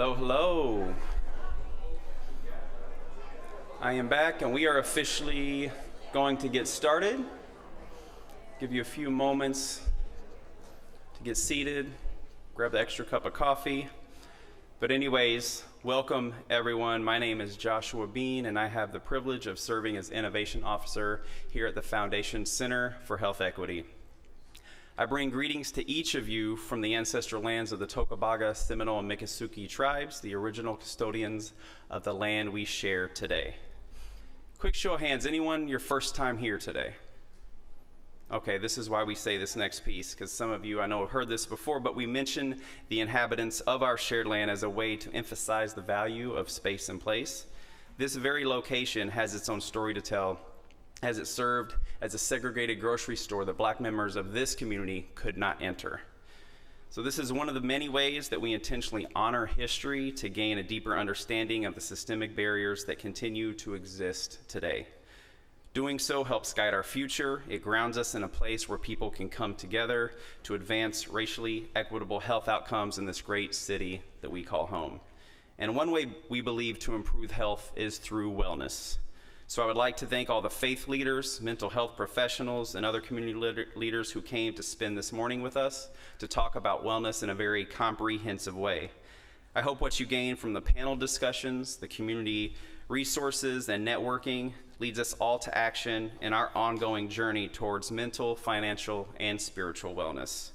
Hello, hello. I am back and we are officially going to get started. Give you a few moments to get seated, grab the extra cup of coffee. But anyways, welcome everyone. My name is Joshua Bean and I have the privilege of serving as Innovation Officer here at the Foundation Center for Health Equity. I bring greetings to each of you from the ancestral lands of the Tocobaga, Seminole, and Miccosukee tribes, the original custodians of the land we share today. Quick show of hands, anyone your first time here today? Okay, this is why we say this next piece, because some of you I know have heard this before, but we mention the inhabitants of our shared land as a way to emphasize the value of space and place. This very location has its own story to tell, as it served as a segregated grocery store that Black members of this community could not enter. So this is one of the many ways that we intentionally honor history to gain a deeper understanding of the systemic barriers that continue to exist today. Doing so helps guide our future. It grounds us in a place where people can come together to advance racially equitable health outcomes in this great city that we call home. And one way we believe to improve health is through wellness. So I would like to thank all the faith leaders, mental health professionals, and other community leaders who came to spend this morning with us to talk about wellness in a very comprehensive way. I hope what you gain from the panel discussions, the community resources, and networking leads us all to action in our ongoing journey towards mental, financial, and spiritual wellness.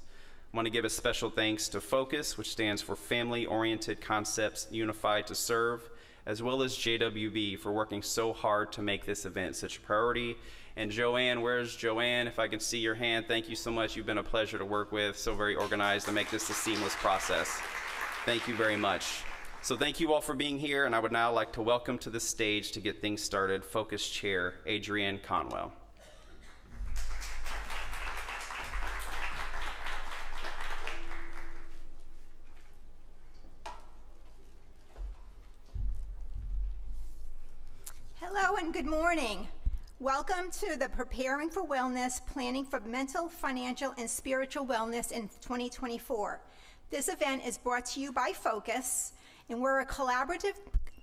I want to give a special thanks to FOCUS, which stands for Family-Oriented Concepts Unified to Serve, as well as JWB for working so hard to make this event such a priority. And Joanne, where's Joanne? If I can see your hand, thank you so much. You've been a pleasure to work with, so very organized to make this a seamless process. Thank you very much. So thank you all for being here, and I would now like to welcome to the stage to get things started, FOCUS Chair Adrienne Conwell. Hello and good morning. Welcome to the Preparing for Wellness, Planning for Mental, Financial, and Spiritual Wellness in 2024. This event is brought to you by FOCUS, and we're a collaborative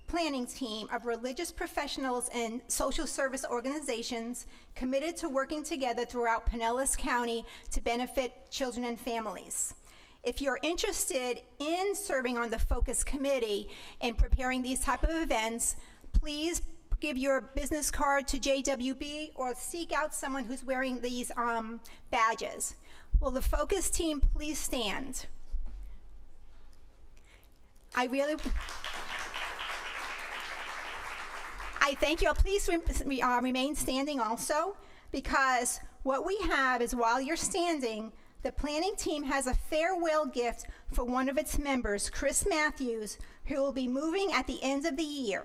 planning team of religious professionals and social service organizations committed to working together throughout Pinellas County to benefit children and families. If you're interested in serving on the FOCUS committee and preparing these type of events, please give your business card to JWB or seek out someone who's wearing these badges. Will the FOCUS team please stand? I thank you. Please remain standing also, because what we have is, while you're standing, the planning team has a farewell gift for one of its members, Chris Matthews, who will be moving at the end of the year.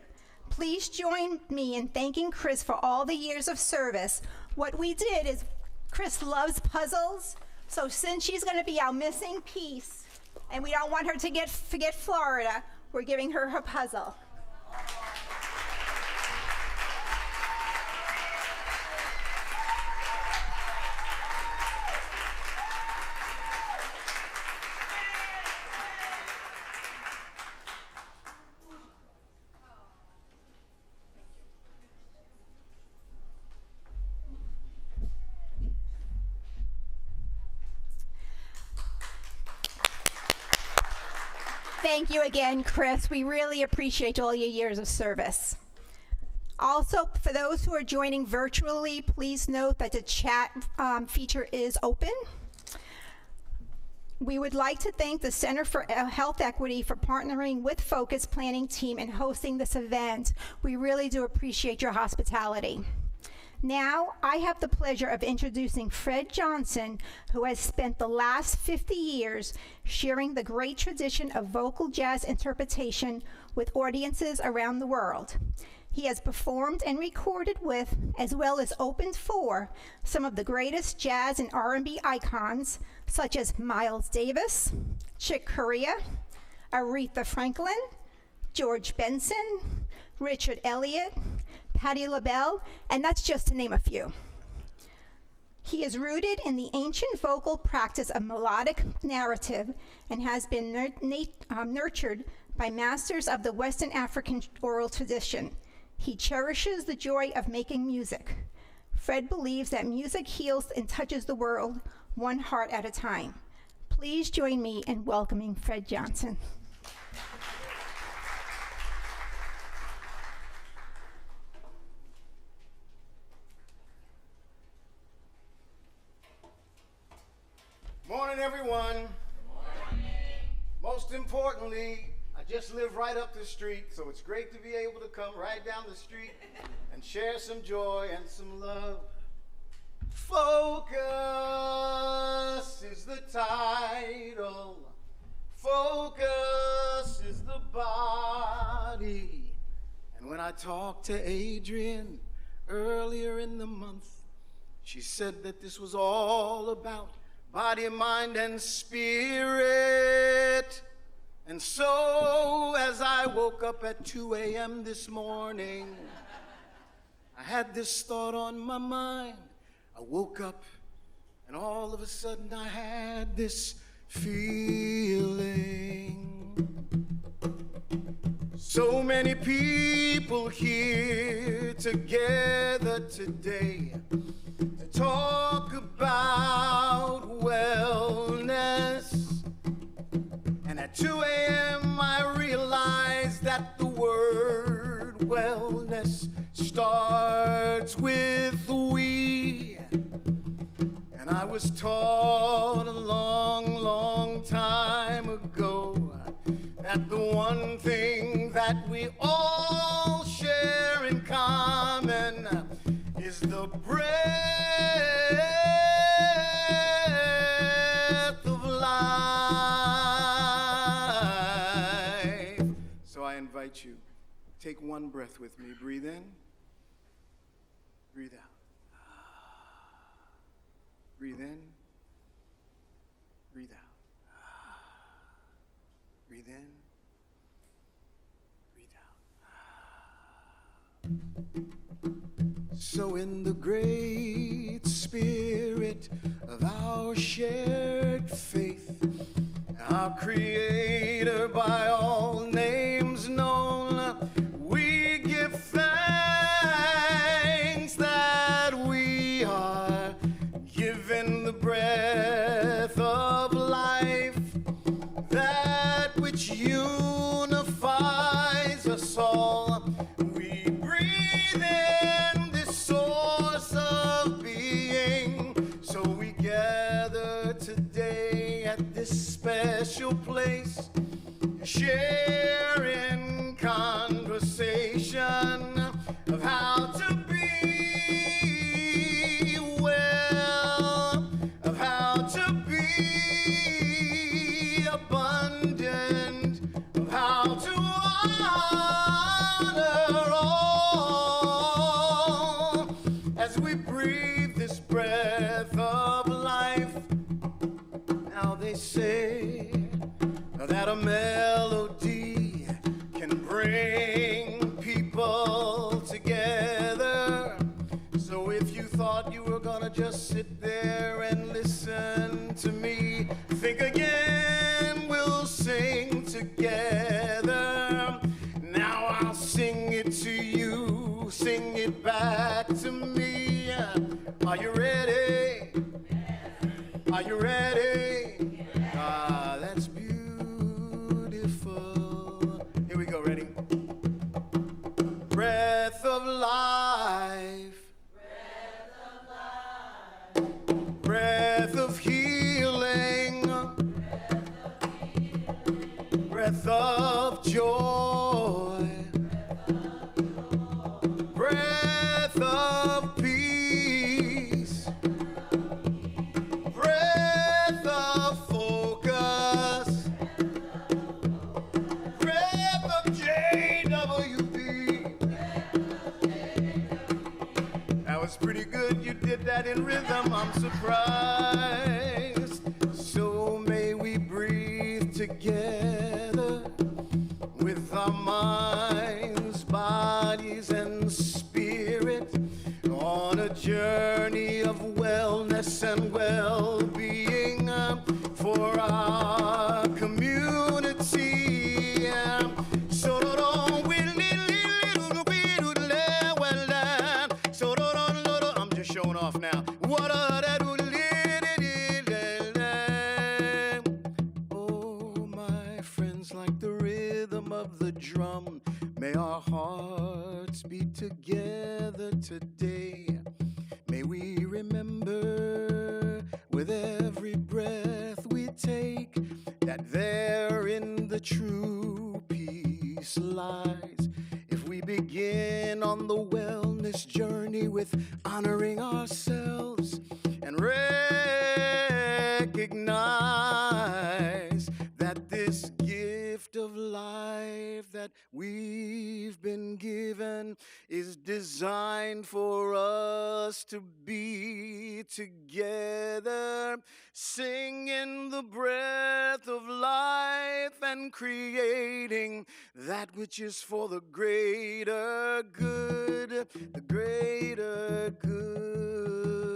Please join me in thanking Chris for all the years of service. What we did is, Chris loves puzzles, so since she's going to be our missing piece, and we don't want her to forget Florida, we're giving her her puzzle. Thank you again, Chris. We really appreciate all your years of service. Also, for those who are joining virtually, please note that the chat feature is open. We would like to thank the Center for Health Equity for partnering with FOCUS Planning Team and hosting this event. We really do appreciate your hospitality. Now, I have the pleasure of introducing Fred Johnson, who has spent the last 50 years sharing the great tradition of vocal jazz interpretation with audiences around the world. He has performed and recorded with, as well as opened for, some of the greatest jazz and R&B icons, such as Miles Davis, Chick Corea, Aretha Franklin, George Benson, Richard Elliott, Patti LaBelle, and that's just to name a few. He is rooted in the ancient vocal practice of melodic narrative and has been nurtured by masters of the Western African oral tradition. He cherishes the joy of making music. Fred believes that music heals and touches the world one heart at a time. Please join me in welcoming Fred Johnson. Morning, everyone. Morning. Most importantly, I just live right up the street, so it's great to be able to come right down the street and share some joy and some love. Focus is the title. Focus is the body. And when I talked to Adrienne earlier in the month, she said that this was all about body, mind, and spirit. And so, as I woke up at 2 a.m. this morning, I had this thought on my mind. I woke up, and all of a sudden I had this feeling. So many people here together today to talk about wellness. And at 2 a.m. I realized that the word wellness starts with we. And I was taught a long, long time ago that the one thing that we all share in common is the breath of life. So I invite you, take one breath with me. Breathe in, breathe out. Breathe in, breathe out. Breathe in, breathe out. So in the great spirit of our shared faith, our Creator by all names known, we give thanks that we are given the breath of life, that which unifies us all. We breathe in this source of being. So we gather today at this special place, sharing conversation of how to be well, of how to be abundant, of how to honor all as we breathe this breath of life. Now they say that a melody can bring people together. So if you thought you were gonna just sit there and listen to me, think again, we'll sing together. Now I'll sing it to you, sing it back to me. Are you ready? Are you ready? Ah, that's beautiful. Here we go, ready? Breath of life. Breath of healing, breath of joy, breath of peace, breath of focus, breath of JWB. That was pretty good. You did that in rhythm. I'm surprised. So may we breathe together with our minds, bodies, and spirit on a journey of wellness and well-being for our community. of the drum. May our hearts beat together today. May we remember with every breath we take that therein the true peace lies. If we begin on the wellness journey with honoring ourselves and recognize that this gift of life that we've been given is designed for us to be together, singing the breath of life and creating that which is for the greater good, the greater good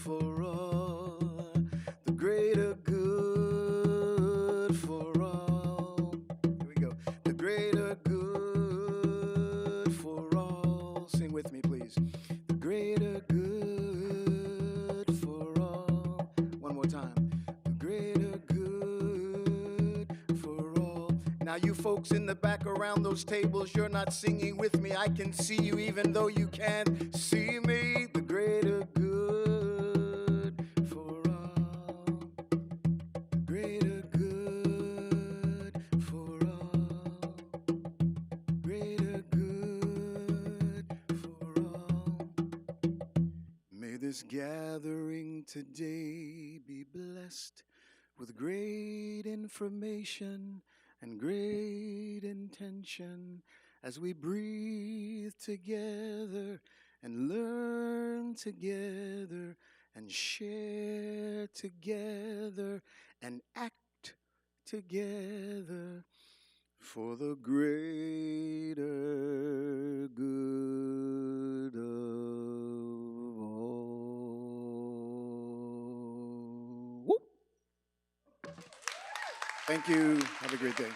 for all, the greater good for all. Here we go. The greater good for all. Sing with me, please. The greater good for all. One more time. The greater good for all. Now you folks in the back around those tables, you're not singing with me. I can see you even though you can't see me. The greater good for all. Greater good for all. Greater good for all. May this gathering today be blessed with great information and great intention as we breathe together and learn together and share together and act together for the greater good of all. Woo! Thank you. Have a great day.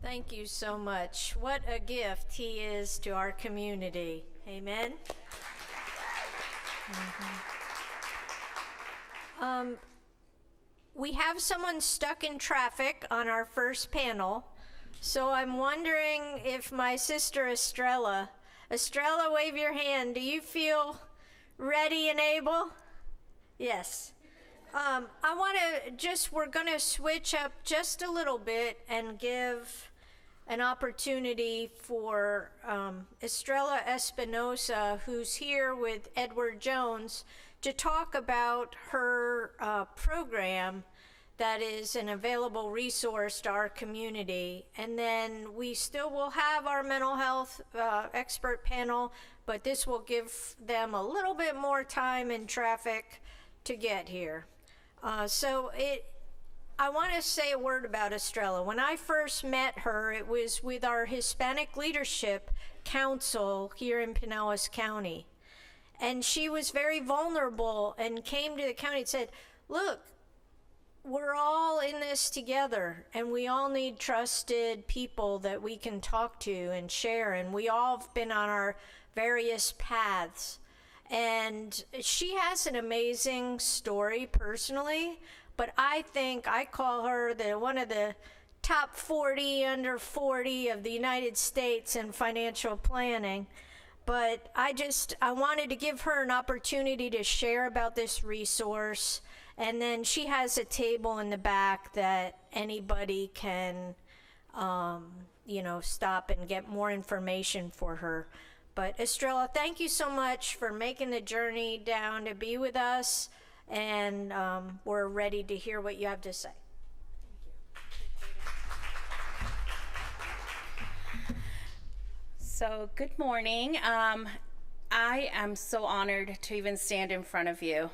Thank you so much. What a gift he is to our community. Amen. We have someone stuck in traffic on our first panel, so I'm wondering if my sister Estrella, wave your hand. Do you feel ready and able? Yes. I want to we're going to switch up just a little bit and give an opportunity for Estrella Espinosa, who's here with Edward Jones, to talk about her program that is an available resource to our community. And then we still will have our mental health expert panel, but this will give them a little bit more time in traffic to get here. I want to say a word about Estrella. When I first met her, it was with our Hispanic Leadership Council here in Pinellas County. And she was very vulnerable and came to the county and said, look, we're all in this together and we all need trusted people that we can talk to and share. And we all have been on our various paths. And she has an amazing story personally, but I think I call her one of the top 40 under 40 of the United States in financial planning. But I wanted to give her an opportunity to share about this resource. And then she has a table in the back that anybody can, stop and get more information for her. But Estrella, thank you so much for making the journey down to be with us. And we're ready to hear what you have to say. So, good morning. I am so honored to even stand in front of you.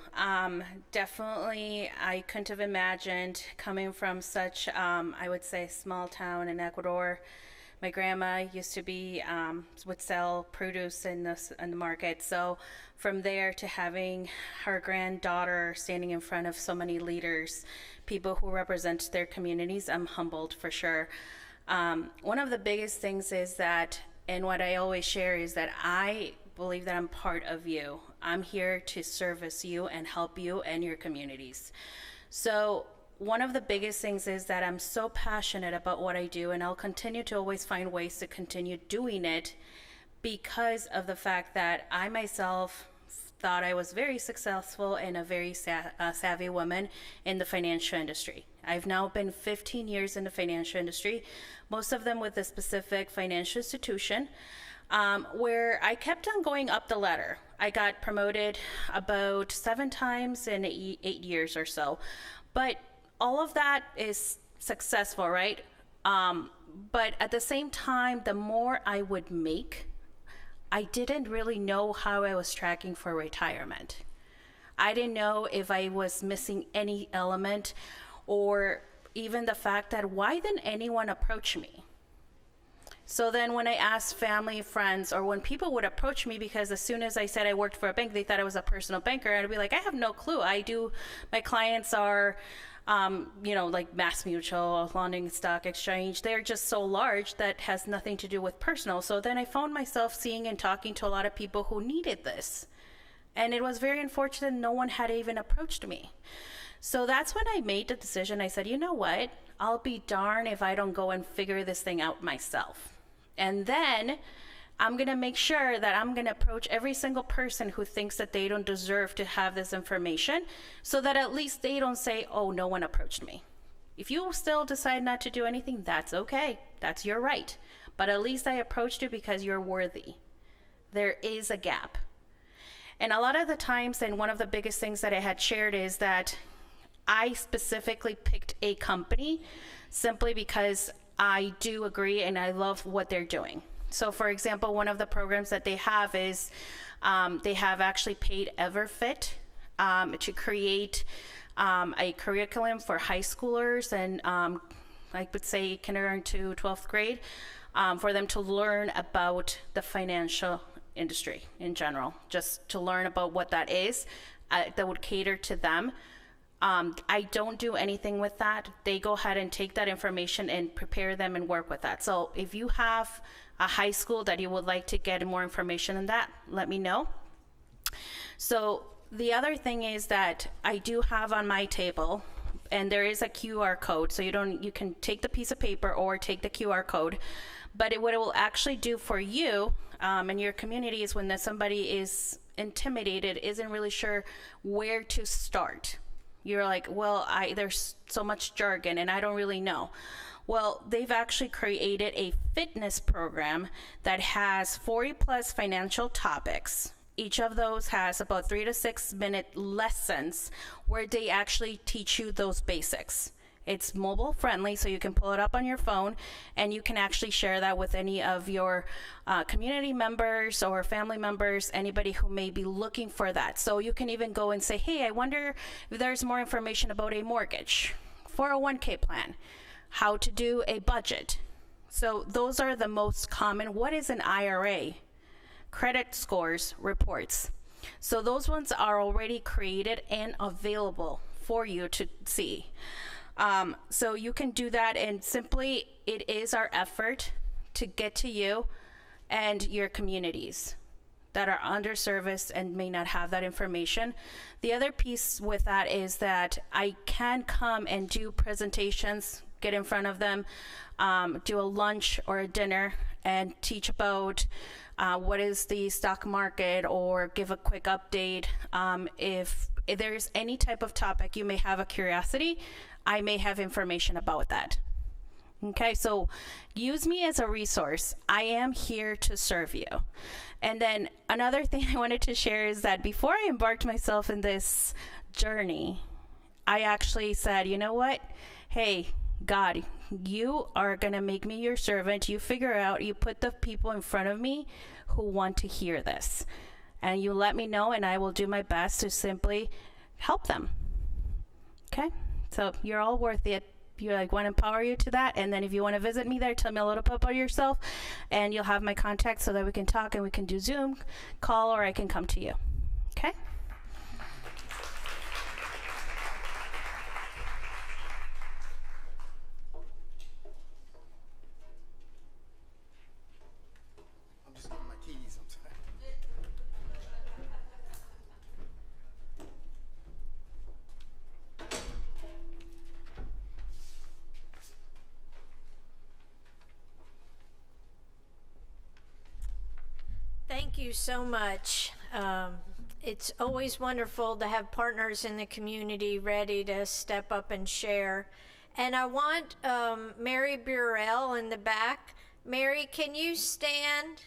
Definitely, I couldn't have imagined coming from such, I would say, small town in Ecuador. My grandma used to be would sell produce in the market. So from there to having her granddaughter standing in front of so many leaders, people who represent their communities, I'm humbled for sure. One of the biggest things is that, and what I always share is that I believe that I'm part of you. I'm here to service you and help you and your communities. So one of the biggest things is that I'm so passionate about what I do, and I'll continue to always find ways to continue doing it because of the fact that I myself thought I was very successful and a very savvy woman in the financial industry. I've now been 15 years in the financial industry, most of them with a specific financial institution, where I kept on going up the ladder. I got promoted about 7 times in 8 years or so. But all of that is successful, right? But at the same time, the more I would make, I didn't really know how I was tracking for retirement. I didn't know if I was missing any element, or even the fact that why didn't anyone approach me? So then when I asked family, friends, or when people would approach me, because as soon as I said I worked for a bank, they thought I was a personal banker, I'd be like, I have no clue. My clients are, like Mass Mutual, London Stock Exchange. They're just so large that has nothing to do with personal. So then I found myself seeing and talking to a lot of people who needed this. And it was very unfortunate no one had even approached me. So that's when I made the decision. I said, you know what? I'll be darned if I don't go and figure this thing out myself. And then I'm going to make sure that I'm going to approach every single person who thinks that they don't deserve to have this information, so that at least they don't say, oh, no one approached me. If you still decide not to do anything, that's okay. That's your right. But at least I approached you because you're worthy. There is a gap. And a lot of the times, and one of the biggest things that I had shared is that I specifically picked a company simply because I do agree and I love what they're doing. So for example, one of the programs that they have is they have actually paid Everfit to create a curriculum for high schoolers and I would say kindergarten to 12th grade for them to learn about the financial industry in general, just to learn about what that is that would cater to them. I don't do anything with that. They go ahead and take that information and prepare them and work with that. So if you have a high school that you would like to get more information on that, let me know. So the other thing is that I do have on my table, and there is a QR code. So you can take the piece of paper or take the QR code. But what it will actually do for you and your community is when somebody is intimidated, isn't really sure where to start. You're like, well, there's so much jargon and I don't really know. Well, they've actually created a fitness program that has 40 plus financial topics. Each of those has about 3 to 6 minute lessons where they actually teach you those basics. It's mobile friendly, so you can pull it up on your phone and you can actually share that with any of your community members or family members, anybody who may be looking for that. So you can even go and say, hey, I wonder if there's more information about a mortgage, 401k plan, how to do a budget. So those are the most common. What is an IRA? Credit scores reports. So those ones are already created and available for you to see. So you can do that, and simply it is our effort to get to you and your communities that are underserviced and may not have that information. The other piece with that is that I can come and do presentations, get in front of them, do a lunch or a dinner and teach about what is the stock market or give a quick update. If there's any type of topic you may have a curiosity, I may have information about that. Okay, so use me as a resource. I am here to serve you. And then another thing I wanted to share is that before I embarked myself in this journey, I actually said, you know what? Hey, God, you are going to make me your servant. You figure out, you put the people in front of me who want to hear this. And you let me know, and I will do my best to simply help them. Okay? So you're all worth it. you like want to empower you to that. And then if you want to visit me there, tell me a little bit about yourself, and you'll have my contact so that we can talk and we can do Zoom call, or I can come to you. Okay? I'm just getting my keys. I'm sorry. Thank you so much. It's always wonderful to have partners in the community ready to step up and share. And I want Mary Burrell in the back. Mary, can you stand?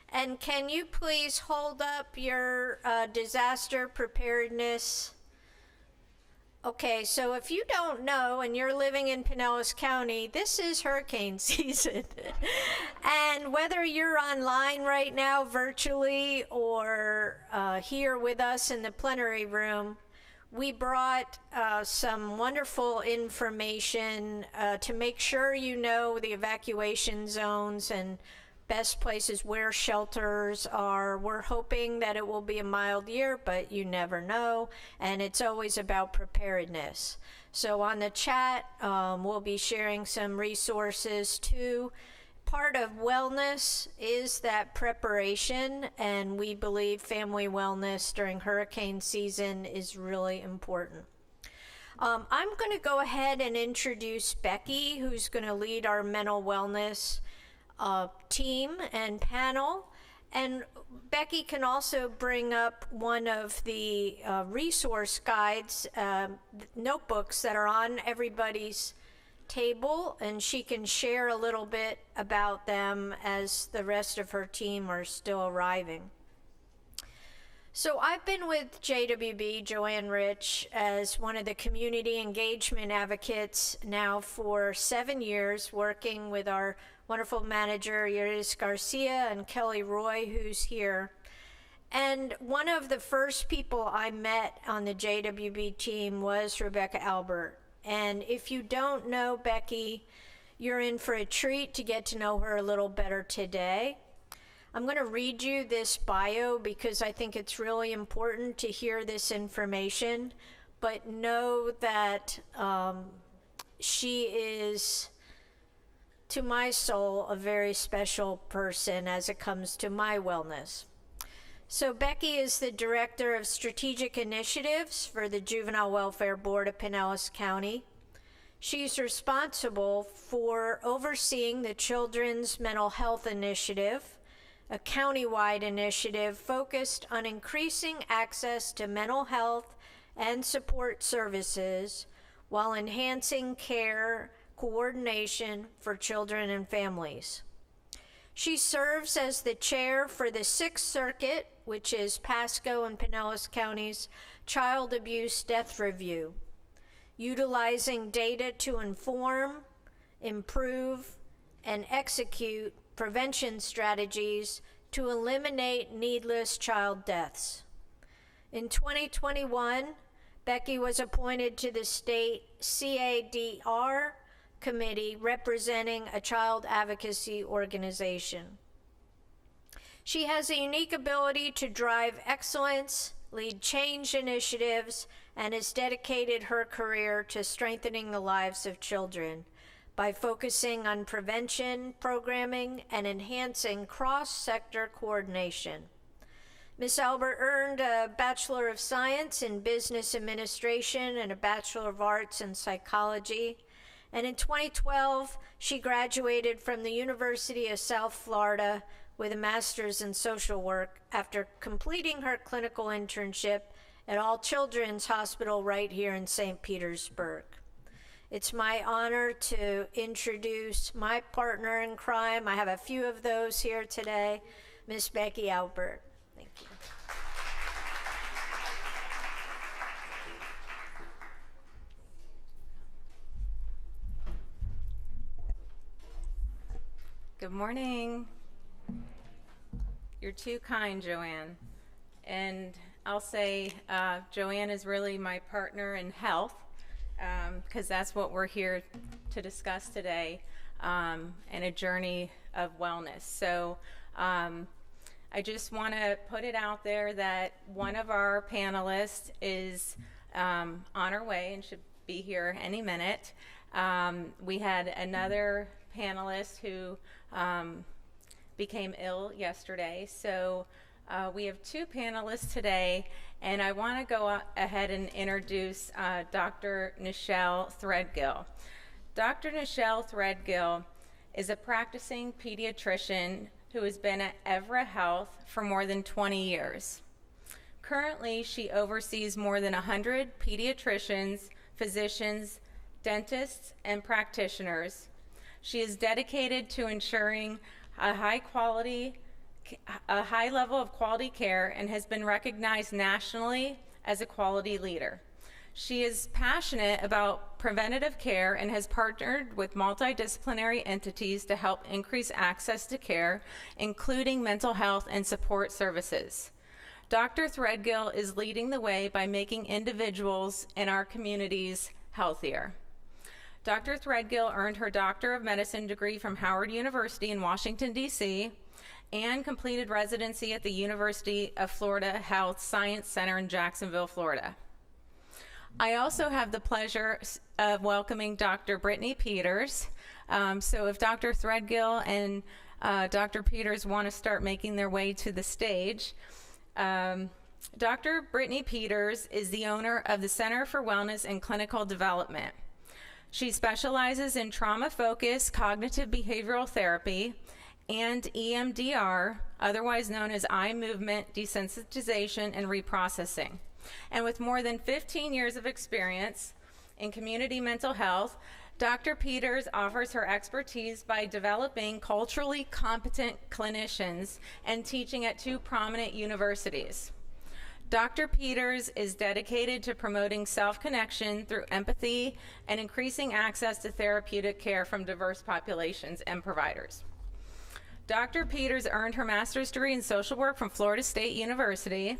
And can you please hold up your disaster preparedness? Okay, so if you don't know and you're living in Pinellas County, this is hurricane season. And whether you're online right now virtually or here with us in the plenary room, we brought some wonderful information to make sure you know the evacuation zones and best places where shelters are. We're hoping that it will be a mild year, but you never know, and it's always about preparedness. So on the chat, we'll be sharing some resources too. Part of wellness is that preparation, and we believe family wellness during hurricane season is really important. I'm going to go ahead and introduce Becky, who's going to lead our mental wellness team and panel. And Becky can also bring up one of the resource guides, notebooks that are on everybody's table, and she can share a little bit about them as the rest of her team are still arriving. So I've been with JWB, Joanne Rich, as one of the community engagement advocates now for 7 years, working with our wonderful manager, Iris Garcia, and Kelly Roy, who's here. And one of the first people I met on the JWB team was Rebecca Albert. And if you don't know Becky, you're in for a treat to get to know her a little better today. I'm going to read you this bio because I think it's really important to hear this information, but know that she is, to my soul, a very special person as it comes to my wellness. So Becky is the Director of Strategic Initiatives for the Juvenile Welfare Board of Pinellas County. She's responsible for overseeing the Children's Mental Health Initiative, a countywide initiative focused on increasing access to mental health and support services while enhancing care coordination for children and families. She serves as the chair for the Sixth Circuit, which is Pasco and Pinellas County's Child Abuse Death Review, utilizing data to inform, improve, and execute prevention strategies to eliminate needless child deaths. In 2021, Becky was appointed to the state CADR committee representing a child advocacy organization. She has a unique ability to drive excellence, lead change initiatives, and has dedicated her career to strengthening the lives of children by focusing on prevention, programming, and enhancing cross-sector coordination. Ms. Albert earned a Bachelor of Science in Business Administration and a Bachelor of Arts in Psychology. And in 2012, she graduated from the University of South Florida with a Master's in Social Work after completing her clinical internship at All Children's Hospital right here in St. Petersburg. It's my honor to introduce my partner in crime. I have a few of those here today, Miss Becky Albert. Thank you. Good morning. You're too kind, Joanne. And I'll say Joanne is really my partner in health. because that's what we're here to discuss today, and a journey of wellness. So I just want to put it out there that one of our panelists is on her way and should be here any minute. We had another panelist who became ill yesterday. So we have two panelists today, and I want to go ahead and introduce Dr. Nichelle Threadgill. Dr. Nichelle Threadgill is a practicing pediatrician who has been at Evra Health for more than 20 years. Currently, she oversees more than 100 pediatricians, physicians, dentists, and practitioners. She is dedicated to ensuring a high level of quality care and has been recognized nationally as a quality leader. She is passionate about preventative care and has partnered with multidisciplinary entities to help increase access to care, including mental health and support services. Dr. Threadgill is leading the way by making individuals in our communities healthier. Dr. Threadgill earned her Doctor of Medicine degree from Howard University in Washington, D.C., and completed residency at the University of Florida Health Science Center in Jacksonville, Florida. I also have the pleasure of welcoming Dr. Brittany Peters. So if Dr. Threadgill and Dr. Peters want to start making their way to the stage. Dr. Brittany Peters is the owner of the Center for Wellness and Clinical Development. She specializes in trauma-focused cognitive behavioral therapy and EMDR, otherwise known as eye movement desensitization and reprocessing. And with more than 15 years of experience in community mental health, Dr. Peters offers her expertise by developing culturally competent clinicians and teaching at two prominent universities. Dr. Peters is dedicated to promoting self-connection through empathy and increasing access to therapeutic care from diverse populations and providers. Dr. Peters earned her master's degree in social work from Florida State University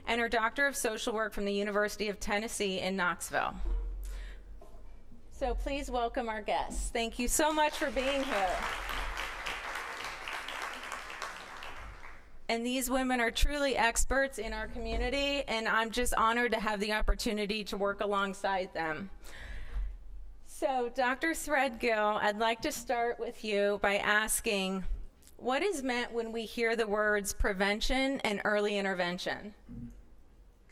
and her Doctor of Social Work from the University of Tennessee in Knoxville. So please welcome our guests. Thank you so much for being here. And these women are truly experts in our community, and I'm just honored to have the opportunity to work alongside them. So, Dr. Threadgill, I'd like to start with you by asking, what is meant when we hear the words prevention and early intervention?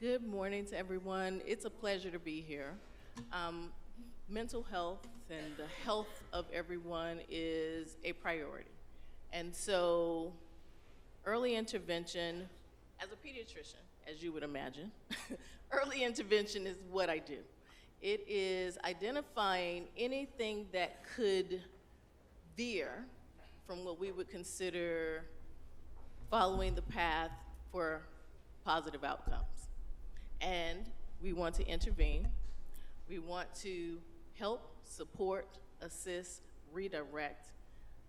Good morning to everyone. It's a pleasure to be here. Mental health and the health of everyone is a priority. And so early intervention, as a pediatrician, as you would imagine, early intervention is what I do. It is identifying anything that could veer from what we would consider following the path for positive outcomes. And we want to intervene. We want to help, support, assist, redirect,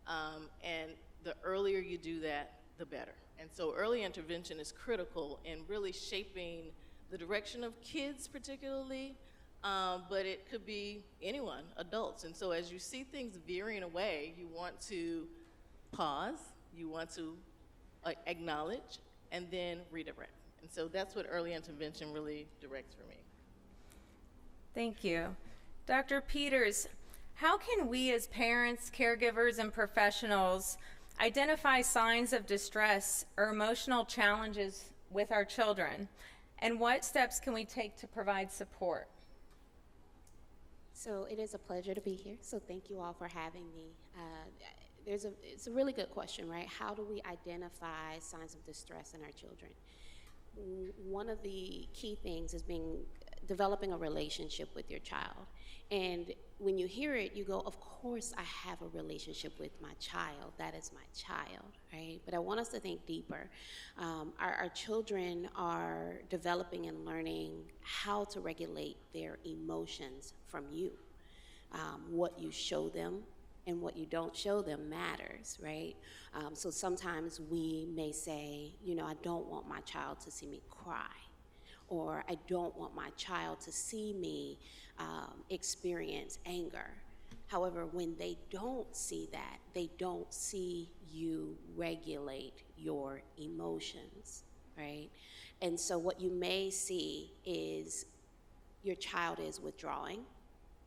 and the earlier you do that, the better. And so early intervention is critical in really shaping the direction of kids particularly, but it could be anyone, adults. And so as you see things veering away, you want to pause, you want to acknowledge, and then redirect. And so that's what early intervention really directs for me. Thank you. Dr. Peters, how can we as parents, caregivers, and professionals identify signs of distress or emotional challenges with our children? And what steps can we take to provide support? So it is a pleasure to be here. So thank you all for having me. It's a really good question, right? How do we identify signs of distress in our children? One of the key things is developing a relationship with your child. And when you hear it, you go, of course I have a relationship with my child. That is my child, right? But I want us to think deeper. Our children are developing and learning how to regulate their emotions from you. What you show them and what you don't show them matters, right? So sometimes we may say, I don't want my child to see me cry. or I don't want my child to see me experience anger. However, when they don't see that, they don't see you regulate your emotions, right? And so what you may see is your child is withdrawing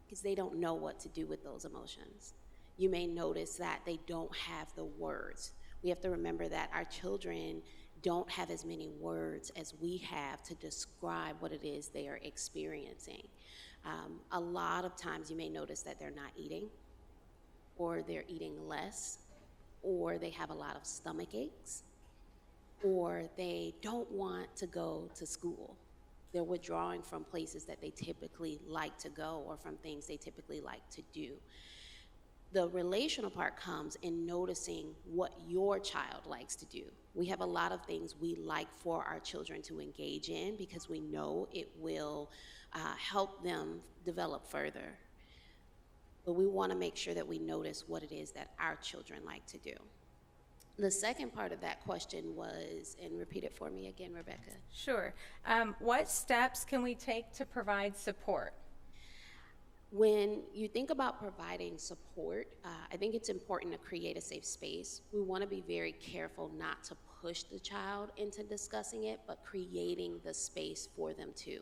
because they don't know what to do with those emotions. You may notice that they don't have the words. We have to remember that our children don't have as many words as we have to describe what it is they are experiencing. A lot of times you may notice that they're not eating, or they're eating less, or they have a lot of stomach aches, or they don't want to go to school. They're withdrawing from places that they typically like to go or from things they typically like to do. The relational part comes in noticing what your child likes to do. We have a lot of things we like for our children to engage in because we know it will help them develop further. But we want to make sure that we notice what it is that our children like to do. The second part of that question was, and repeat it for me again, Rebecca. Sure. What steps can we take to provide support? When you think about providing support, I think it's important to create a safe space. We want to be very careful not to push the child into discussing it, but creating the space for them to.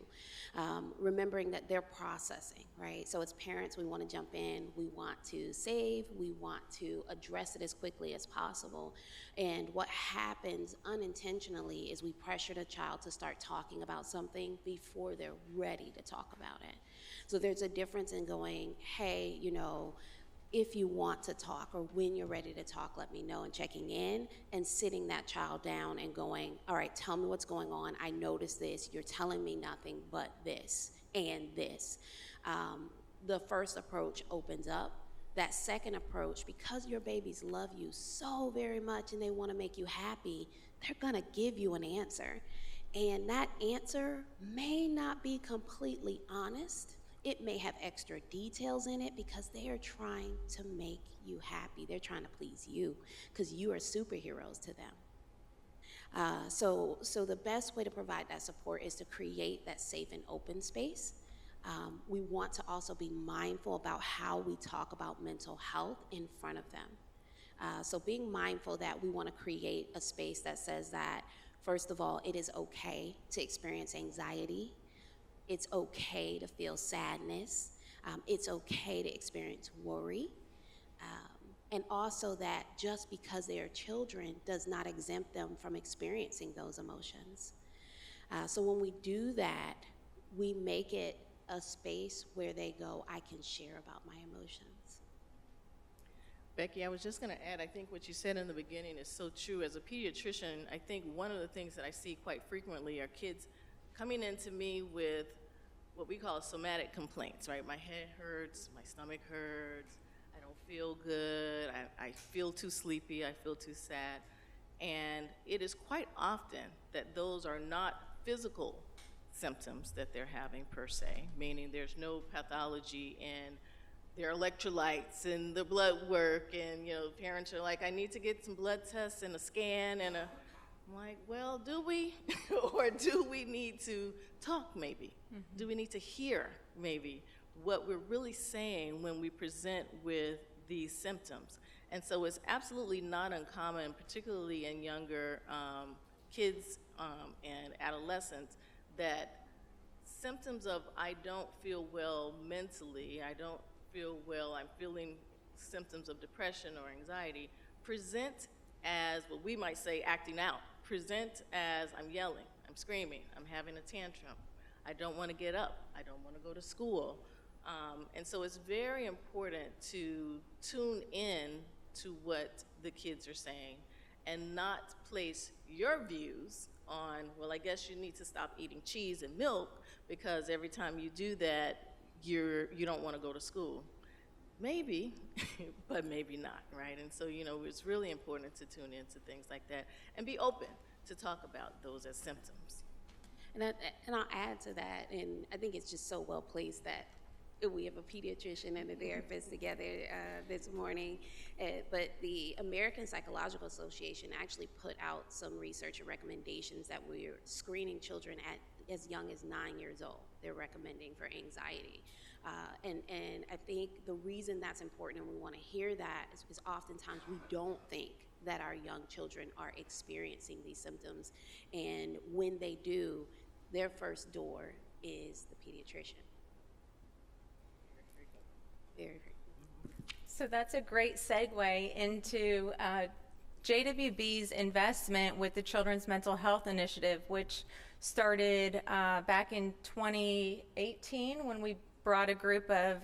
Remembering that they're processing, right? So as parents, we want to jump in, we want to save, we want to address it as quickly as possible. And what happens unintentionally is we pressure the child to start talking about something before they're ready to talk about it. So there's a difference in going, hey, you know, if you want to talk or when you're ready to talk, let me know, and checking in and sitting that child down and going, all right, tell me what's going on. I noticed this. You're telling me nothing but this and this. The first approach opens up. That second approach, because your babies love you so very much and they want to make you happy, they're going to give you an answer. And that answer may not be completely honest. It may have extra details in it because they are trying to make you happy. They're trying to please you because you are superheroes to them. So the best way to provide that support is to create that safe and open space. We want to also be mindful about how we talk about mental health in front of them. So being mindful that we want to create a space that says that, first of all, it is okay to experience anxiety. It's okay to feel sadness. It's okay to experience worry. And also that just because they are children does not exempt them from experiencing those emotions. So when we do that, we make it a space where they go, I can share about my emotions. Becky, I was just going to add, I think what you said in the beginning is so true. As a pediatrician, I think one of the things that I see quite frequently are kids coming into me with what we call somatic complaints, right? My head hurts, my stomach hurts, I don't feel good, I feel too sleepy, I feel too sad. And it is quite often that those are not physical symptoms that they're having per se, meaning there's no pathology in their electrolytes and the blood work, and you know, parents are like, I need to get some blood tests and a scan and I'm like, well, do we? Or do we need to talk maybe? Mm-hmm. Do we need to hear maybe what we're really saying when we present with these symptoms? And so it's absolutely not uncommon, particularly in younger kids and adolescents, that symptoms of I don't feel well mentally, I don't feel well, I'm feeling symptoms of depression or anxiety, present as what we might say acting out. Present as I'm yelling, I'm screaming, I'm having a tantrum, I don't want to get up, I don't want to go to school. And so it's very important to tune in to what the kids are saying and not place your views on, well, I guess you need to stop eating cheese and milk because every time you do that, you don't want to go to school. Maybe, but maybe not, right? And so, you know, it's really important to tune into things like that and be open to talk about those as symptoms. And I'll add to that, and I think it's just so well placed that we have a pediatrician and a therapist together this morning. But the American Psychological Association actually put out some research and recommendations that we're screening children at as young as 9 years old. They're recommending for anxiety. And I think the reason that's important and we want to hear that is oftentimes we don't think that our young children are experiencing these symptoms. And when they do, their first door is the pediatrician. Very. So that's a great segue into JWB's investment with the Children's Mental Health Initiative, which started back in 2018 when we brought a group of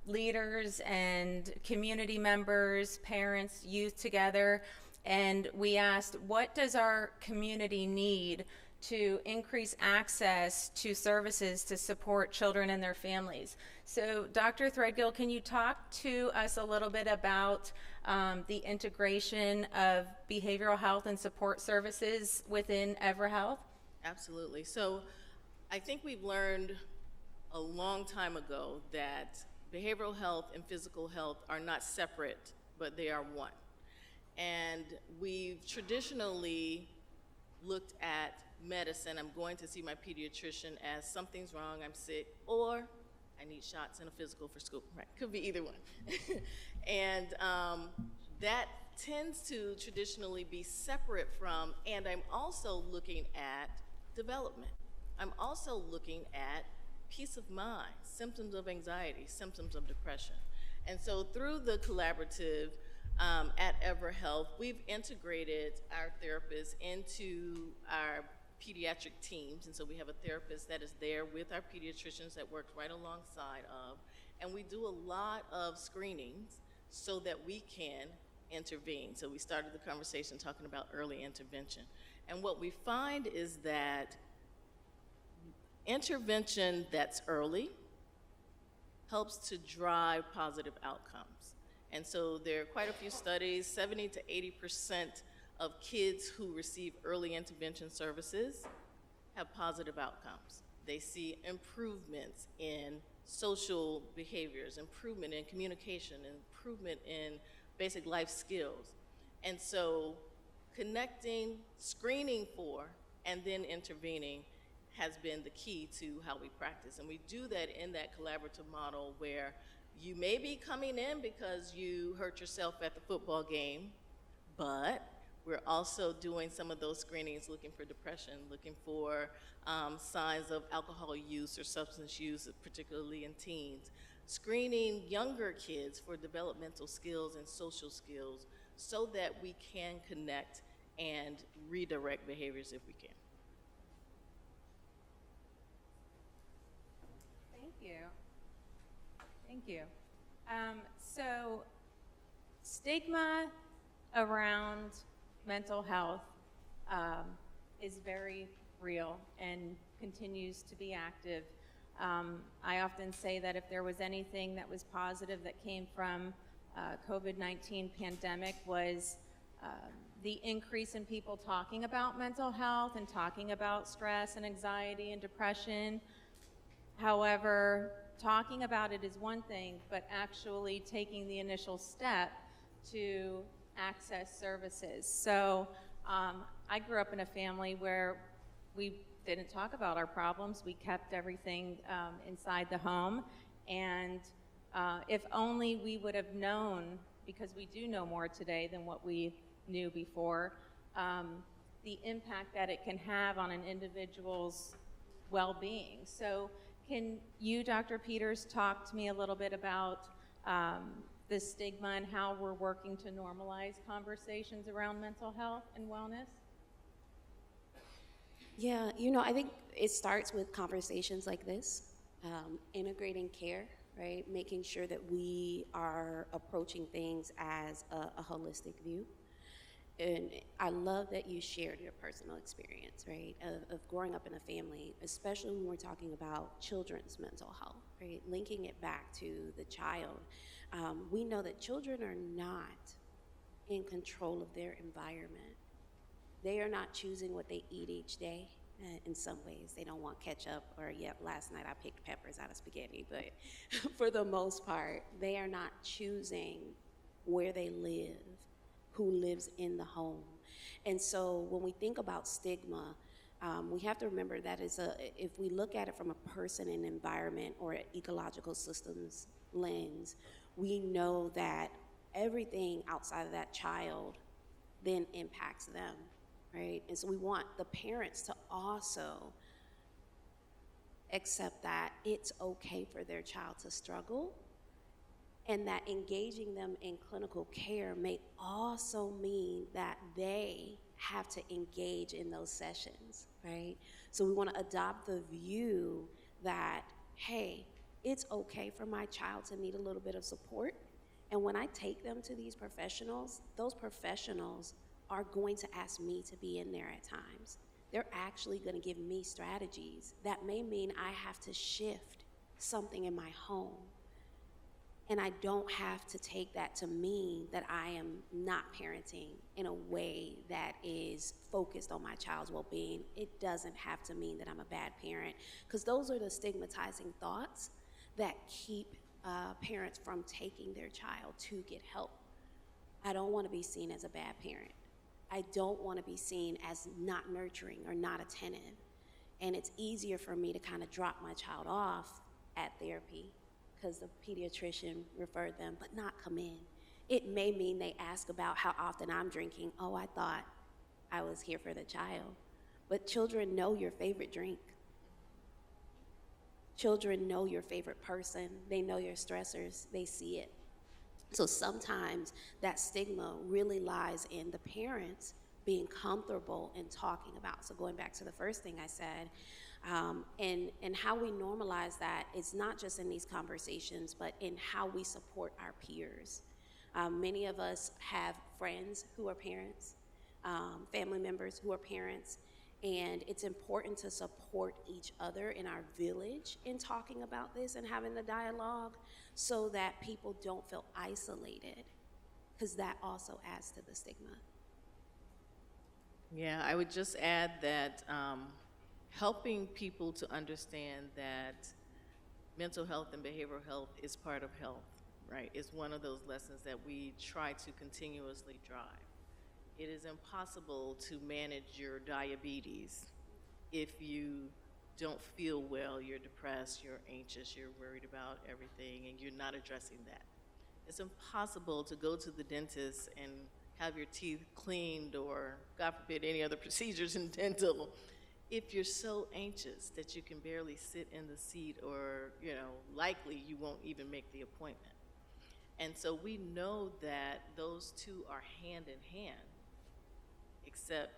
leaders and community members, parents, youth together, and we asked, what does our community need to increase access to services to support children and their families? So Dr. Threadgill, can you talk to us a little bit about the integration of behavioral health and support services within EverHealth? Absolutely. So I think we've learned a long time ago that behavioral health and physical health are not separate, but they are one. And we've traditionally looked at medicine, I'm going to see my pediatrician, as something's wrong, I'm sick, or I need shots and a physical for school. Right, could be either one. And that tends to traditionally be separate from, and I'm also looking at development. I'm also looking at peace of mind, symptoms of anxiety, symptoms of depression. And so through the collaborative at EverHealth, we've integrated our therapists into our pediatric teams. And so we have a therapist that is there with our pediatricians that works right alongside of, and we do a lot of screenings so that we can intervene. So we started the conversation talking about early intervention. And what we find is that intervention that's early helps to drive positive outcomes. And so there are quite a few studies, 70 to 80% of kids who receive early intervention services have positive outcomes. They see improvements in social behaviors, improvement in communication, improvement in basic life skills. And so connecting, screening for, and then intervening has been the key to how we practice. And we do that in that collaborative model where you may be coming in because you hurt yourself at the football game, but we're also doing some of those screenings, looking for depression, looking for signs of alcohol use or substance use, particularly in teens. Screening younger kids for developmental skills and social skills so that we can connect and redirect behaviors if we can. Thank you. Thank you. So stigma around mental health is very real and continues to be active. I often say that if there was anything that was positive that came from COVID-19 pandemic was the increase in people talking about mental health and talking about stress and anxiety and depression. However, talking about it is one thing, but actually taking the initial step to access services. So I grew up in a family where we didn't talk about our problems. We kept everything inside the home. And if only we would have known, because we do know more today than what we knew before, the impact that it can have on an individual's well-being. So can you, Dr. Peters, talk to me a little bit about the stigma and how we're working to normalize conversations around mental health and wellness? Yeah, I think it starts with conversations like this, integrating care, right? Making sure that we are approaching things as a holistic view. And I love that you shared your personal experience, right, of growing up in a family, especially when we're talking about children's mental health, right? Linking it back to the child. We know that children are not in control of their environment. They are not choosing what they eat each day. in some ways. They don't want ketchup, or last night I picked peppers out of spaghetti, but for the most part, they are not choosing where they live, who lives in the home. And so when we think about stigma, we have to remember that if we look at it from a person and environment or an ecological systems lens, we know that everything outside of that child then impacts them, right? And so we want the parents to also accept that it's okay for their child to struggle, and that engaging them in clinical care may also mean that they have to engage in those sessions, right? So we want to adopt the view that, hey, it's okay for my child to need a little bit of support. And when I take them to these professionals, those professionals are going to ask me to be in there at times. They're actually going to give me strategies that may mean I have to shift something in my home. And I don't have to take that to mean that I am not parenting in a way that is focused on my child's well-being. It doesn't have to mean that I'm a bad parent, because those are the stigmatizing thoughts that keep parents from taking their child to get help. I don't want to be seen as a bad parent. I don't want to be seen as not nurturing or not attentive. And it's easier for me to kind of drop my child off at therapy because the pediatrician referred them, but not come in. It may mean they ask about how often I'm drinking. Oh, I thought I was here for the child. But children know your favorite drink. Children know your favorite person. They know your stressors. They see it. So sometimes that stigma really lies in the parents being comfortable in talking about. So going back to the first thing I said, and how we normalize that, it's not just in these conversations, but in how we support our peers. Many of us have friends who are parents, family members who are parents, and it's important to support each other in our village in talking about this and having the dialogue so that people don't feel isolated, because that also adds to the stigma. Yeah, I would just add that helping people to understand that mental health and behavioral health is part of health, right, is one of those lessons that we try to continuously drive. It is impossible to manage your diabetes if you don't feel well, you're depressed, you're anxious, you're worried about everything, and you're not addressing that. It's impossible to go to the dentist and have your teeth cleaned, or, God forbid, any other procedures in dental, if you're so anxious that you can barely sit in the seat, or, likely you won't even make the appointment. And so we know that those two are hand in hand, except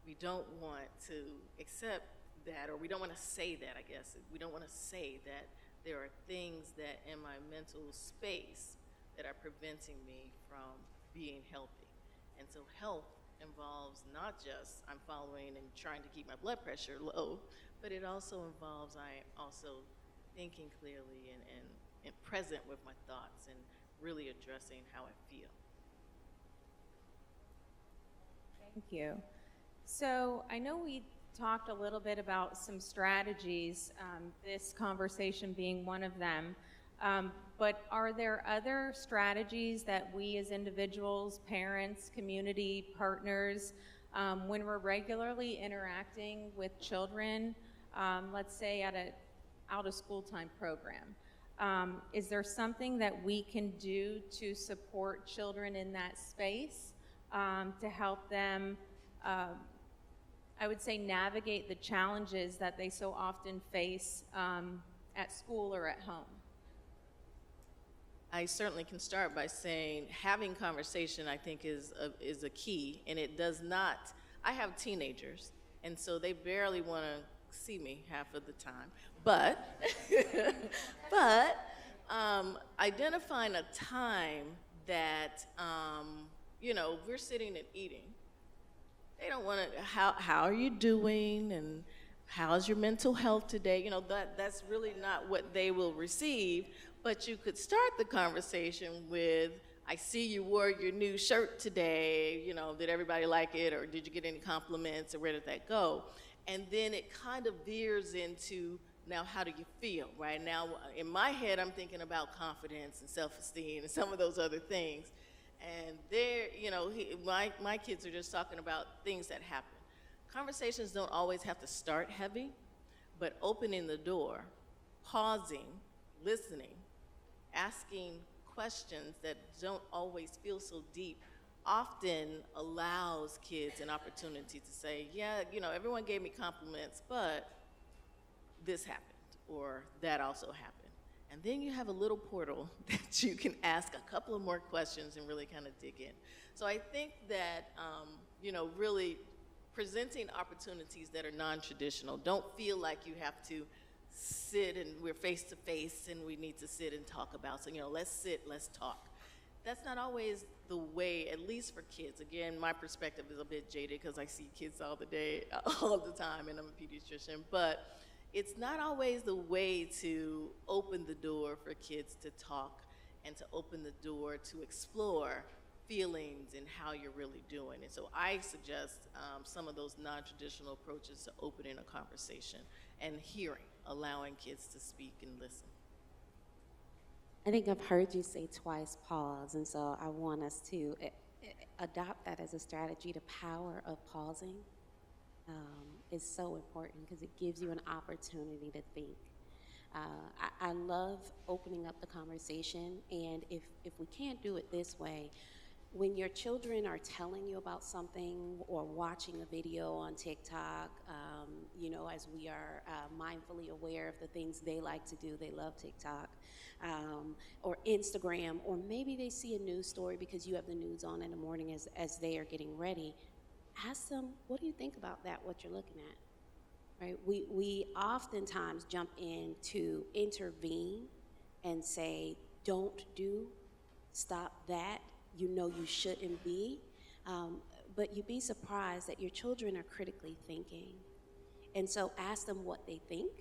we don't want to accept that, or we don't want to say that, I guess. We don't want to say that there are things that in my mental space that are preventing me from being healthy. And so health involves not just I'm following and trying to keep my blood pressure low, but it also involves I also thinking clearly and present with my thoughts and really addressing how I feel. Thank you. So I know we talked a little bit about some strategies, this conversation being one of them, but are there other strategies that we as individuals, parents, community partners, when we're regularly interacting with children, let's say at an out-of-school time program, is there something that we can do to support children in that space to help them, I would say, navigate the challenges that they so often face at school or at home? I certainly can start by saying having conversation, I think, is a key, and it does not. I have teenagers, and so they barely want to see me half of the time. But identifying a time that we're sitting and eating. They don't want to. How are you doing? And how's your mental health today? That's really not what they will receive. But you could start the conversation with, I see you wore your new shirt today, did everybody like it, or did you get any compliments, or where did that go? And then it kind of veers into, now how do you feel, right? Now, in my head, I'm thinking about confidence and self-esteem and some of those other things. And there, you know, my kids are just talking about things that happen. Conversations don't always have to start heavy, but opening the door, pausing, listening, asking questions that don't always feel so deep often allows kids an opportunity to say, yeah, you know, everyone gave me compliments, but this happened, or that also happened. And then you have a little portal that you can ask a couple of more questions and really kind of dig in. So I think that, you know, really presenting opportunities that are non-traditional. Don't feel like you have to sit and we're face to face and we need to sit and talk about, so, you know, let's sit, let's talk. That's not always the way, at least for kids. Again, my perspective is a bit jaded because I see kids all the time, and I'm a pediatrician, but it's not always the way to open the door for kids to talk and to open the door to explore feelings and how you're really doing. And so I suggest some of those non-traditional approaches to opening a conversation and hearing, allowing kids to speak and listen. I think I've heard you say twice pause, and so I want us to adopt that as a strategy. The power of pausing is so important because it gives you an opportunity to think. I love opening up the conversation, and if we can't do it this way, when your children are telling you about something or watching a video on TikTok, you know, as we are mindfully aware of the things they like to do, they love TikTok, or Instagram, or maybe they see a news story because you have the news on in the morning as they are getting ready. Ask them, what do you think about that, what you're looking at? Right? We oftentimes jump in to intervene and say, don't do, stop that, you know you shouldn't be, but you'd be surprised that your children are critically thinking. And so ask them what they think,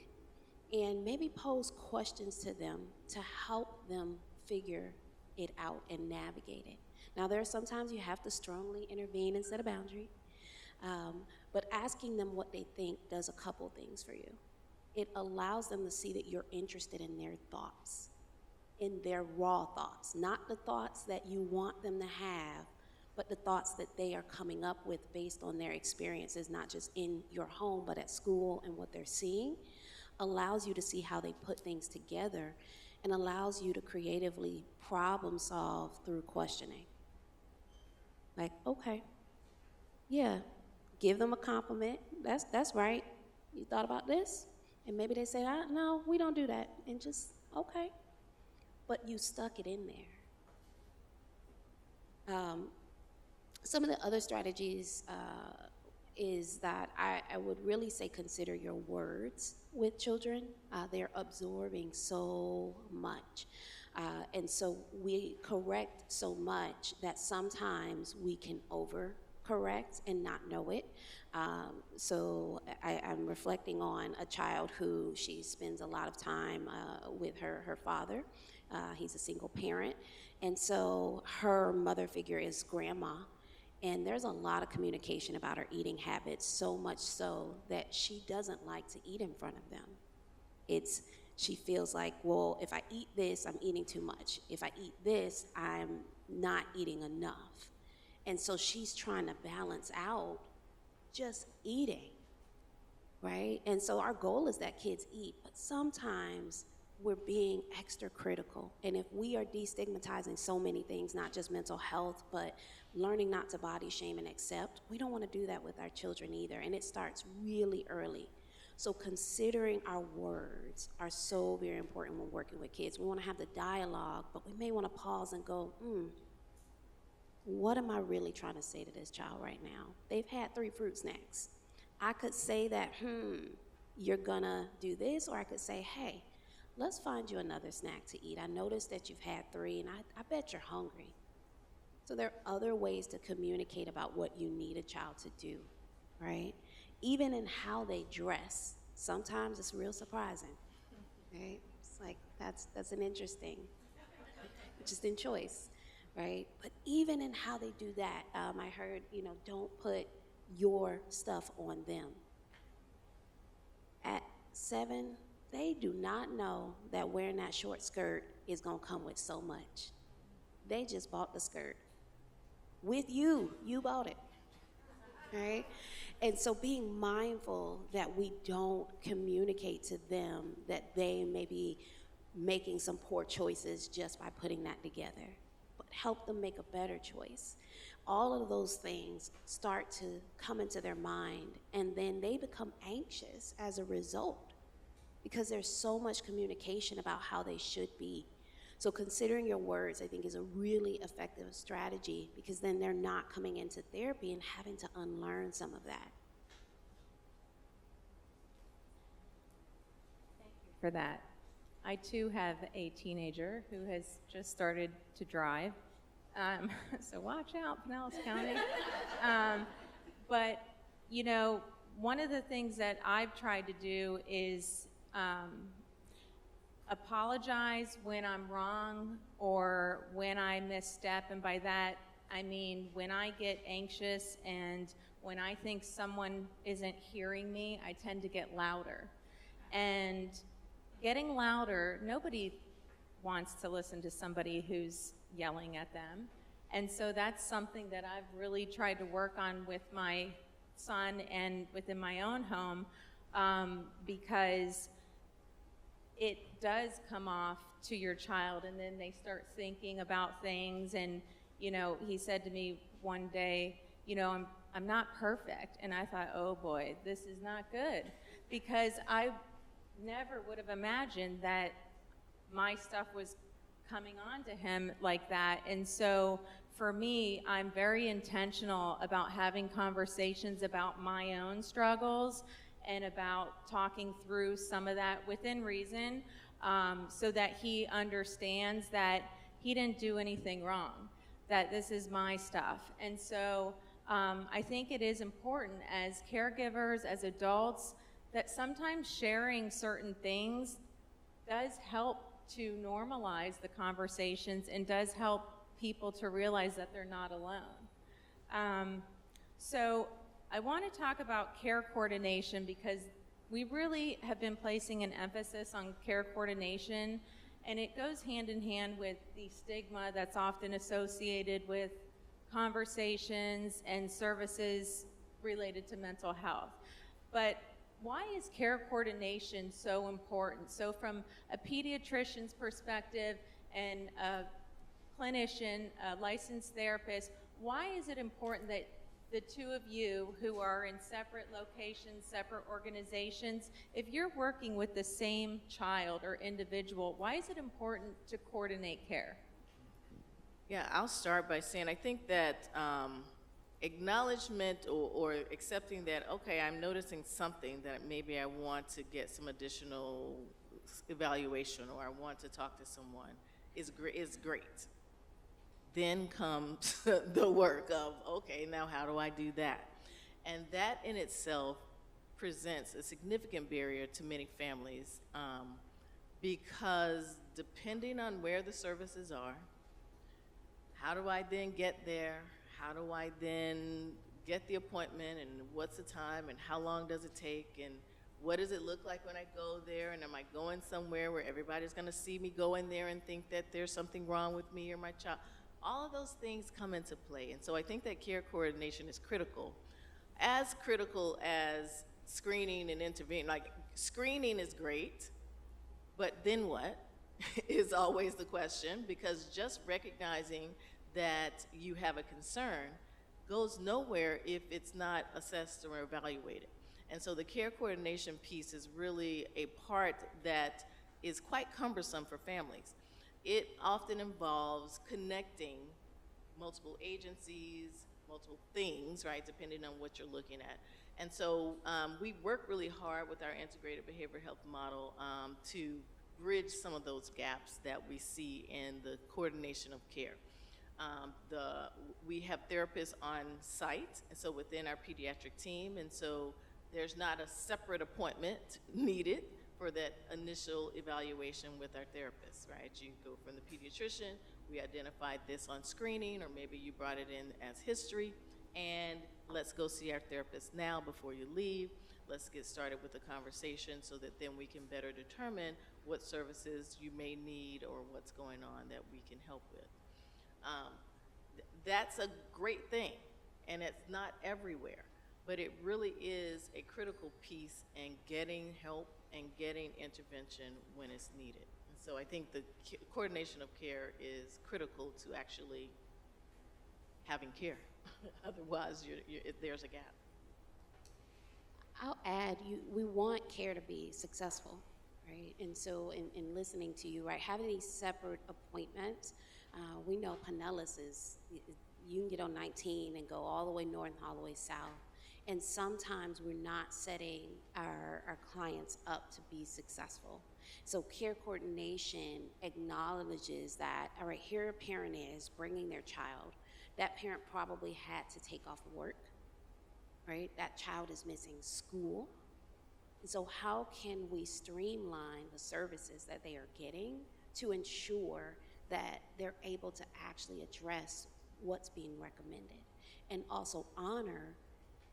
and maybe pose questions to them to help them figure it out and navigate it. Now, there are sometimes you have to strongly intervene and set a boundary, but asking them what they think does a couple things for you. It allows them to see that you're interested in their thoughts, in their raw thoughts, not the thoughts that you want them to have, but the thoughts that they are coming up with based on their experiences, not just in your home, but at school and what they're seeing. Allows you to see how they put things together and allows you to creatively problem solve through questioning. Like, okay, yeah, give them a compliment. That's right. You thought about this? And maybe they say, no, we don't do that. And just, okay. But you stuck it in there. Some of the other strategies is that I would really say consider your words with children. They're absorbing so much. And so we correct so much that sometimes we can overcorrect and not know it. So I'm reflecting on a child who she spends a lot of time with her father. He's a single parent. And so her mother figure is grandma. And there's a lot of communication about her eating habits, so much so that she doesn't like to eat in front of them. She feels like, well, if I eat this, I'm eating too much. If I eat this, I'm not eating enough. And so she's trying to balance out just eating, right? And so our goal is that kids eat, but sometimes we're being extra critical. And if we are destigmatizing so many things, not just mental health, but learning not to body shame and accept, we don't want to do that with our children either. And it starts really early. So considering our words are so very important when working with kids. We want to have the dialogue, but we may want to pause and go, what am I really trying to say to this child right now? They've had 3 fruit snacks. I could say that, you're gonna do this, or I could say, hey, let's find you another snack to eat. I noticed that you've had 3, and I bet you're hungry. So there are other ways to communicate about what you need a child to do, right? Even in how they dress. Sometimes it's real surprising, right? It's like, that's an interesting choice, right? But even in how they do that, I heard, don't put your stuff on them. 7, they do not know that wearing that short skirt is gonna come with so much. They just bought the skirt. With you bought it, right? And so being mindful that we don't communicate to them that they may be making some poor choices just by putting that together, but help them make a better choice. All of those things start to come into their mind, and then they become anxious as a result because there's so much communication about how they should be. So considering your words, I think, is a really effective strategy, because then they're not coming into therapy and having to unlearn some of that. For that. I too have a teenager who has just started to drive. So watch out, Pinellas County. But, you know, one of the things that I've tried to do is apologize when I'm wrong or when I misstep. And by that, I mean when I get anxious and when I think someone isn't hearing me, I tend to get louder. And getting louder, nobody wants to listen to somebody who's yelling at them. And so that's something that I've really tried to work on with my son and within my own home, because it does come off to your child, and then they start thinking about things. And, you know, he said to me one day, you know, I'm not perfect. And I thought, oh boy, this is not good, because I never would have imagined that my stuff was coming on to him like that. And so for me, I'm very intentional about having conversations about my own struggles and about talking through some of that within reason, so that he understands that he didn't do anything wrong, that this is my stuff. And so I think it is important as caregivers, as adults, that sometimes sharing certain things does help to normalize the conversations and does help people to realize that they're not alone. So I want to talk about care coordination, because we really have been placing an emphasis on care coordination, and it goes hand in hand with the stigma that's often associated with conversations and services related to mental health. But why is care coordination so important? So from a pediatrician's perspective and a clinician, a licensed therapist, why is it important that the two of you who are in separate locations, separate organizations, if you're working with the same child or individual, why is it important to coordinate care? Yeah, I'll start by saying I think that acknowledgement or accepting that, okay, I'm noticing something that maybe I want to get some additional evaluation, or I want to talk to someone, is great. Then comes the work of, okay, now how do I do that? And that in itself presents a significant barrier to many families, because depending on where the services are, how do I then get there? How do I then get the appointment, and what's the time, and how long does it take, and what does it look like when I go there, and am I going somewhere where everybody's gonna see me go in there and think that there's something wrong with me or my child? All of those things come into play, and so I think that care coordination is critical. As critical as screening and intervening. Like, screening is great, but then what is always the question, because just recognizing that you have a concern goes nowhere if it's not assessed or evaluated. And so the care coordination piece is really a part that is quite cumbersome for families. It often involves connecting multiple agencies, multiple things, right, depending on what you're looking at. And so we work really hard with our integrated behavioral health model to bridge some of those gaps that we see in the coordination of care. We have therapists on site, and so within our pediatric team, and so there's not a separate appointment needed for that initial evaluation with our therapist, right? You go from the pediatrician, we identified this on screening, or maybe you brought it in as history, and let's go see our therapist now before you leave. let's get started with the conversation so that then we can better determine what services you may need or what's going on that we can help with. That's a great thing, and it's not everywhere, but it really is a critical piece in getting help and getting intervention when it's needed. And so I think the coordination of care is critical to actually having care. Otherwise, there's a gap. I'll add, we want care to be successful, right? And so in listening to you, right, having these separate appointments, we know Pinellas is, you can get on 19 and go all the way north and all the way south. And sometimes we're not setting our clients up to be successful. So care coordination acknowledges that, all right, here a parent is bringing their child. That parent probably had to take off work, right? That child is missing school. And so how can we streamline the services that they are getting to ensure that they're able to actually address what's being recommended, and also honor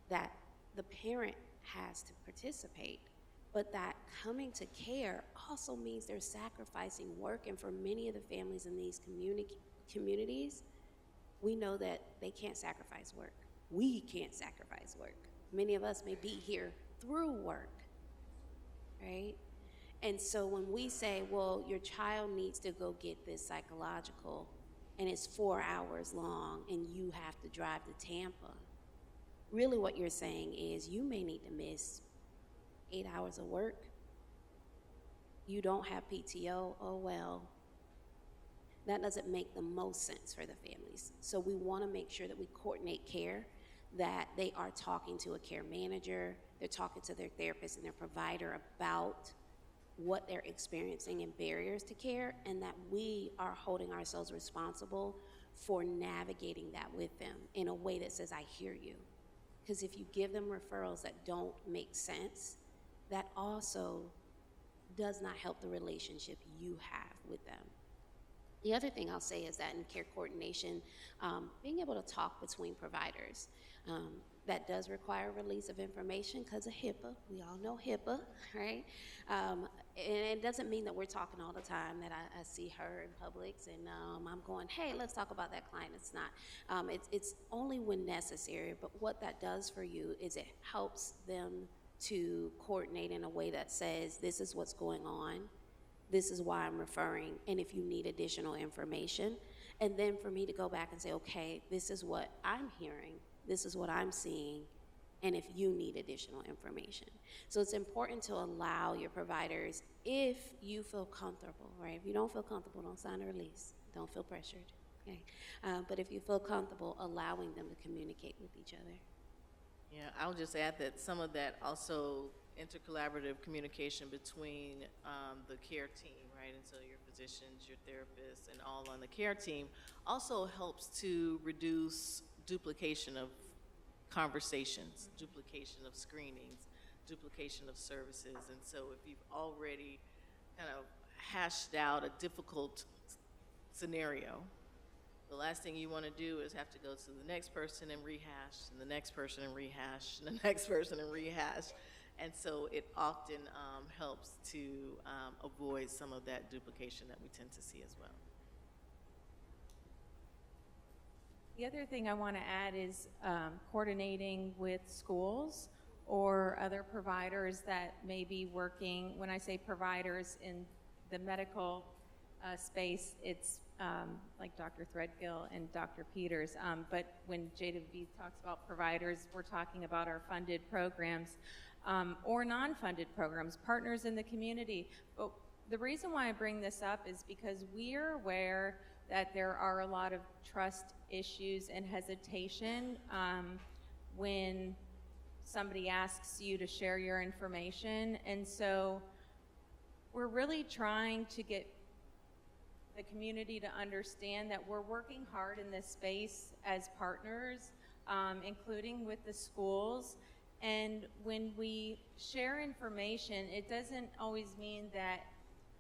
that the parent has to participate, but that coming to care also means they're sacrificing work. And for many of the families in these communities, we know that they can't sacrifice work. We can't sacrifice work. Many of us may be here through work, right? And so when we say, well, your child needs to go get this psychological, and it's 4 hours long, and you have to drive to Tampa, really what you're saying is you may need to miss 8 hours of work. You don't have PTO, oh well. That doesn't make the most sense for the families. So we want to make sure that we coordinate care, that they are talking to a care manager, they're talking to their therapist and their provider about what they're experiencing and barriers to care, and that we are holding ourselves responsible for navigating that with them in a way that says, I hear you. Because if you give them referrals that don't make sense, that also does not help the relationship you have with them. The other thing I'll say is that in care coordination, being able to talk between providers, that does require release of information because of HIPAA. We all know HIPAA, right? And it doesn't mean that we're talking all the time, that I see her in Publix and I'm going, hey, let's talk about that client. It's not. It's only when necessary, but what that does for you is it helps them to coordinate in a way that says, this is what's going on, this is why I'm referring, and if you need additional information. And then for me to go back and say, okay, this is what I'm hearing, this is what I'm seeing, and if you need additional information. So it's important to allow your providers, if you feel comfortable, right? If you don't feel comfortable, don't sign a release. Don't feel pressured, okay? But if you feel comfortable, allowing them to communicate with each other. Yeah, I'll just add that some of that also intercollaborative communication between the care team, right? And so your physicians, your therapists, and all on the care team also helps to reduce duplication of conversations, duplication of screenings, duplication of services. And so if you've already kind of hashed out a difficult scenario, the last thing you want to do is have to go to the next person and rehash, and the next person and rehash, and the next person and rehash. And so it often helps to avoid some of that duplication that we tend to see as well. The other thing I want to add is coordinating with schools or other providers that may be working. When I say providers in the medical space, it's like Dr. Threadgill and Dr. Peters. But when JW talks about providers, we're talking about our funded programs or non-funded programs, partners in the community. But the reason why I bring this up is because we're aware that there are a lot of trust issues and hesitation when somebody asks you to share your information. And so we're really trying to get the community to understand that we're working hard in this space as partners, including with the schools. And when we share information, it doesn't always mean that,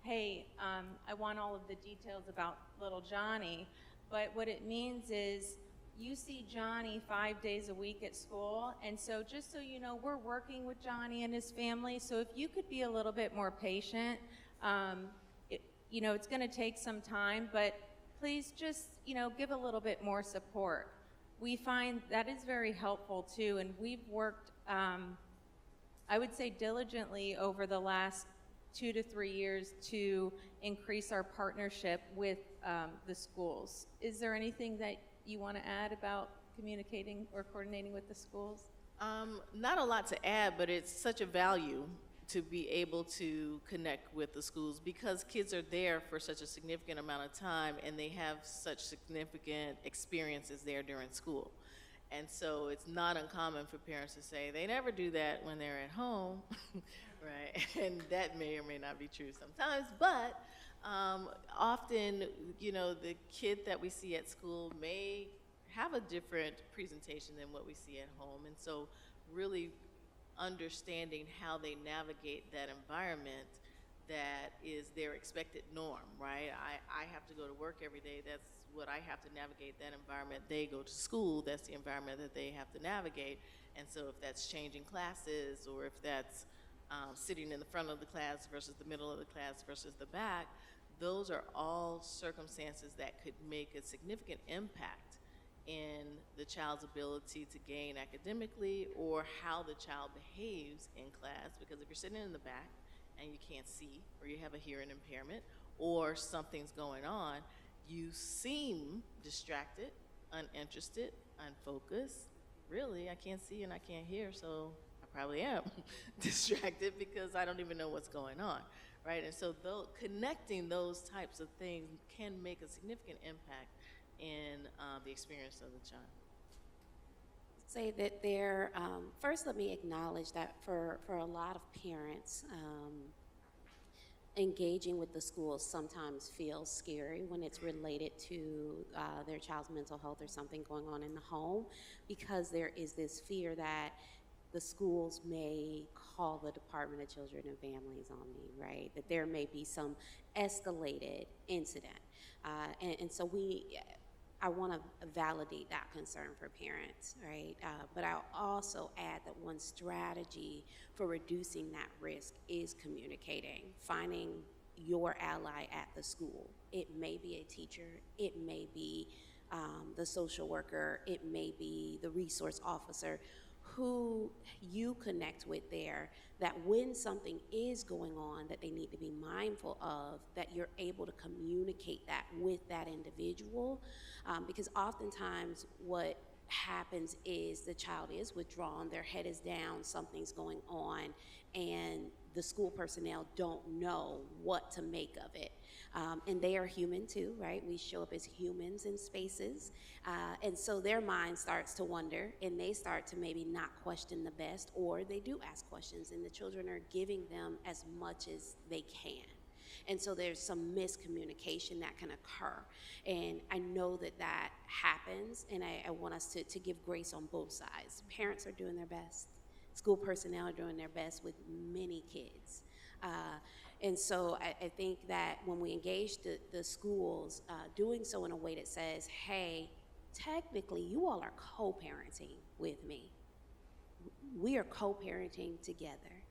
hey, I want all of the details about little Johnny, but what it means is you see Johnny 5 days a week at school, and so just so you know, we're working with Johnny and his family, so if you could be a little bit more patient, it's going to take some time, but please just, give a little bit more support. We find that is very helpful too, and we've worked, I would say diligently over the last 2 to 3 years to increase our partnership with the schools. Is there anything that you want to add about communicating or coordinating with the schools? Not a lot to add, but it's such a value to be able to connect with the schools because kids are there for such a significant amount of time and they have such significant experiences there during school. And so it's not uncommon for parents to say they never do that when they're at home, right? And that may or may not be true sometimes, but often, the kid that we see at school may have a different presentation than what we see at home. And so really understanding how they navigate that environment that is their expected norm, right? I have to go to work every day. That's what I have to navigate that environment. They go to school. That's the environment that they have to navigate. And so if that's changing classes or if that's sitting in the front of the class versus the middle of the class versus the back, those are all circumstances that could make a significant impact in the child's ability to gain academically or how the child behaves in class. Because if you're sitting in the back and you can't see or you have a hearing impairment or something's going on, you seem distracted, uninterested, unfocused. Really, I can't see and I can't hear, so I probably am distracted because I don't even know what's going on, right? And so connecting those types of things can make a significant impact in the experience of the child. Say that there, first let me acknowledge that for a lot of parents, engaging with the schools sometimes feels scary when it's related to their child's mental health or something going on in the home, because there is this fear that the schools may call the Department of Children and Families on me, right? That there may be some escalated incident. And so I want to validate that concern for parents, right? But I'll also add that one strategy for reducing that risk is communicating, finding your ally at the school. It may be a teacher, it may be the social worker, it may be the resource officer, who you connect with there, that when something is going on that they need to be mindful of, that you're able to communicate that with that individual. Because oftentimes what happens is the child is withdrawn, their head is down, something's going on, and the school personnel don't know what to make of it. And they are human too, right? We show up as humans in spaces. And so their mind starts to wonder, and they start to maybe not question the best, or they do ask questions, and the children are giving them as much as they can. And so there's some miscommunication that can occur. And I know that that happens, and I want us to give grace on both sides. Parents are doing their best. School personnel are doing their best with many kids. And so I think that when we engage the schools, doing so in a way that says, hey, technically you all are co-parenting with me. We are co-parenting together.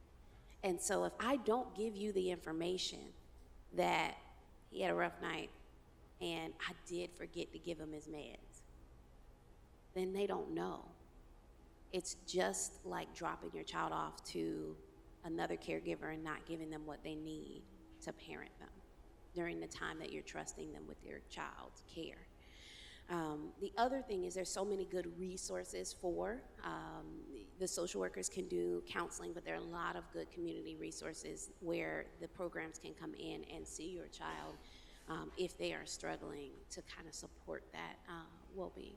And so if I don't give you the information that he had a rough night and I did forget to give him his meds, then they don't know. It's just like dropping your child off to another caregiver and not giving them what they need to parent them during the time that you're trusting them with your child's care. The other thing is there's so many good resources for the social workers can do counseling, but there are a lot of good community resources where the programs can come in and see your child if they are struggling to kind of support that well-being.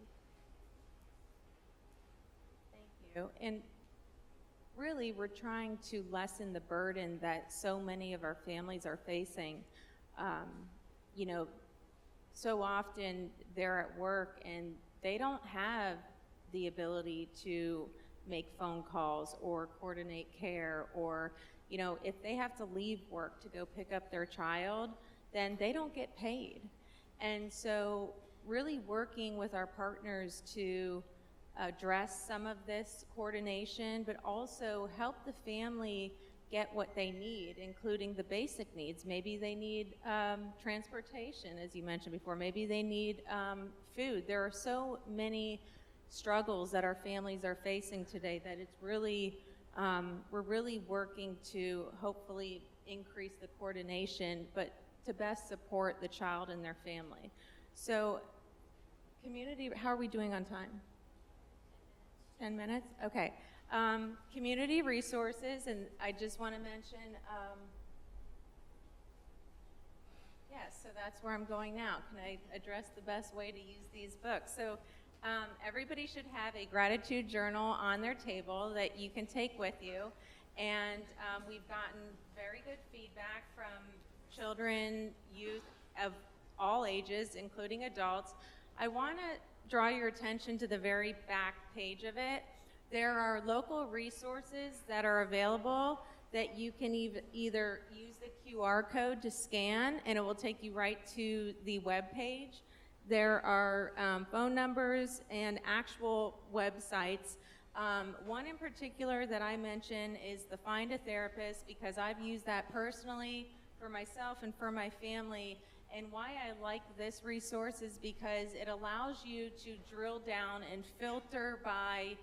Thank you. And really, we're trying to lessen the burden that so many of our families are facing. So often they're at work and they don't have the ability to make phone calls or coordinate care, or, if they have to leave work to go pick up their child, then they don't get paid. And so really working with our partners to address some of this coordination, but also help the family get what they need, including the basic needs. Maybe they need transportation, as you mentioned before. Maybe they need food. There are so many struggles that our families are facing today that it's really, we're really working to hopefully increase the coordination, but to best support the child and their family. So, community, how are we doing on time? 10 minutes? Okay. Community resources, and I just want to mention, yes, so that's where I'm going now. Can I address the best way to use these books? So everybody should have a gratitude journal on their table that you can take with you, and we've gotten very good feedback from children, youth of all ages, including adults. I want to draw your attention to the very back page of it. There are local resources that are available that you can either use the QR code to scan, and it will take you right to the web page. There are phone numbers and actual websites. One in particular that I mention is the Find a Therapist, because I've used that personally for myself and for my family. And why I like this resource is because it allows you to drill down and filter by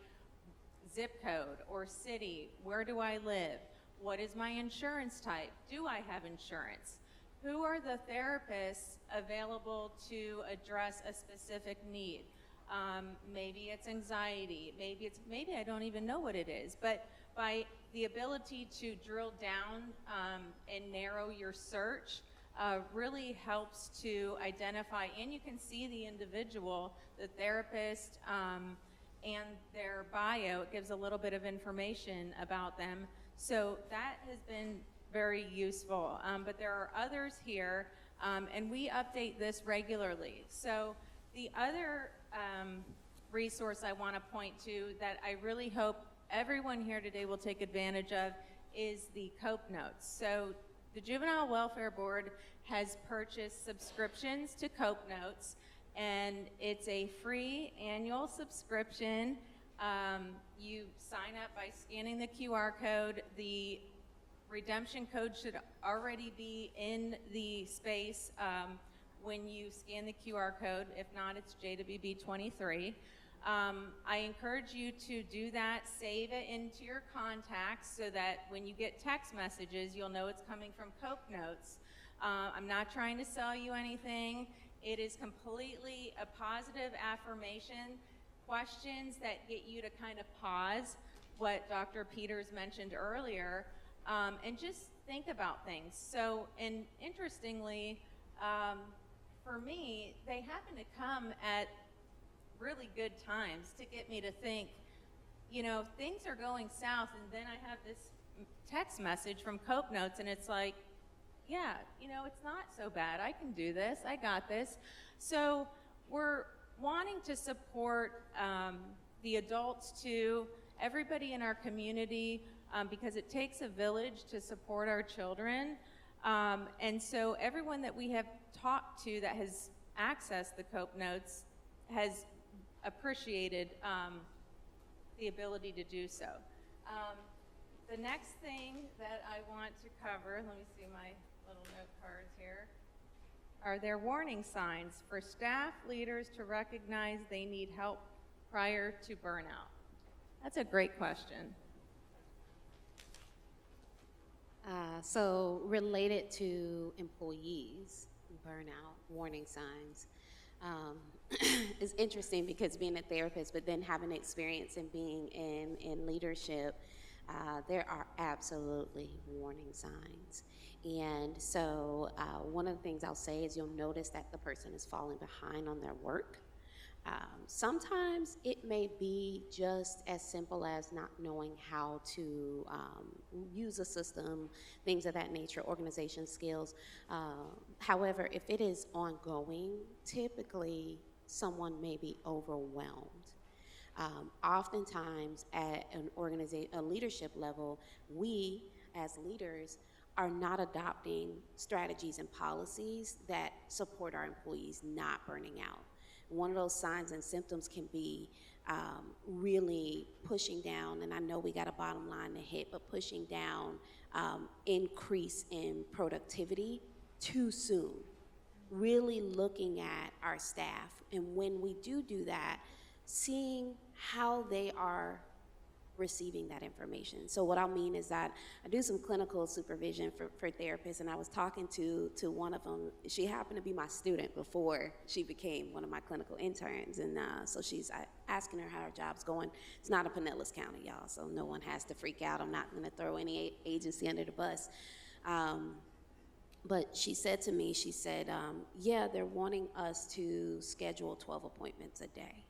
zip code or city. Where do I live? What is my insurance type? Do I have insurance? Who are the therapists available to address a specific need? Maybe it's anxiety. Maybe I don't even know what it is. But by the ability to drill down and narrow your search, really helps to identify, and you can see the individual, the therapist, and their bio. It gives a little bit of information about them. So that has been very useful. But there are others here, and we update this regularly. So the other resource I want to point to that I really hope everyone here today will take advantage of is the COPE notes. So the Juvenile Welfare Board has purchased subscriptions to COPE notes, and it's a free annual subscription. You sign up by scanning the QR code. The redemption code should already be in the space when you scan the QR code. If not, it's JWB23. I encourage you to do that, save it into your contacts so that when you get text messages, you'll know it's coming from COPE Notes. I'm not trying to sell you anything. It is completely a positive affirmation, questions that get you to kind of pause what Dr. Peters mentioned earlier, and just think about things. So, and interestingly, for me, they happen to come at really good times to get me to think, you know, things are going south, and then I have this text message from COPE Notes, and it's like, yeah, you know, it's not so bad. I can do this. I got this. So we're wanting to support the adults too, everybody in our community, because it takes a village to support our children. And so everyone that we have talked to that has accessed the COPE Notes has appreciated the ability to do so. The next thing that I want to cover, let me see my little note cards here, are there warning signs for staff leaders to recognize they need help prior to burnout? That's a great question. So related to employees, burnout, warning signs, is interesting because being a therapist, but then having experience in being in leadership, there are absolutely warning signs. And so one of the things I'll say is you'll notice that the person is falling behind on their work. Sometimes it may be just as simple as not knowing how to use a system, things of that nature, organization skills. However, if it is ongoing, typically someone may be overwhelmed. Oftentimes at a leadership level, we as leaders are not adopting strategies and policies that support our employees not burning out. one of those signs and symptoms can be really pushing down, and I know we got a bottom line to hit, but pushing down increase in productivity too soon. Really looking at our staff, and when we do that, seeing how they are receiving that information. So what I mean is that I do some clinical supervision for therapists, and I was talking to one of them. She happened to be my student before she became one of my clinical interns, and so she's asking her how her job's going. It's not in Pinellas County, y'all, so no one has to freak out. I'm not going to throw any agency under the bus. But she said to me, she said, yeah, they're wanting us to schedule 12 appointments a day.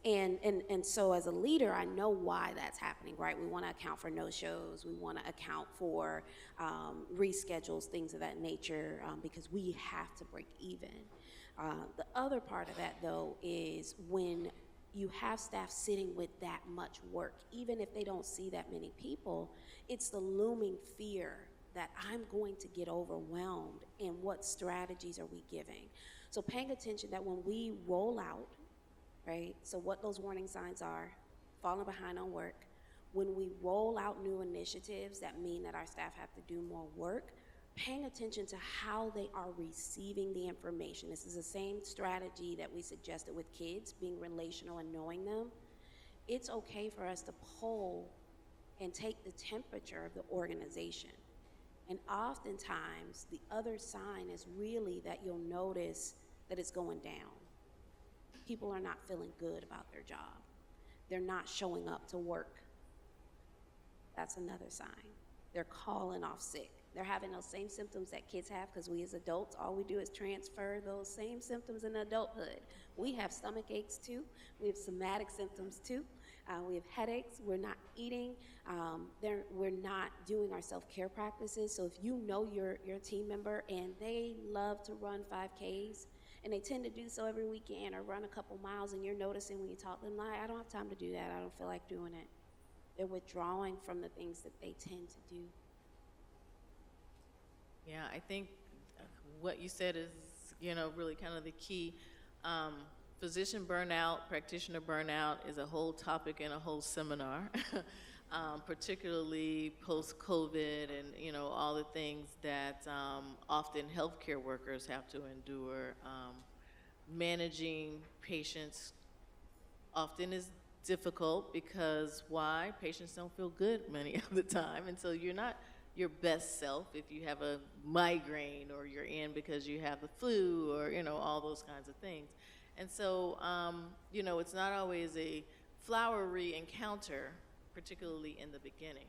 And so as a leader, I know why that's happening, right? We want to account for no-shows. We want to account for reschedules, things of that nature, because we have to break even. The other part of that, though, is when you have staff sitting with that much work, even if they don't see that many people, it's the looming fear that I'm going to get overwhelmed, and what strategies are we giving? So paying attention that when we roll out, right, so what those warning signs are, falling behind on work, when we roll out new initiatives that mean that our staff have to do more work, paying attention to how they are receiving the information. This is the same strategy that we suggested with kids, being relational and knowing them. It's okay for us to poll and take the temperature of the organization. And oftentimes, the other sign is really that you'll notice that it's going down. People are not feeling good about their job. They're not showing up to work. That's another sign. They're calling off sick. They're having those same symptoms that kids have, because we as adults, all we do is transfer those same symptoms in adulthood. We have stomach aches too. We have somatic symptoms too. We have headaches. We're not eating. We're not doing our self-care practices. So if you know your team member and they love to run 5Ks, and they tend to do so every weekend or run a couple miles, and you're noticing when you talk to them, like, I don't have time to do that. I don't feel like doing it. They're withdrawing from the things that they tend to do. Yeah, I think what you said is, really kind of the key. Physician burnout, practitioner burnout is a whole topic and a whole seminar, particularly post-COVID and, all the things that often healthcare workers have to endure. Managing patients often is difficult because why? Patients don't feel good many of the time, and so you're not your best self if you have a migraine or you're in because you have the flu or, all those kinds of things. And so, it's not always a flowery encounter, particularly in the beginning.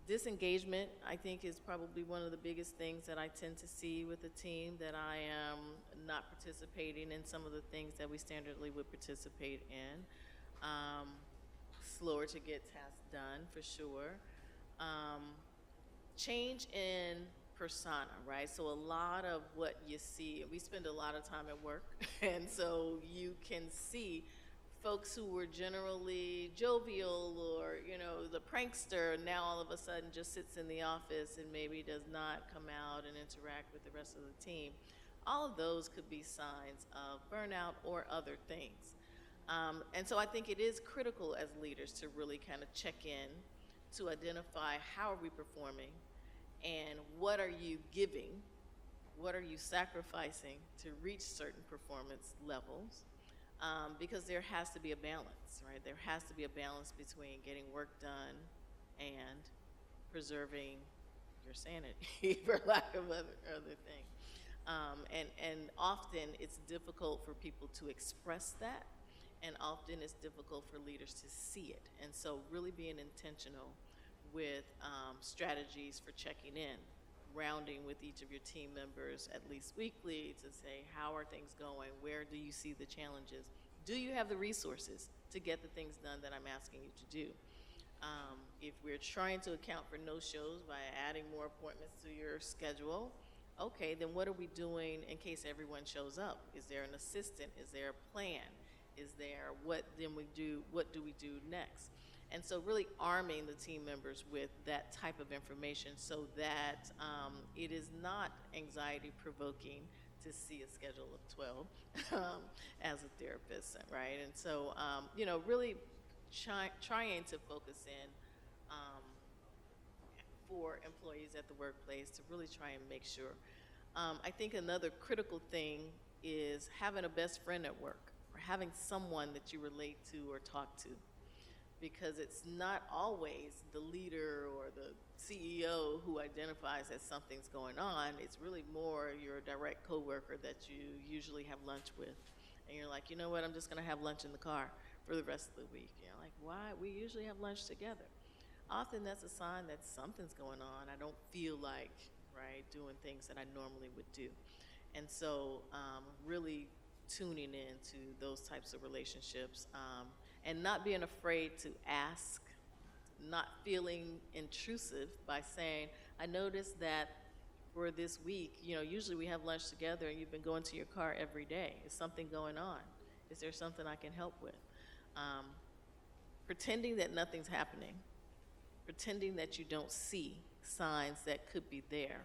Disengagement, I think, is probably one of the biggest things that I tend to see with a team, that I am not participating in some of the things that we standardly would participate in. Slower to get tasks done, for sure. Change in persona, right? So a lot of what you see, we spend a lot of time at work, and so you can see folks who were generally jovial or, the prankster, now all of a sudden just sits in the office and maybe does not come out and interact with the rest of the team. All of those could be signs of burnout or other things. And so I think it is critical as leaders to really kind of check in to identify how are we performing and what are you giving, what are you sacrificing to reach certain performance levels, because there has to be a balance, right? There has to be a balance between getting work done and preserving your sanity, for lack of other thing. And often it's difficult for people to express that, and often it's difficult for leaders to see it. And so really being intentional with strategies for checking in, rounding with each of your team members at least weekly to say, how are things going? Where do you see the challenges? Do you have the resources to get the things done that I'm asking you to do? If we're trying to account for no-shows by adding more appointments to your schedule, okay, then what are we doing in case everyone shows up? Is there an assistant? Is there a plan? Is there, what do we do next? And so really arming the team members with that type of information so that it is not anxiety provoking to see a schedule of 12 as a therapist, right? And so, really trying to focus in for employees at the workplace to really try and make sure. I think another critical thing is having a best friend at work or having someone that you relate to or talk to, because it's not always the leader or the CEO who identifies that something's going on. It's really more your direct coworker that you usually have lunch with. And you're like, you know what, I'm just gonna have lunch in the car for the rest of the week. You're like, why? We usually have lunch together. Often that's a sign that something's going on. I don't feel like, right, doing things that I normally would do. And so really tuning into those types of relationships, and not being afraid to ask, not feeling intrusive by saying, I noticed that for this week, usually we have lunch together and you've been going to your car every day. Is something going on? Is there something I can help with? Pretending that nothing's happening, pretending that you don't see signs that could be there,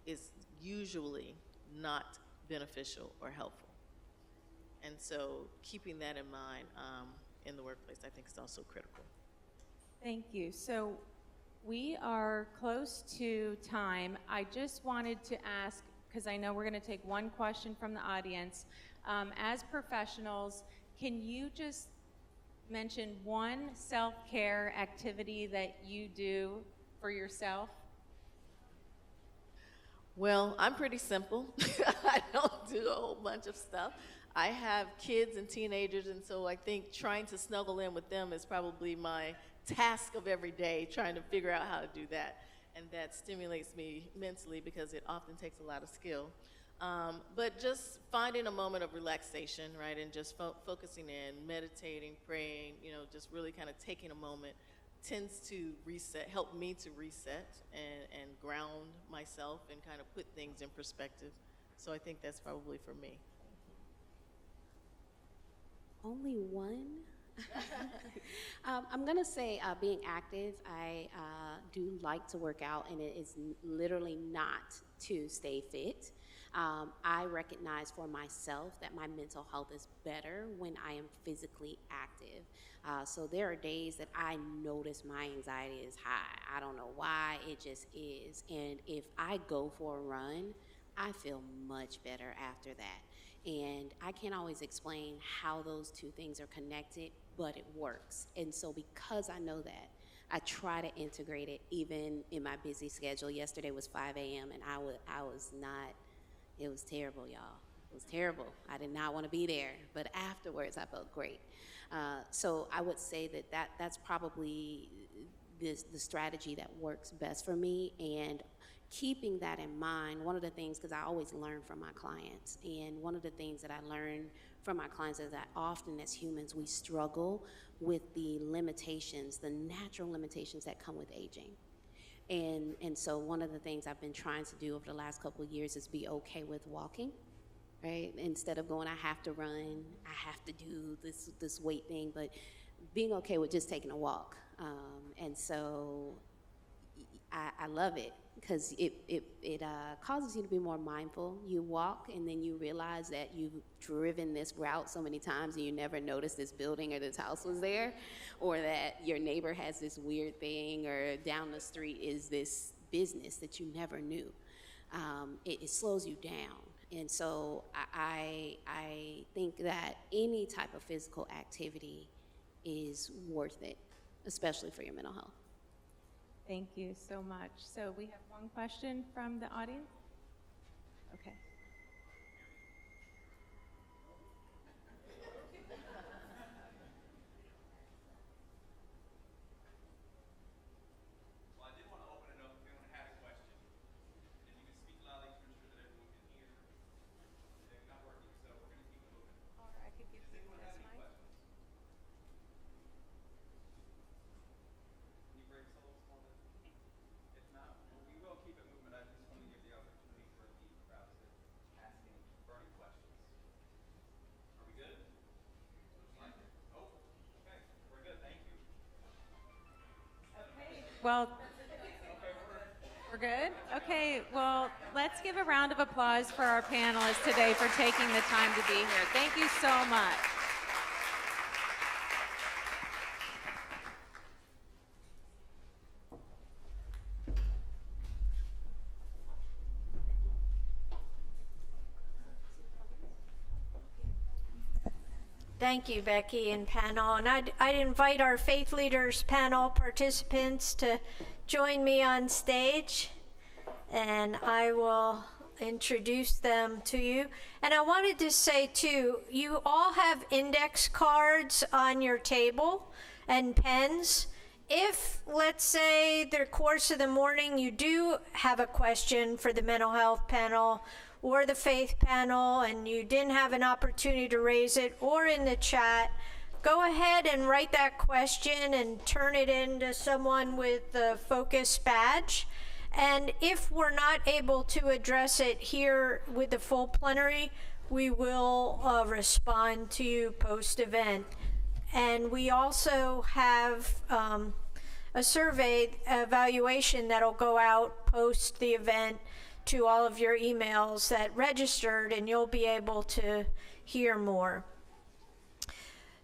is usually not beneficial or helpful. And so keeping that in mind in the workplace, I think, is also critical. Thank you. So we are close to time. I just wanted to ask, because I know we're going to take one question from the audience. As professionals, can you just mention one self-care activity that you do for yourself? Well, I'm pretty simple. I don't do a whole bunch of stuff. I have kids and teenagers, and so I think trying to snuggle in with them is probably my task of every day, trying to figure out how to do that. And that stimulates me mentally because it often takes a lot of skill. But just finding a moment of relaxation, right, and just focusing in, meditating, praying, just really kind of taking a moment tends to help me to reset and ground myself and kind of put things in perspective. So I think that's probably for me. Only one? I'm going to say being active. I do like to work out, and it is literally not to stay fit. I recognize for myself that my mental health is better when I am physically active. So there are days that I notice my anxiety is high. I don't know why, it just is. And if I go for a run, I feel much better after that. And I can't always explain how those two things are connected, but it works. And so because I know that, I try to integrate it even in my busy schedule. Yesterday was 5 a.m. and I was not, it was terrible, y'all. It was terrible. I did not want to be there, but afterwards I felt great. So I would say that's probably the strategy that works best for me. And keeping that in mind, one of the things, because I always learn from my clients, and one of the things that I learn from my clients is that often as humans we struggle with the limitations, the natural limitations that come with aging. And so one of the things I've been trying to do over the last couple of years is be okay with walking, right? Instead of going, I have to run, I have to do this weight thing, but being okay with just taking a walk. And so I love it because it causes you to be more mindful. You walk and then you realize that you've driven this route so many times and you never noticed this building or this house was there, or that your neighbor has this weird thing, or down the street is this business that you never knew. It slows you down. And so I think that any type of physical activity is worth it, especially for your mental health. Thank you so much. So we have one question from the audience. Okay. Well, I did want to open it up if anyone had a question. If you could speak loudly to ensure that everyone can hear. They're not working, so we're going to keep it moving. Or I could give Does anyone have any questions? Can you break us a little smaller? If not, well, we will keep it moving. I just want to give the opportunity for the crowd to ask any burning questions. Are we good? Looks like it. Oh, okay. We're good. Thank you. Well, We're good? Okay, well, let's give a round of applause for our panelists today for taking the time to be here. Thank you so much. Thank you, Becky and panel. And I'd invite our Faith Leaders panel participants to join me on stage, and I will introduce them to you. And I wanted to say, too, you all have index cards on your table and pens. If, let's say, the course of the morning, you do have a question for the mental health panel or the faith panel, and you didn't have an opportunity to raise it, or in the chat, go ahead and write that question and turn it in to someone with the focus badge. And if we're not able to address it here with the full plenary, we will respond to you post-event. And we also have a survey evaluation that'll go out post the event to all of your emails that registered, and you'll be able to hear more.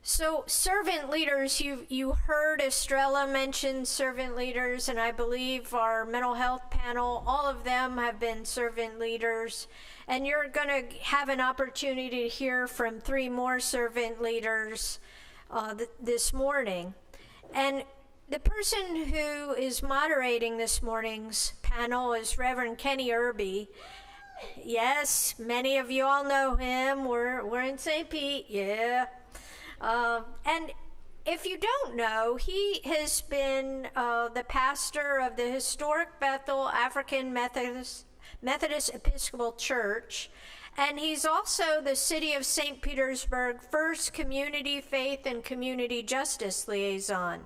So servant leaders, you heard Estrella mention servant leaders, and I believe our mental health panel, all of them have been servant leaders, and you're going to have an opportunity to hear from 3 more servant leaders this morning. And the person who is moderating this morning's panel is Reverend Kenny Irby. Yes, many of you all know him. We're in St. Pete, yeah. And if you don't know, he has been the pastor of the historic Bethel African Methodist Episcopal Church, and he's also the City of St. Petersburg First Community Faith and Community Justice Liaison.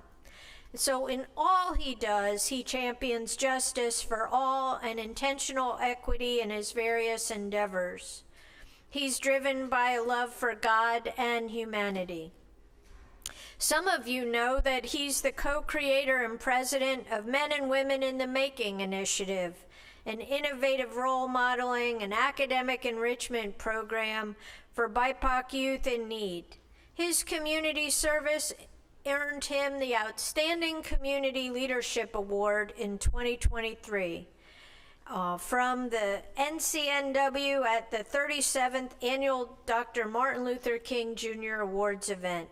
So in all he does, he champions justice for all and intentional equity in his various endeavors. He's driven by a love for God and humanity. Some of you know that he's the co-creator and president of Men and Women in the Making initiative, an innovative role modeling and academic enrichment program for BIPOC youth in need. His community service earned him the Outstanding Community Leadership Award in 2023 from the NCNW at the 37th Annual Dr. Martin Luther King Jr. Awards event.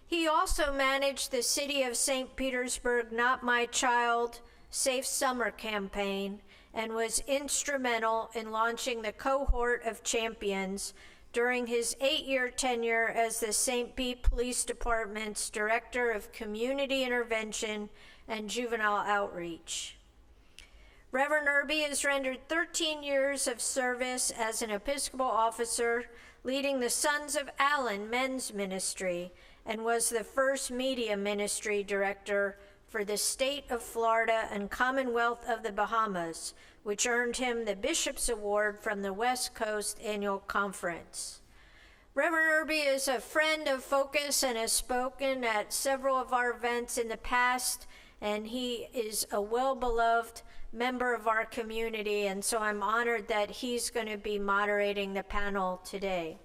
He also managed the City of St. Petersburg Not My Child Safe Summer campaign and was instrumental in launching the cohort of champions during his 8-year tenure as the St. Pete Police Department's Director of Community Intervention and Juvenile Outreach. Reverend Irby has rendered 13 years of service as an Episcopal officer, leading the Sons of Allen Men's Ministry, and was the first media ministry director for the state of Florida and Commonwealth of the Bahamas, which earned him the Bishop's Award from the West Coast Annual Conference. Reverend Irby is a friend of Focus and has spoken at several of our events in the past, and he is a well-beloved member of our community, and so I'm honored that he's going to be moderating the panel today.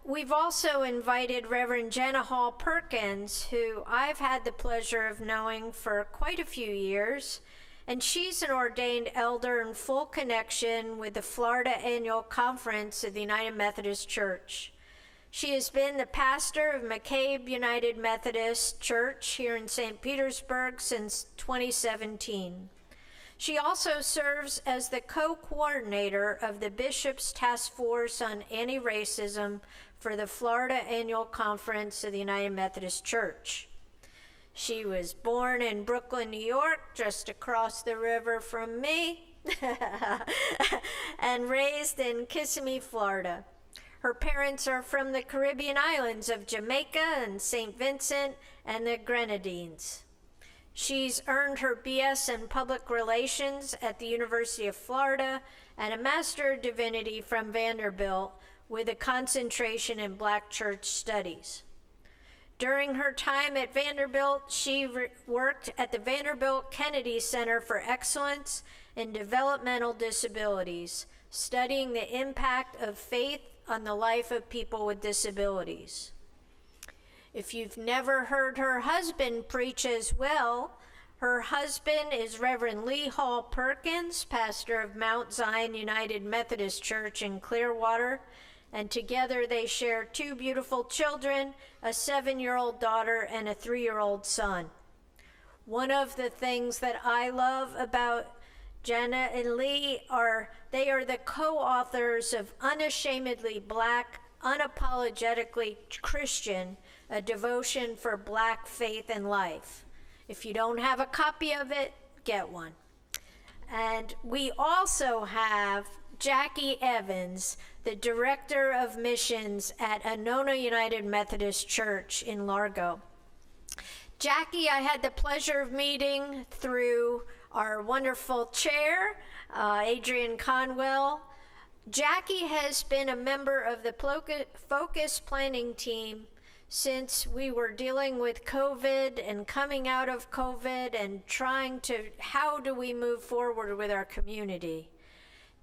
We've also invited Reverend Jenna Hall Perkins, who I've had the pleasure of knowing for quite a few years, and she's an ordained elder in full connection with the Florida Annual Conference of the United Methodist Church. She has been the pastor of McCabe United Methodist Church here in St. Petersburg since 2017. She also serves as the co-coordinator of the Bishop's Task Force on Anti-Racism for the Florida Annual Conference of the United Methodist Church. She was born in Brooklyn, New York, just across the river from me, and raised in Kissimmee, Florida. Her parents are from the Caribbean islands of Jamaica and St. Vincent and the Grenadines. She's earned her BS in Public Relations at the University of Florida and a Master of Divinity from Vanderbilt with a concentration in Black Church Studies. During her time at Vanderbilt, she worked at the Vanderbilt Kennedy Center for Excellence in Developmental Disabilities, studying the impact of faith on the life of people with disabilities. If you've never heard her husband preach as well, her husband is Reverend Lee Hall Perkins, pastor of Mount Zion United Methodist Church in Clearwater, and together they share 2 beautiful children, a 7-year-old daughter and a 3-year-old son. One of the things that I love about Jenna and Lee they are the co-authors of Unashamedly Black, Unapologetically Christian, a devotion for Black faith and life. If you don't have a copy of it, get one. And we also have Jackie Evans, the Director of Missions at Anona United Methodist Church in Largo. Jackie, I had the pleasure of meeting through our wonderful chair, Adrian Conwell. Jackie has been a member of the Focus Planning Team since we were dealing with COVID and coming out of COVID and trying to, how do we move forward with our community?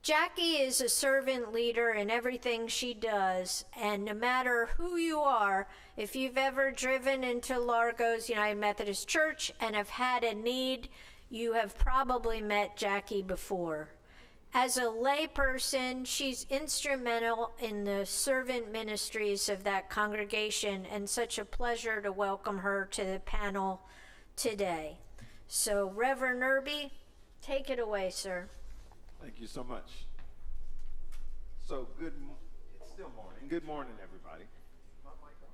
Jackie is a servant leader in everything she does, and no matter who you are, if you've ever driven into Largo's United Methodist Church and have had a need, you have probably met Jackie before. As a layperson, she's instrumental in the servant ministries of that congregation, and such a pleasure to welcome her to the panel today. So, Reverend Irby, take it away, sir. Thank you so much. So, it's still morning. Good morning, everybody. My mic on?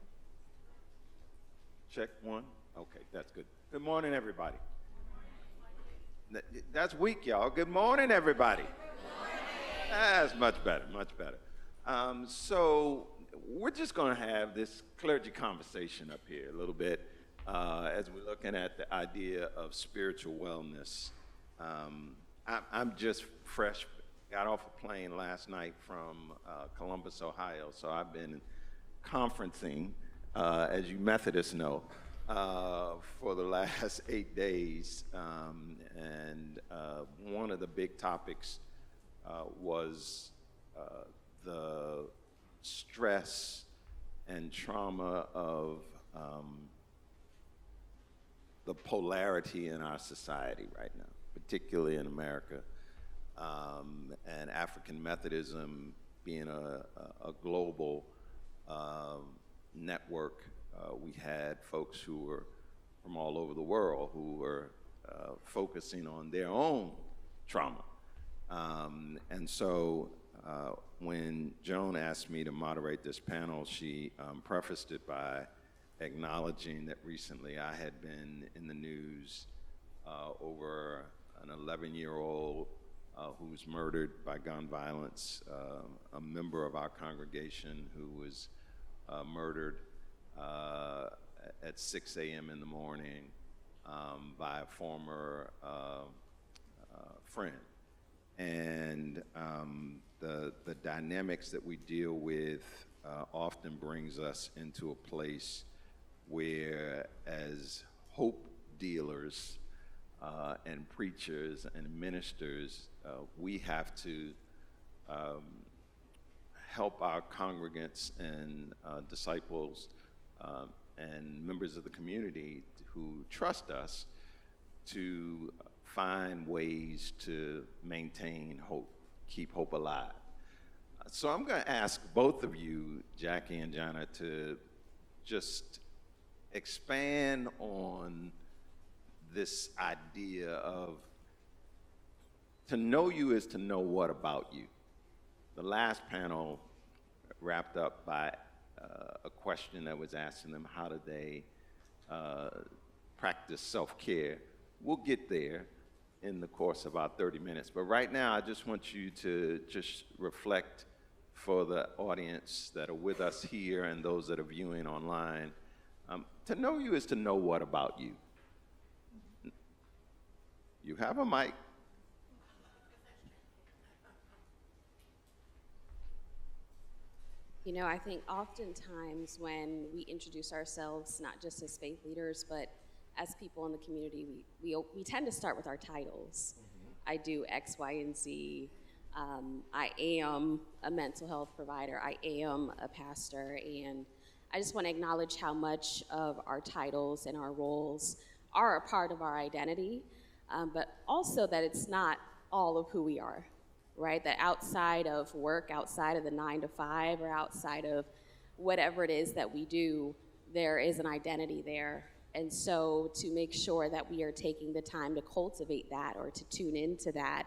Check 1. Okay, that's good. Good morning, everybody. That's weak, y'all. Good morning, everybody. That's much better, much better. So we're just going to have this clergy conversation up here a little bit as we're looking at the idea of spiritual wellness. I'm just fresh, got off a plane last night from Columbus, Ohio, so I've been conferencing, as you Methodists know, for the last 8 days, and one of the big topics was the stress and trauma of the polarity in our society right now, particularly in America, and African Methodism being a global network. We had folks who were from all over the world who were focusing on their own trauma. And so when Joan asked me to moderate this panel, she prefaced it by acknowledging that recently I had been in the news over an 11-year-old who was murdered by gun violence, a member of our congregation who was murdered at 6 a.m. in the morning by a former friend. And the dynamics that we deal with often brings us into a place where, as hope dealers and preachers and ministers, we have to help our congregants and disciples and members of the community who trust us to find ways to maintain hope, keep hope alive. So I'm going to ask both of you, Jackie and Jana, to just expand on this idea of to know you is to know what about you. The last panel wrapped up by a question that was asking them how do they practice self-care. We'll get there in the course of about 30 minutes. But right now, I just want you to just reflect for the audience that are with us here and those that are viewing online. To know you is to know what about you. You have a mic. You know, I think oftentimes when we introduce ourselves, not just as faith leaders, but as people in the community, we tend to start with our titles. I do X, Y, and Z. I am a mental health provider. I am a pastor. And I just want to acknowledge how much of our titles and our roles are a part of our identity, but also that it's not all of who we are, right? That outside of work, outside of the 9 to 5, or outside of whatever it is that we do, there is an identity there. And so to make sure that we are taking the time to cultivate that or to tune into that.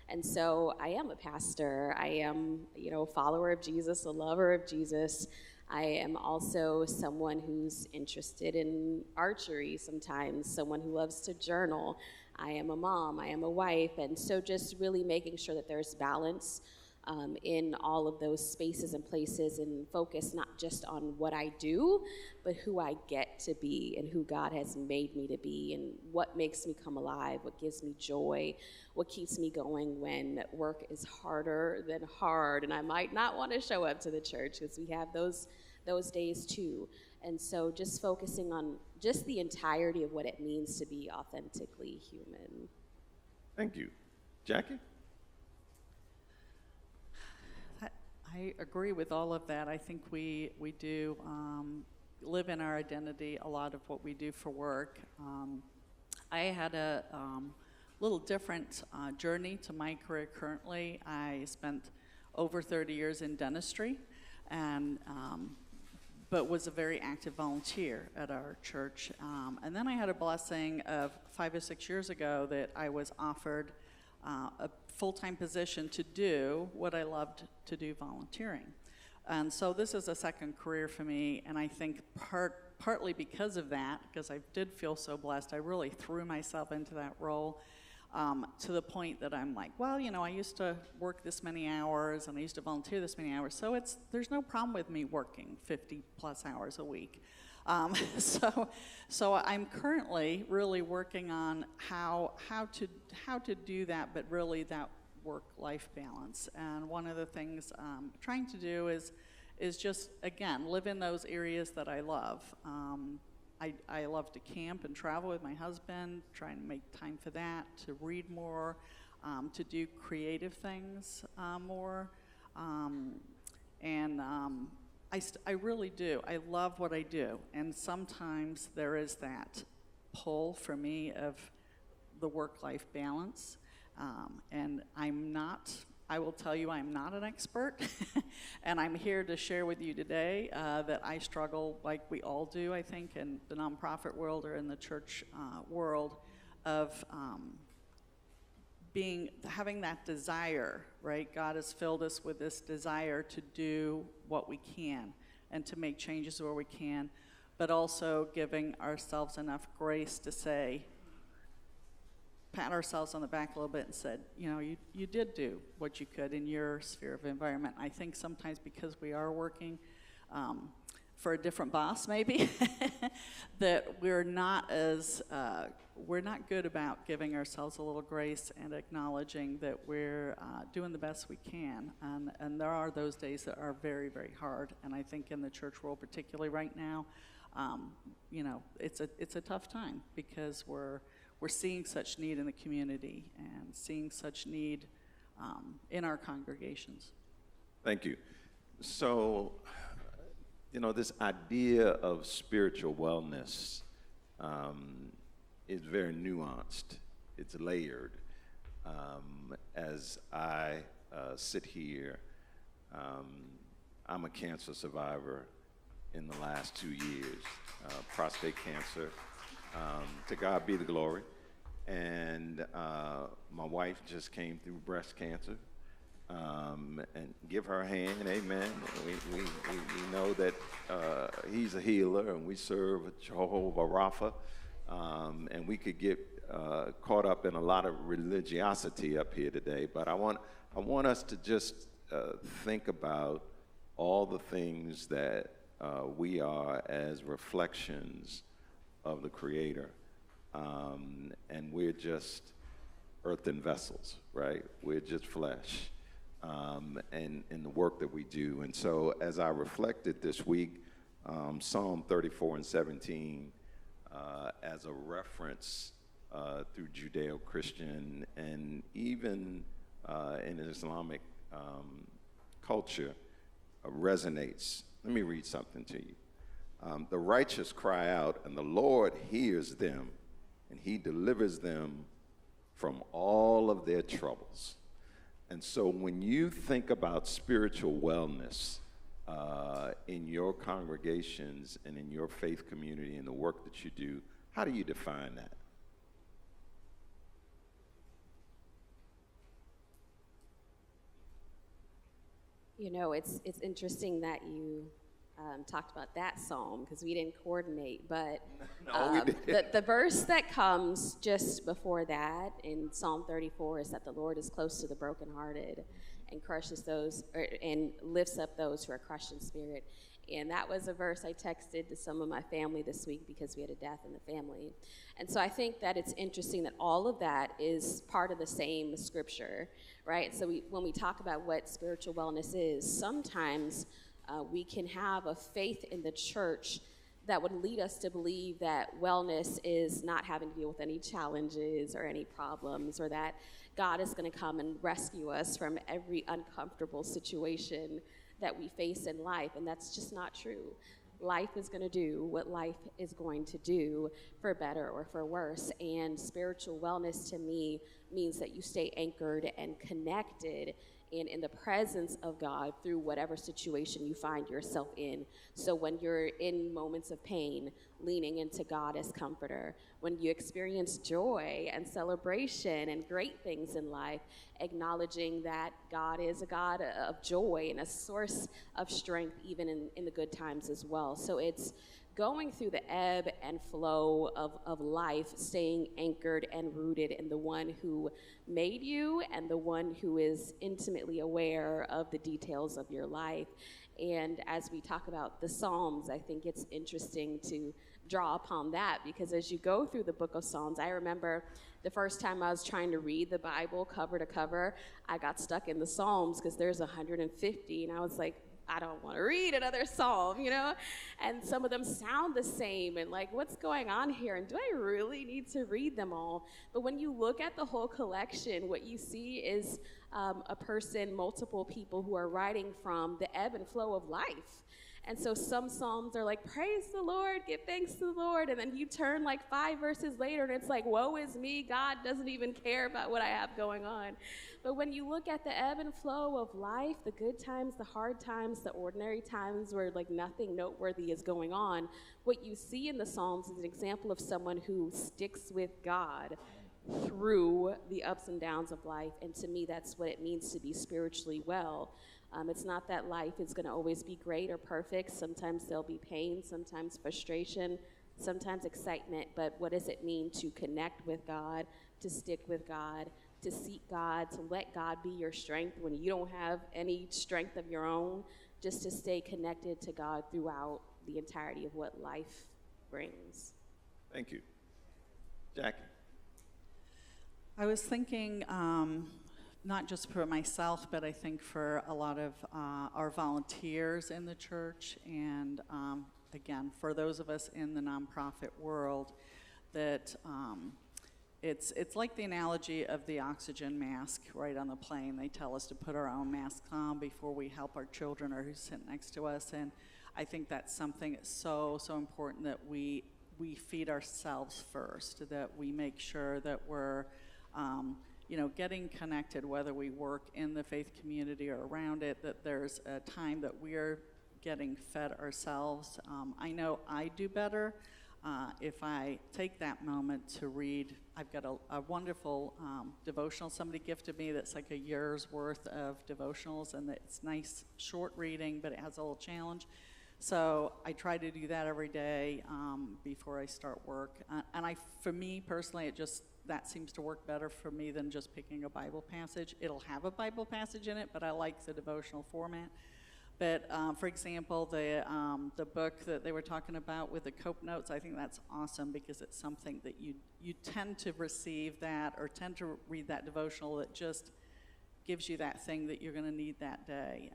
And so I am a pastor. I am, a follower of Jesus, a lover of Jesus. I am also someone who's interested in archery sometimes, someone who loves to journal. I am a mom, I am a wife. And so just really making sure that there's balance in all of those spaces and places, and focus not just on what I do, but who I get to be and who God has made me to be, and what makes me come alive, what gives me joy, what keeps me going when work is harder than hard, and I might not want to show up to the church, because we have those days too. And so just focusing on just the entirety of what it means to be authentically human. Thank you. Jackie? I agree with all of that. I think we do live in our identity, a lot of what we do for work. I had a little different journey to my career currently. I spent over 30 years in dentistry, and but was a very active volunteer at our church. And then I had a blessing of 5 or 6 years ago that I was offered a full-time position to do what I loved to do, volunteering. And so this is a second career for me, and I think partly because of that, because I did feel so blessed, I really threw myself into that role to the point that I'm like, well, I used to work this many hours, and I used to volunteer this many hours, so there's no problem with me working 50 plus hours a week. So I'm currently really working on how to do that, but really that work-life balance. And one of the things I'm trying to do is just, again, live in those areas that I love. I love to camp and travel with my husband, trying to make time for that, to read more, to do creative things more, I really do. I love what I do, and sometimes there is that pull for me of the work-life balance, and I will tell you, I'm not an expert, and I'm here to share with you today that I struggle, like we all do, I think, in the nonprofit world or in the church world, of having that desire, right? God has filled us with this desire to do what we can and to make changes where we can, but also giving ourselves enough grace to say, pat ourselves on the back a little bit and said, you did do what you could in your sphere of environment. I think sometimes because we are working for a different boss, maybe, that we're not good about giving ourselves a little grace and acknowledging that we're doing the best we can. And there are those days that are very, very hard. And I think in the church world, particularly right now, it's a tough time, because we're seeing such need in the community and seeing such need in our congregations. Thank you. So, this idea of spiritual wellness is very nuanced. It's layered. As I sit here, I'm a cancer survivor in the last 2 years, prostate cancer. To God be the glory. And my wife just came through breast cancer. And give her a hand, amen. We know that he's a healer, and we serve Jehovah Rapha, and we could get caught up in a lot of religiosity up here today. But I want us to just think about all the things that we are as reflections of the Creator, and we're just earthen vessels, right? We're just flesh. and the work that we do. And so as I reflected this week, Psalm 34 and 17 as a reference through Judeo-Christian and even in Islamic culture resonates. Let me read something to you. The righteous cry out, and the Lord hears them, and he delivers them from all of their troubles. And so when you think about spiritual wellness in your congregations and in your faith community and the work that you do, how do you define that? You know, it's interesting that you talked about that psalm because we didn't coordinate, but No, we did. the verse that comes just before that in Psalm 34 is that the Lord is close to the brokenhearted and crushes those and lifts up those who are crushed in spirit. And that was a verse I texted to some of my family this week because we had a death in the family. And so I think that it's interesting that all of that is part of the same scripture, right? So when we talk about what spiritual wellness is, sometimes we can have a faith in the church that would lead us to believe that wellness is not having to deal with any challenges or any problems, or that God is going to come and rescue us from every uncomfortable situation that we face in life, and that's just not true. Life is going to do what life is going to do, for better or for worse, and spiritual wellness to me means that you stay anchored and connected and in the presence of God through whatever situation you find yourself in. So when you're in moments of pain, leaning into God as comforter. When you experience joy and celebration and great things in life, acknowledging that God is a God of joy and a source of strength even in the good times as well. So it's going through the ebb and flow of life, staying anchored and rooted in the one who made you and the one who is intimately aware of the details of your life. And as we talk about the Psalms, I think it's interesting to draw upon that, because as you go through the book of Psalms, I remember the first time I was trying to read the Bible cover to cover, I got stuck in the Psalms because there's 150, and I was like, I don't want to read another psalm, you know? And some of them sound the same, and like, what's going on here? And do I really need to read them all? But when you look at the whole collection, what you see is a person, multiple people who are writing from the ebb and flow of life. And so some psalms are like, praise the Lord, give thanks to the Lord. And then you turn like 5 verses later and it's like, woe is me, God doesn't even care about what I have going on. But when you look at the ebb and flow of life, the good times, the hard times, the ordinary times where like nothing noteworthy is going on, what you see in the Psalms is an example of someone who sticks with God through the ups and downs of life. And to me, that's what it means to be spiritually well. It's not that life is going to always be great or perfect. Sometimes there'll be pain, sometimes frustration, sometimes excitement. But what does it mean to connect with God, to stick with God, to seek God, to let God be your strength when you don't have any strength of your own, just to stay connected to God throughout the entirety of what life brings? Thank you. Jackie. I was thinking, not just for myself, but I think for a lot of our volunteers in the church, and again, for those of us in the nonprofit world, that it's like the analogy of the oxygen mask right on the plane. They tell us to put our own masks on before we help our children or who sit next to us, and I think that's something that's so important, that we feed ourselves first, that we make sure that we're getting connected, whether we work in the faith community or around it, that there's a time that we're getting fed ourselves. I know I do better if I take that moment to read. I've got a wonderful devotional somebody gifted me that's like a year's worth of devotionals, and it's nice, short reading, but it has a little challenge. So I try to do that every day before I start work. And for me personally, that seems to work better for me than just picking a Bible passage. It'll have a Bible passage in it, but I like the devotional format. But for example, the book that they were talking about with the Cope Notes, I think that's awesome, because it's something that you tend to receive that, or tend to read that devotional that just gives you that thing that you're going to need that day.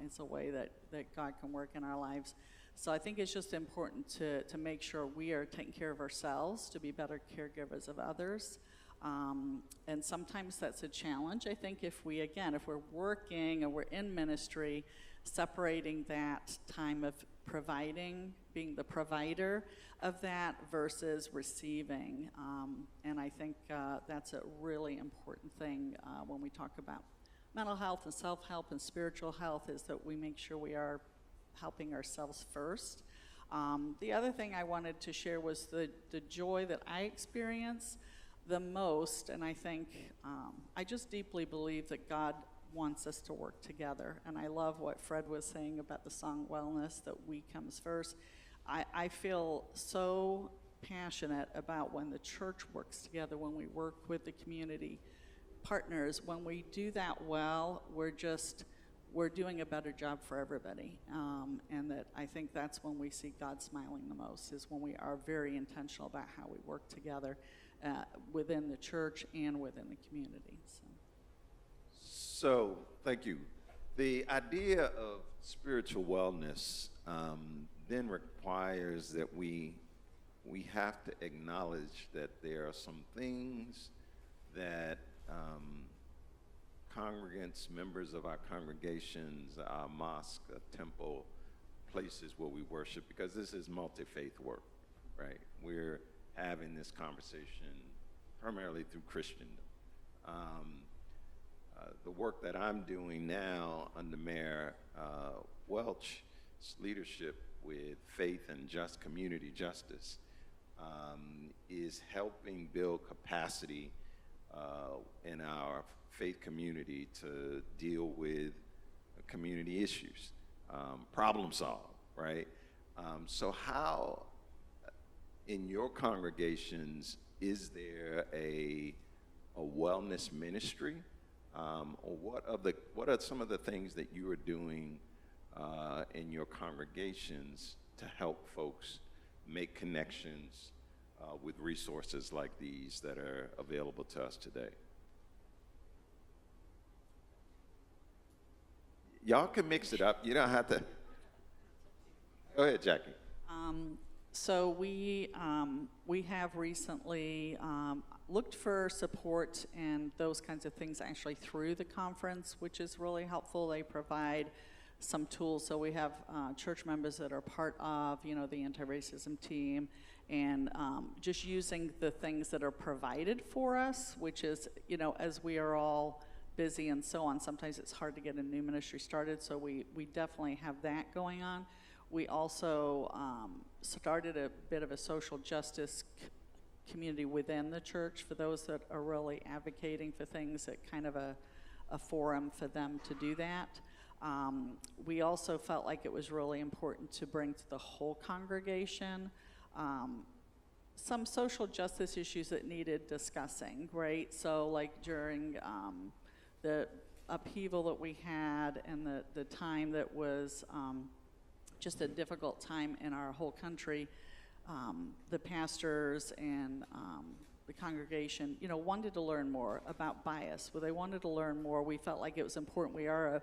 It's a way that God can work in our lives. So I think it's just important to make sure we are taking care of ourselves, to be better caregivers of others. And sometimes that's a challenge. I think if we're working or we're in ministry, separating that time of providing, being the provider of that versus receiving. And I think that's a really important thing when we talk about mental health and self-help and spiritual health, is that we make sure we are helping ourselves first. The other thing I wanted to share was the joy that I experience the most, and I think I just deeply believe that God wants us to work together. And I love what Fred was saying about the song Wellness, that we comes first. I feel so passionate about when the church works together, when we work with the community partners. When we do that well, we're doing a better job for everybody. And that I think that's when we see God smiling the most, is when we are very intentional about how we work together within the church and within the community. So, thank you. The idea of spiritual wellness then requires that we have to acknowledge that there are some things that congregants, members of our congregations, our mosque, a temple, places where we worship, because this is multi-faith work, right? We're having this conversation primarily through Christendom. The work that I'm doing now under Mayor Welch's leadership with faith and just community justice is helping build capacity in our faith community to deal with community issues, problem solve, right? So how, in your congregations, is there a wellness ministry? Or what are some of the things that you are doing in your congregations to help folks make connections with resources like these that are available to us today? Y'all can mix it up. You don't have to. Go ahead, Jackie. So we have recently looked for support and those kinds of things actually through the conference, which is really helpful. They provide some tools. So we have church members that are part of, the anti-racism team, and just using the things that are provided for us, which is, as we are all busy and so on, sometimes it's hard to get a new ministry started. So we definitely have that going on. We also started a bit of a social justice community within the church for those that are really advocating for things, at kind of a forum for them to do that. We also felt like it was really important to bring to the whole congregation some social justice issues that needed discussing, right? So like during the upheaval that we had and the time that was just a difficult time in our whole country, the pastors and the congregation, wanted to learn more about bias. Well, they wanted to learn more. We felt like it was important. We are a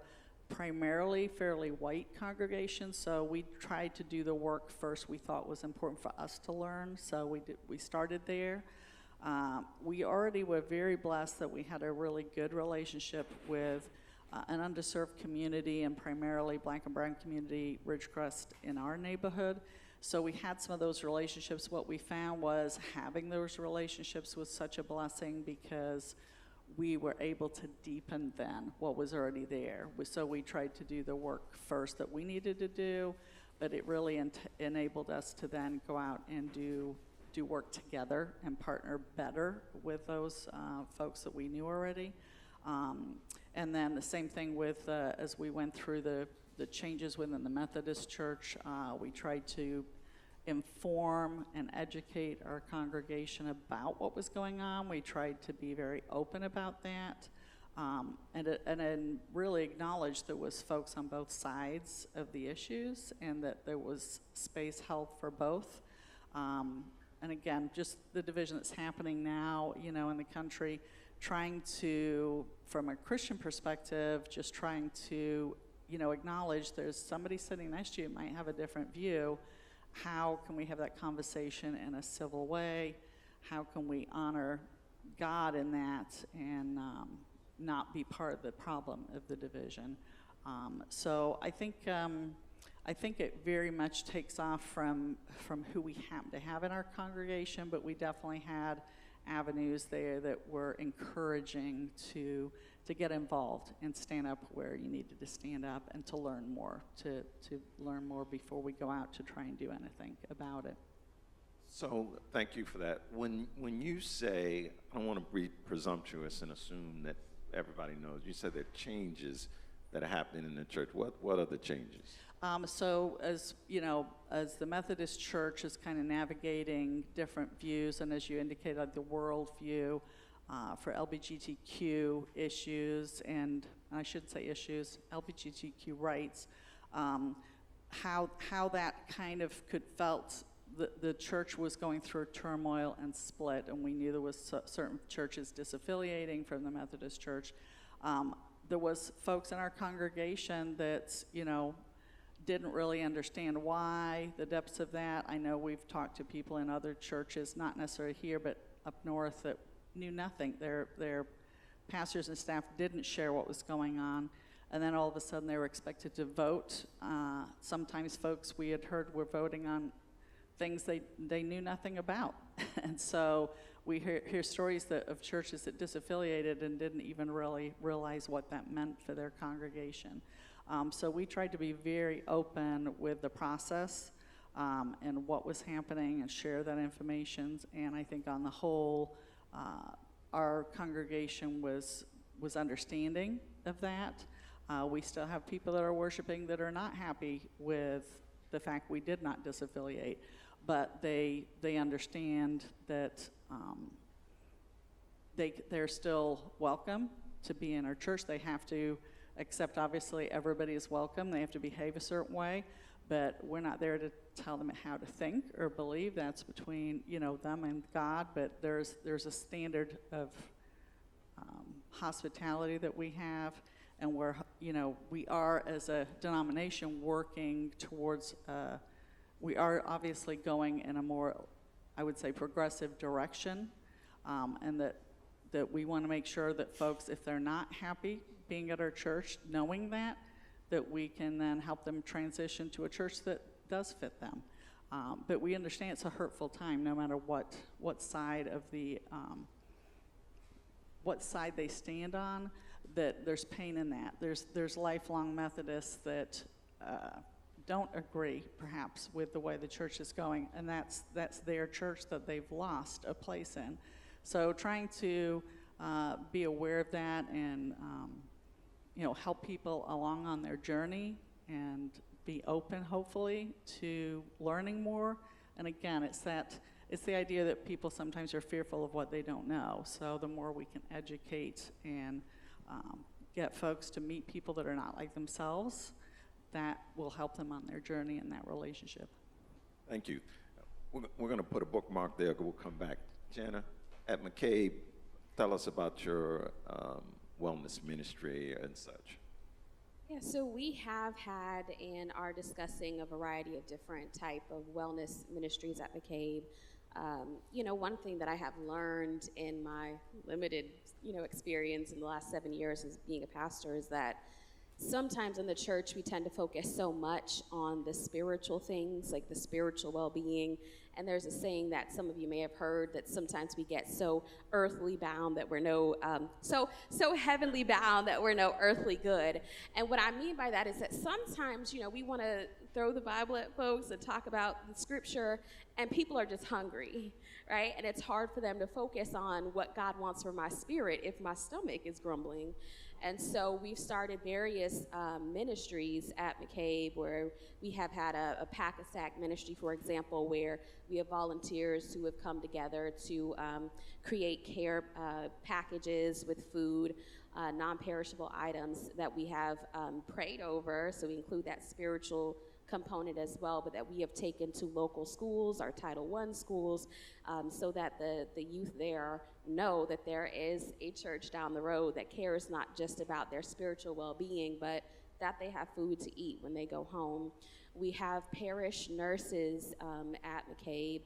primarily fairly white congregation, so we tried to do the work first we thought was important for us to learn, so we started there. We already were very blessed that we had a really good relationship with an underserved community, and primarily Black and brown community, Ridgecrest, in our neighborhood. So we had some of those relationships. What we found was having those relationships was such a blessing, because we were able to deepen then what was already there. So we tried to do the work first that we needed to do, but it really enabled us to then go out and do work together and partner better with those folks that we knew already. And then the same thing with, as we went through the changes within the Methodist Church, we tried to inform and educate our congregation about what was going on. We tried to be very open about that, and then really acknowledge there was folks on both sides of the issues, and that there was space held for both. And again, just the division that's happening now, in the country, trying to, from a Christian perspective, just trying to, acknowledge there's somebody sitting next to you who might have a different view. How can we have that conversation in a civil way? How can we honor God in that and not be part of the problem of the division? So I think it very much takes off from who we happen to have in our congregation, but we definitely had avenues there that were encouraging to get involved and stand up where you needed to stand up and to learn more before we go out to try and do anything about it. So thank you for that. When you say, I don't want to be presumptuous and assume that everybody knows, you said there are changes that are happening in the church. What are the changes? So as as the Methodist Church is kind of navigating different views, and as you indicated, like the world view for LGBTQ issues, and I shouldn't say issues, LGBTQ rights, how that kind of felt the church was going through a turmoil and split, and we knew there was certain churches disaffiliating from the Methodist Church. There was folks in our congregation that, didn't really understand why, the depths of that. I know we've talked to people in other churches, not necessarily here, but up north, that knew nothing. Their pastors and staff didn't share what was going on, and then all of a sudden they were expected to vote. Sometimes folks we had heard were voting on things they knew nothing about. And so we hear stories of churches that disaffiliated and didn't even really realize what that meant for their congregation. So we tried to be very open with the process and what was happening and share that information. And I think on the whole, our congregation was understanding of that. We still have people that are worshiping that are not happy with the fact we did not disaffiliate, but they understand that they're still welcome to be in our church. They have to accept, obviously, everybody is welcome. They have to behave a certain way, but we're not there to tell them how to think or believe. That's between them and God. But there's a standard of hospitality that we have, and we are as a denomination working towards. We are obviously going in a more, I would say, progressive direction, and that we want to make sure that folks, if they're not happy being at our church, knowing that we can then help them transition to a church that does fit them. But we understand it's a hurtful time, no matter what side of the what side they stand on. That there's pain in that. There's lifelong Methodists that don't agree, perhaps, with the way the church is going, and that's their church that they've lost a place in. So trying to be aware of that and help people along on their journey and be open, hopefully, to learning more. And again, it's the idea that people sometimes are fearful of what they don't know. So the more we can educate and get folks to meet people that are not like themselves, that will help them on their journey in that relationship. Thank you. We're going to put a bookmark there. We'll come back. Jana, at McCabe, tell us about your wellness ministry and such. Yeah, so we have had and are discussing a variety of different type of wellness ministries at McCabe. One thing that I have learned in my limited, experience in the last 7 years as being a pastor is that sometimes in the church we tend to focus so much on the spiritual things, like the spiritual well-being. And there's a saying that some of you may have heard that sometimes we get so earthly bound that we're so heavenly bound that we're no earthly good. And what I mean by that is that sometimes, we want to throw the Bible at folks and talk about the scripture, and people are just hungry, right? And it's hard for them to focus on what God wants for my spirit if my stomach is grumbling. And so we've started various ministries at McCabe where we have had a Pack-a-Sack ministry, for example, where we have volunteers who have come together to create care packages with food. non-perishable items that we have prayed over, so we include that spiritual component as well, but that we have taken to local schools, our Title I schools, so that the youth there know that there is a church down the road that cares not just about their spiritual well-being, but that they have food to eat when they go home. We have parish nurses at McCabe.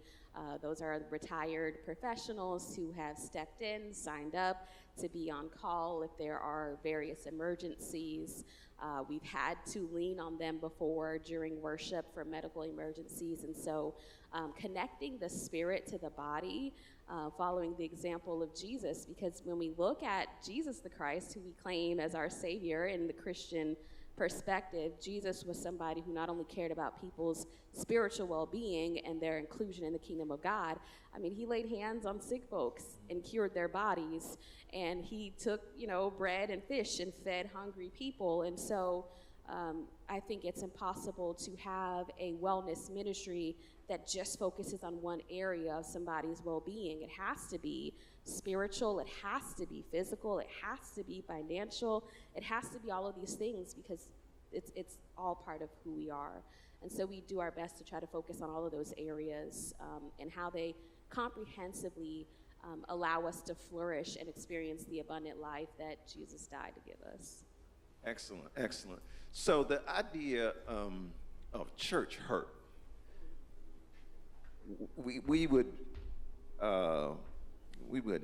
Those are retired professionals who have stepped in, signed up to be on call if there are various emergencies. We've had to lean on them before during worship for medical emergencies. And so connecting the spirit to the body, following the example of Jesus, because when we look at Jesus the Christ, who we claim as our Savior in the Christian perspective, Jesus was somebody who not only cared about people's spiritual well-being and their inclusion in the kingdom of God. I mean, he laid hands on sick folks and cured their bodies, and he took, bread and fish and fed hungry people. And so I think it's impossible to have a wellness ministry that just focuses on one area of somebody's well-being. It has to be spiritual, it has to be physical, it has to be financial, it has to be all of these things, because it's all part of who we are. And so we do our best to try to focus on all of those areas and how they comprehensively allow us to flourish and experience the abundant life that Jesus died to give us. Excellent, excellent. So the idea of church hurt, we would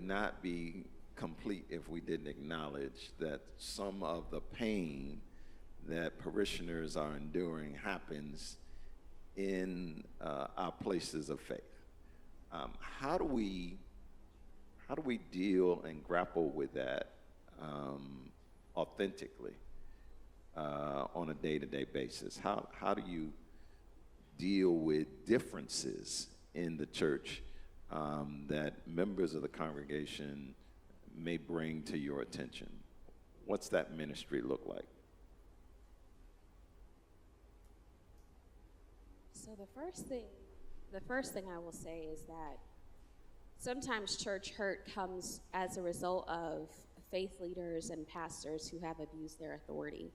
not be complete if we didn't acknowledge that some of the pain that parishioners are enduring happens in our places of faith. How do we deal and grapple with that authentically on a day-to-day basis? How do you deal with differences in the church that members of the congregation may bring to your attention? What's that ministry look like? So the first thing I will say is that sometimes church hurt comes as a result of faith leaders and pastors who have abused their authority.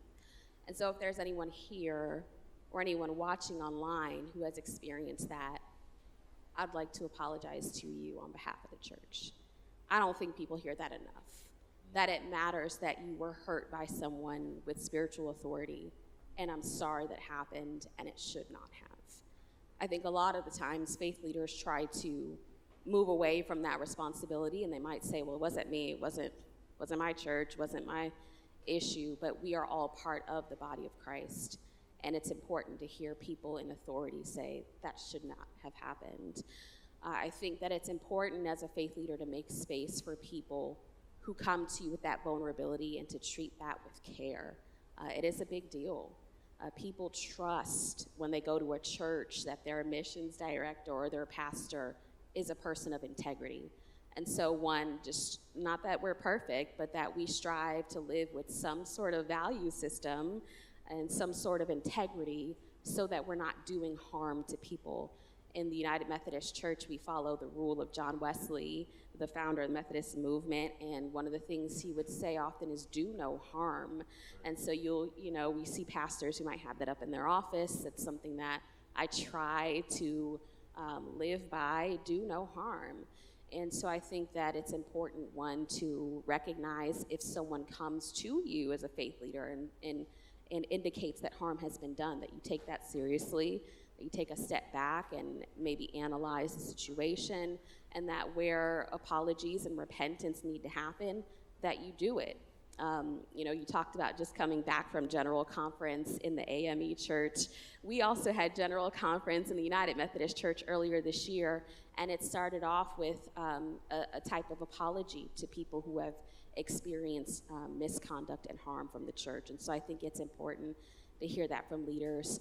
And so if there's anyone here or anyone watching online who has experienced that, I'd like to apologize to you on behalf of the church. I don't think people hear that enough, that it matters that you were hurt by someone with spiritual authority, and I'm sorry that happened, and it should not have. I think a lot of the times faith leaders try to move away from that responsibility, and they might say, well, it wasn't me, it wasn't my church, wasn't my issue, but we are all part of the body of Christ. And it's important to hear people in authority say that should not have happened. I think that it's important as a faith leader to make space for people who come to you with that vulnerability and to treat that with care. It is a big deal. People trust when they go to a church that their missions director or their pastor is a person of integrity. And so just not that we're perfect, but that we strive to live with some sort of value system and some sort of integrity so that we're not doing harm to people. In the United Methodist Church, we follow the rule of John Wesley, the founder of the Methodist movement, and one of the things he would say often is do no harm. And so we see pastors who might have that up in their office. It's something that I try to live by, do no harm. And so I think that it's important, one, to recognize if someone comes to you as a faith leader and indicates that harm has been done, that you take that seriously, that you take a step back and maybe analyze the situation, and that where apologies and repentance need to happen, that you do it. You talked about just coming back from General Conference in the AME Church. We also had General Conference in the United Methodist Church earlier this year, and it started off with a type of apology to people who have experienced misconduct and harm from the church. And so I think it's important to hear that from leaders.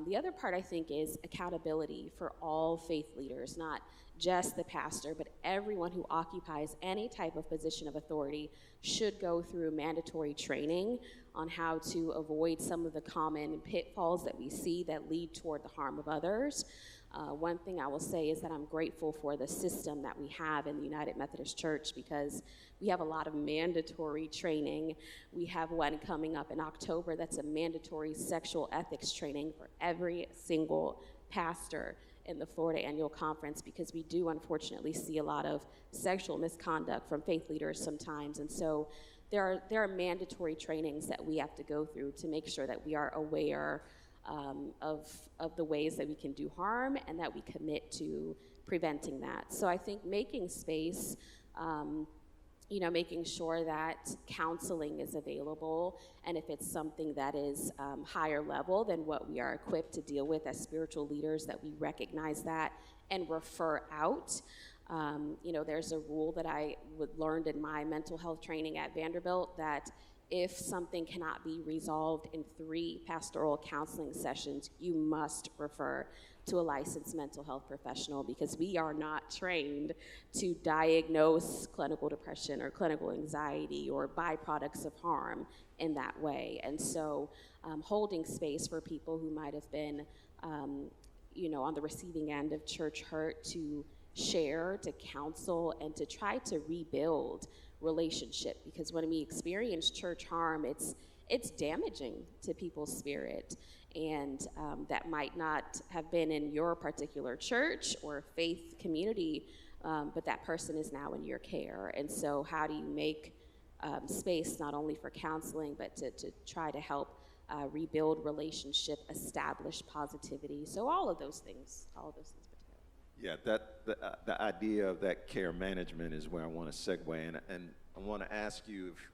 The other part, I think, is accountability for all faith leaders, not just the pastor, but everyone who occupies any type of position of authority should go through mandatory training on how to avoid some of the common pitfalls that we see that lead toward the harm of others. One thing I will say is that I'm grateful for the system that we have in the United Methodist Church, because we have a lot of mandatory training. We have one coming up in October that's a mandatory sexual ethics training for every single pastor in the Florida Annual Conference, because we do unfortunately see a lot of sexual misconduct from faith leaders sometimes. And so there are mandatory trainings that we have to go through to make sure that we are aware of the ways that we can do harm and that we commit to preventing that. So I think making space, making sure that counseling is available, and if it's something that is higher level than what we are equipped to deal with as spiritual leaders, that we recognize that and refer out. There's a rule that I learned in my mental health training at Vanderbilt, that if something cannot be resolved in 3 pastoral counseling sessions, you must refer to a licensed mental health professional, because we are not trained to diagnose clinical depression or clinical anxiety or byproducts of harm in that way. And so holding space for people who might have been, on the receiving end of church hurt, to share, to counsel, and to try to rebuild relationship, because when we experience church harm, it's damaging to people's spirit, and that might not have been in your particular church or faith community, but that person is now in your care. And so how do you make space not only for counseling, but to try to help rebuild relationship, establish positivity? So all of those things put together. Yeah, the idea of that care management is where I want to segue, and I want to ask you, if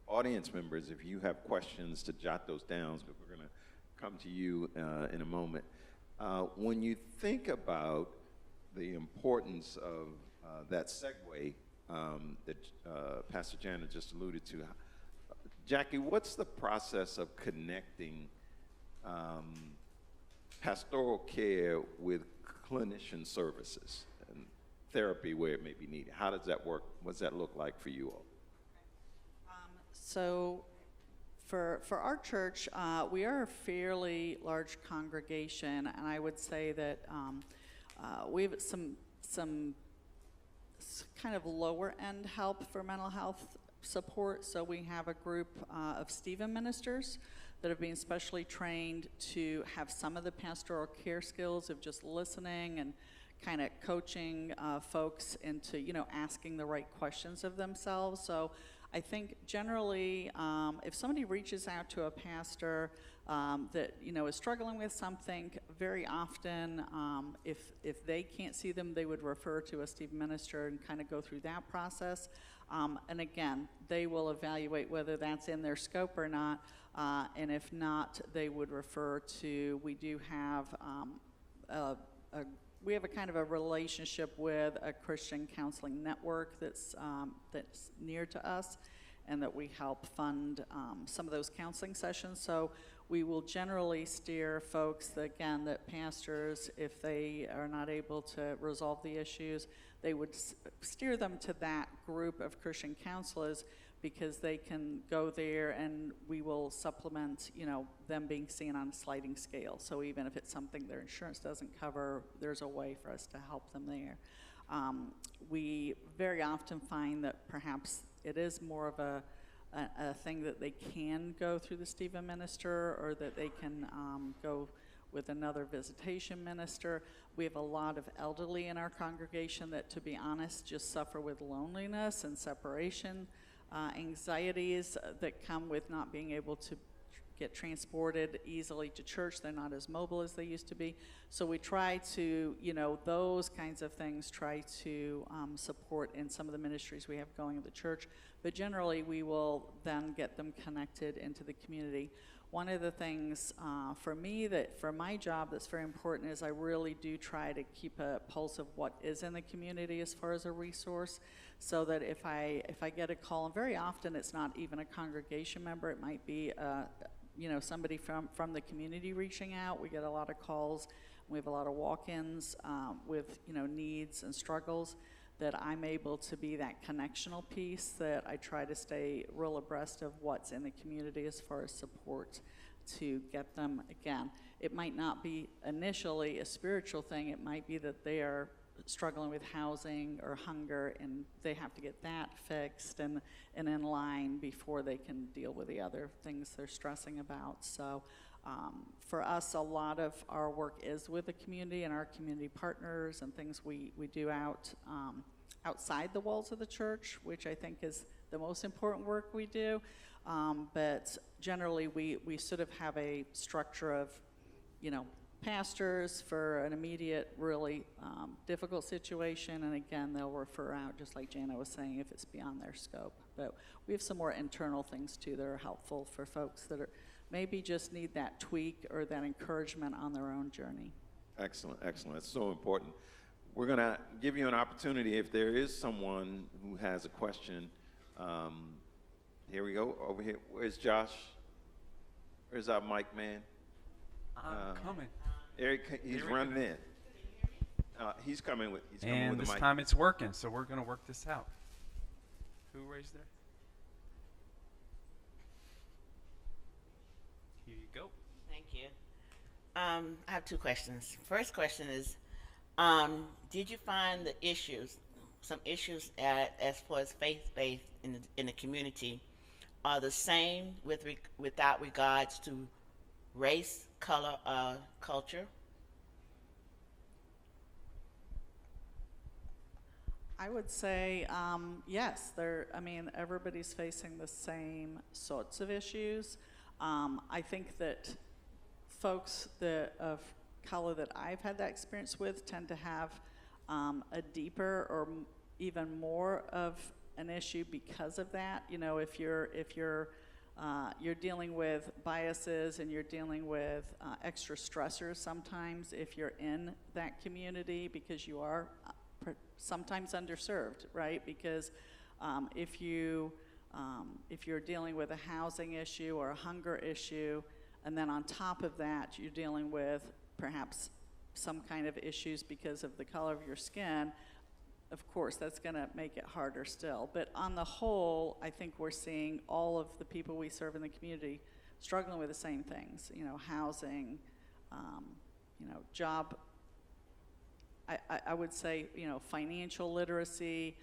audience members, if you have questions, to jot those down, because we're going to come to you in a moment. When you think about the importance of that segue that Pastor Janet just alluded to, Jackie, what's the process of connecting pastoral care with clinician services and therapy where it may be needed? How does that work? What does that look like for you all? So for our church, we are a fairly large congregation, and I would say that we have some kind of lower end help for mental health support. So we have a group of Stephen ministers that have been specially trained to have some of the pastoral care skills of just listening and kind of coaching folks into, asking the right questions of themselves. So I think generally, if somebody reaches out to a pastor that is struggling with something, very often, if they can't see them, they would refer to a Stephen minister and kind of go through that process. And again, they will evaluate whether that's in their scope or not. And if not, they would refer to, we do have we have a kind of a relationship with a Christian counseling network that's near to us, and that we help fund some of those counseling sessions. So we will generally steer folks that pastors, if they are not able to resolve the issues, they would steer them to that group of Christian counselors, because they can go there and we will supplement, them being seen on a sliding scale. So even if it's something their insurance doesn't cover, there's a way for us to help them there. We very often find that perhaps it is more of a thing that they can go through the Stephen minister, or that they can go with another visitation minister. We have a lot of elderly in our congregation that, to be honest, just suffer with loneliness and separation. Anxieties that come with not being able to get transported easily to church. They're not as mobile as they used to be. So we try to, those kinds of things, try to support in some of the ministries we have going in the church. But generally, we will then get them connected into the community. One of the things for me that for my job that's very important is I really do try to keep a pulse of what is in the community as far as a resource, so that if I get a call, and very often it's not even a congregation member, it might be somebody from the community reaching out. We get a lot of calls. We have a lot of walk-ins with needs and struggles, that I'm able to be that connectional piece, that I try to stay real abreast of what's in the community as far as support to get them, again, it might not be initially a spiritual thing, it might be that they are struggling with housing or hunger, and they have to get that fixed and in line before they can deal with the other things they're stressing about. So for us, a lot of our work is with the community and our community partners and things we do outside the walls of the church, which I think is the most important work we do. But generally, we sort of have a structure of, pastors for an immediate, really difficult situation, and again, they'll refer out, just like Jana was saying, if it's beyond their scope. But we have some more internal things too that are helpful for folks that are maybe just need that tweak or that encouragement on their own journey. Excellent, excellent. It's so important. We're going to give you an opportunity if there is someone who has a question. Here we go, over here. Where's Josh? Where's our mic man? I'm coming. Eric, he's running in. He's coming with the And mic. this time it's working, so we're going to work this out. Who raised their? Here you go. Thank you. I have two questions. First question is, did you find some issues as far as faith-based in the community are the same without regards to race, color, culture? I would say yes. Everybody's facing the same sorts of issues. I think that folks of color that I've had that experience with tend to have a deeper or even more of an issue because of that. If you're dealing with biases and you're dealing with extra stressors sometimes if you're in that community because you are sometimes underserved, right? Because if you're dealing with a housing issue or a hunger issue, and then on top of that you're dealing with perhaps some kind of issues because of the color of your skin, of course that's going to make it harder still. But on the whole, I think we're seeing all of the people we serve in the community struggling with the same things, housing, job. I would say, financial literacy,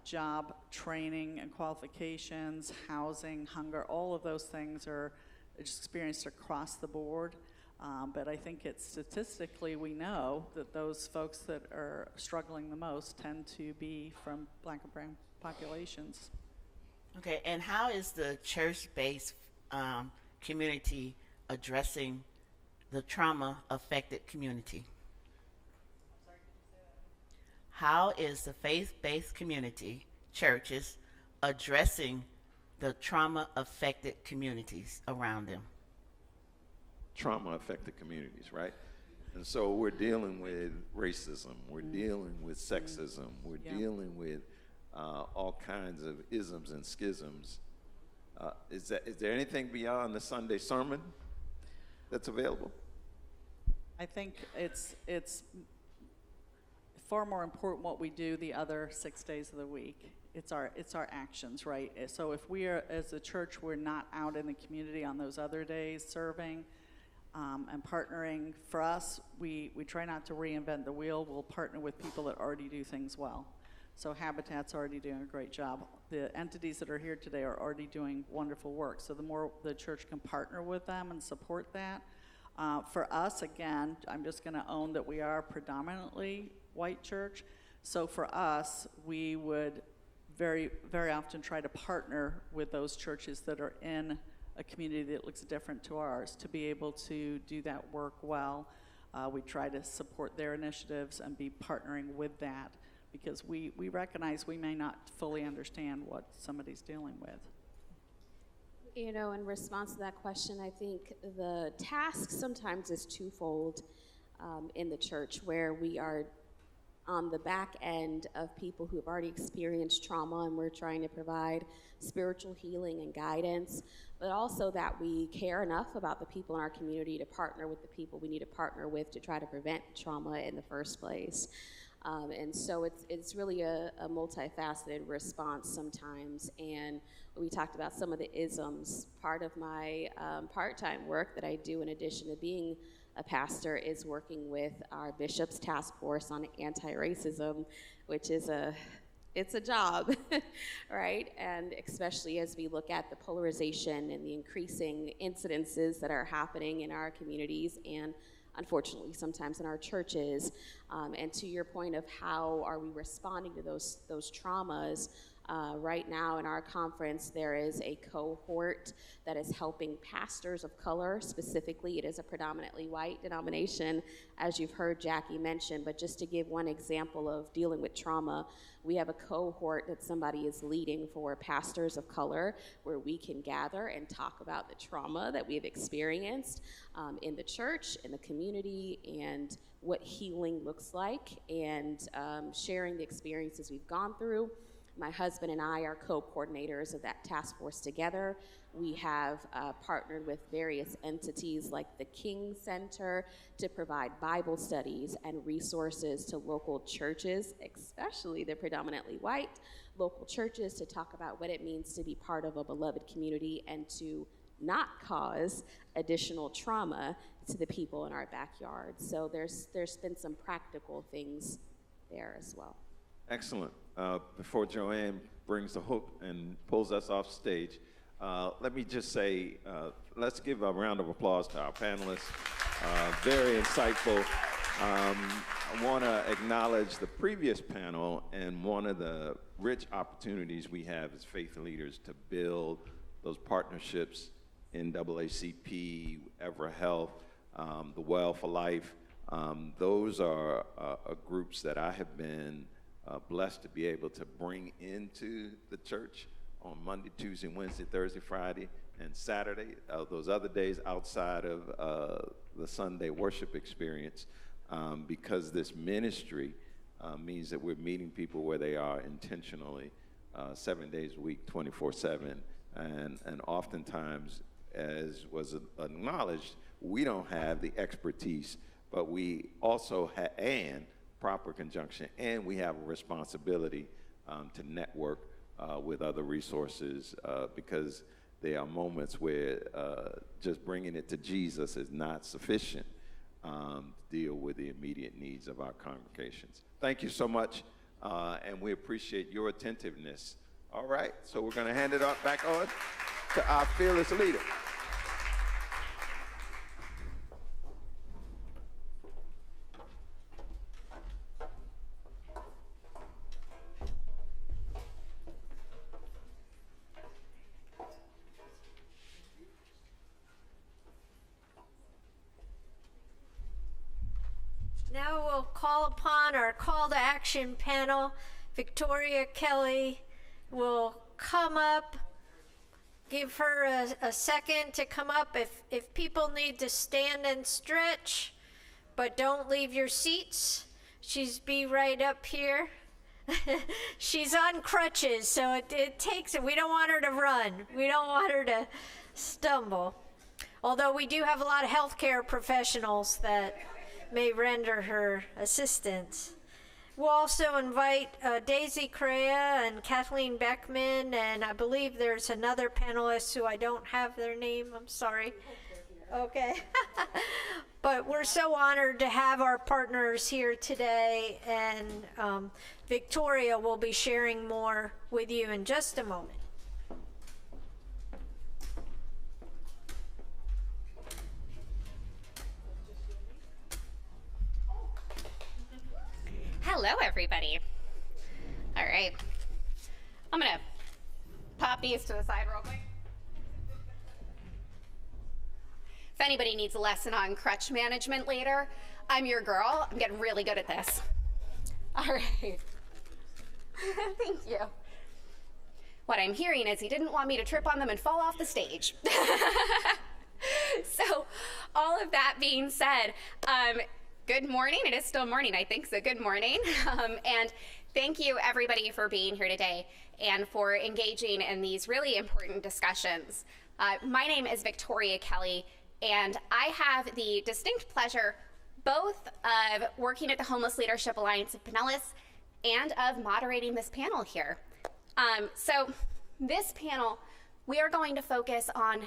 job training and qualifications, housing, hunger, all of those things are experienced across the board. But I think it's statistically we know that those folks that are struggling the most tend to be from Black and brown populations. Okay, and how is the church-based community addressing the trauma-affected community? How is the faith-based community, churches, addressing the trauma-affected communities around them? Trauma-affected communities, right? And so we're dealing with racism, we're dealing with sexism, we're dealing with all kinds of isms and schisms. Is there anything beyond the Sunday sermon that's available? I think it's far more important what we do the other 6 days of the week. It's our actions, right? So if we are, as a church, we're not out in the community on those other days serving and partnering, for us, we try not to reinvent the wheel. We'll partner with people that already do things well. So Habitat's already doing a great job. The entities that are here today are already doing wonderful work. So the more the church can partner with them and support that. For us, again, I'm just going to own that we are predominantly white church. So for us, we would very, very often try to partner with those churches that are in a community that looks different to ours to be able to do that work well. We try to support their initiatives and be partnering with that because we recognize we may not fully understand what somebody's dealing with. In response to that question, I think the task sometimes is twofold in the church, where we are on the back end of people who have already experienced trauma, and we're trying to provide spiritual healing and guidance, but also that we care enough about the people in our community to partner with the people we need to partner with to try to prevent trauma in the first place. And so it's really a multifaceted response sometimes. And we talked about some of the isms. Part of my part-time work that I do in addition to being a pastor is working with our Bishop's Task Force on Anti-Racism, which is it's a job, right? And especially as we look at the polarization and the increasing incidences that are happening in our communities and unfortunately sometimes in our churches. And to your point of how are we responding to those traumas, right now in our conference there is a cohort that is helping pastors of color. Specifically, it is a predominantly white denomination, as you've heard Jackie mention. But just to give one example of dealing with trauma, we have a cohort that somebody is leading for pastors of color, where we can gather and talk about the trauma that we have experienced in the church, in the community, and what healing looks like, and sharing the experiences we've gone through. My husband and I are co-coordinators of that task force together. We have partnered with various entities like the King Center to provide Bible studies and resources to local churches, especially the predominantly white local churches, to talk about what it means to be part of a beloved community and to not cause additional trauma to the people in our backyard. So there's been some practical things there as well. Excellent. Before Joanne brings the hook and pulls us off stage, let me just say, let's give a round of applause to our panelists. Very insightful. I want to acknowledge the previous panel and one of the rich opportunities we have as faith leaders to build those partnerships, NAACP, Evra Health, the Well for Life. Those are groups that I have been blessed to be able to bring into the church on Monday, Tuesday, Wednesday, Thursday, Friday, and Saturday. Those other days outside of the Sunday worship experience, because this ministry means that we're meeting people where they are intentionally, 7 days a week, 24/7, and oftentimes, as was acknowledged, we don't have the expertise, but we also and proper conjunction, and we have a responsibility to network with other resources, because there are moments where just bringing it to Jesus is not sufficient to deal with the immediate needs of our congregations. Thank you so much, and we appreciate your attentiveness. All right, so we're going to hand it back on to our fearless leader. Now we'll call upon our call to action panel. Victoria Kelly will come up. Give her a second to come up. If people need to stand and stretch, but don't leave your seats, she's be right up here. She's on crutches, so it takes it. We don't want her to run. We don't want her to stumble. Although we do have a lot of healthcare professionals that may render her assistance. We'll also invite Daisy Correa and Kathleen Beckman, and I believe there's another panelist who I don't have their name. I'm sorry. Okay. But we're so honored to have our partners here today, and Victoria will be sharing more with you in just a moment. Hello, everybody. All right. I'm going to pop these to the side real quick. If anybody needs a lesson on crutch management later, I'm your girl. I'm getting really good at this. All right. Thank you. What I'm hearing is he didn't want me to trip on them and fall off the stage. So, all of that being said, good morning. It is still morning, I think, so good morning. And thank you, everybody, for being here today and for engaging in these really important discussions. My name is Victoria Kelly, and I have the distinct pleasure, both of working at the Homeless Leadership Alliance of Pinellas and of moderating this panel here. So this panel, we are going to focus on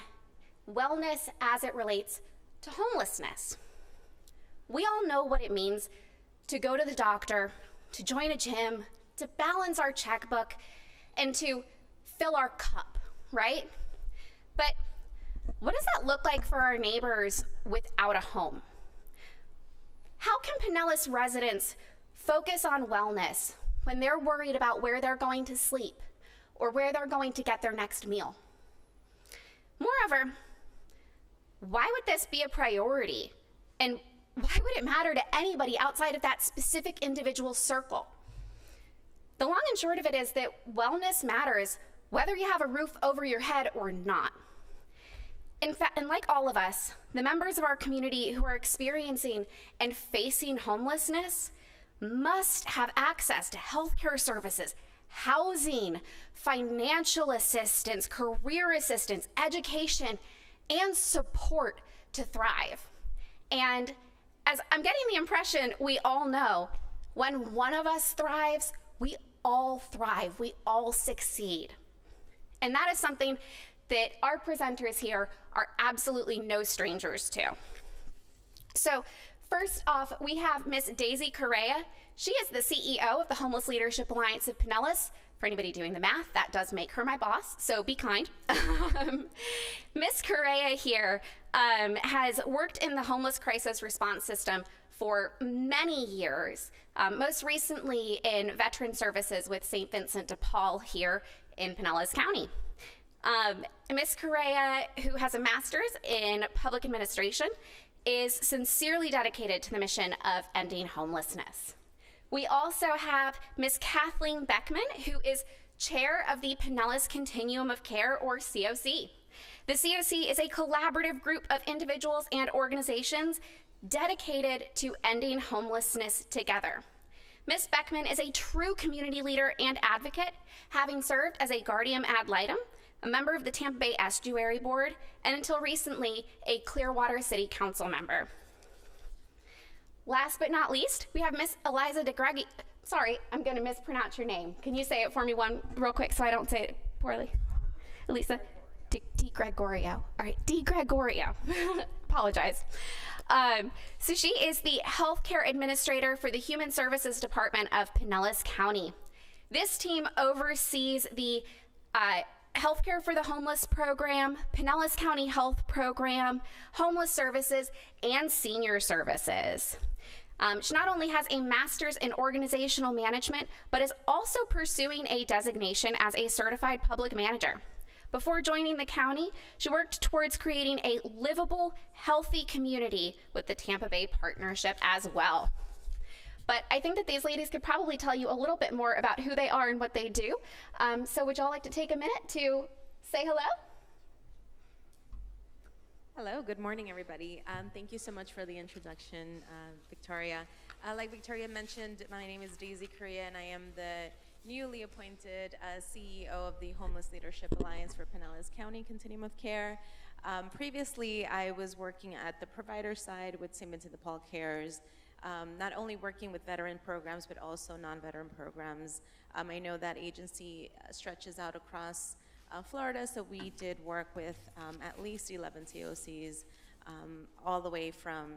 wellness as it relates to homelessness. We all know what it means to go to the doctor, to join a gym, to balance our checkbook, and to fill our cup, right? But what does that look like for our neighbors without a home? How can Pinellas residents focus on wellness when they're worried about where they're going to sleep or where they're going to get their next meal? Moreover, why would this be a priority? And why would it matter to anybody outside of that specific individual circle? The long and short of it is that wellness matters whether you have a roof over your head or not. In fact, and like all of us, the members of our community who are experiencing and facing homelessness must have access to healthcare services, housing, financial assistance, career assistance, education, and support to thrive. And as I'm getting the impression we all know, when one of us thrives, we all thrive, we all succeed. And that is something that our presenters here are absolutely no strangers to. So first off, we have Miss Daisy Correa. She is the CEO of the Homeless Leadership Alliance of Pinellas. For anybody doing the math, that does make her my boss, so be kind. Miss Correa here has worked in the homeless crisis response system for many years, most recently in veteran services with St. Vincent de Paul here in Pinellas County. Ms. Correa, who has a master's in public administration, is sincerely dedicated to the mission of ending homelessness. We also have Ms. Kathleen Beckman, who is chair of the Pinellas Continuum of Care, or COC. The COC is a collaborative group of individuals and organizations dedicated to ending homelessness together. Ms. Beckman is a true community leader and advocate, having served as a guardian ad litem, a member of the Tampa Bay Estuary Board, and until recently, a Clearwater City Council member. Last but not least, we have Miss Eliza DeGregi. Sorry, I'm going to mispronounce your name. Can you say it for me real quick so I don't say it poorly? Elisa Di Gregorio. All right, Di Gregorio. Apologize. So she is the healthcare administrator for the Human Services Department of Pinellas County. This team oversees the Healthcare for the Homeless program, Pinellas County Health Program, Homeless Services, and Senior Services. She not only has a master's in organizational management, but is also pursuing a designation as a certified public manager. Before joining the county, she worked towards creating a livable, healthy community with the Tampa Bay Partnership as well. But I think that these ladies could probably tell you a little bit more about who they are and what they do. So would y'all like to take a minute to say hello? Hello, good morning, everybody. Thank you so much for the introduction, Victoria. Like Victoria mentioned, my name is Daisy Correa, and I am the newly appointed CEO of the Homeless Leadership Alliance for Pinellas County Continuum of Care. Previously, I was working at the provider side with St. Vincent de Paul Cares, not only working with veteran programs, but also non-veteran programs. I know that agency stretches out across Florida, so we did work with at least 11 COCs, all the way from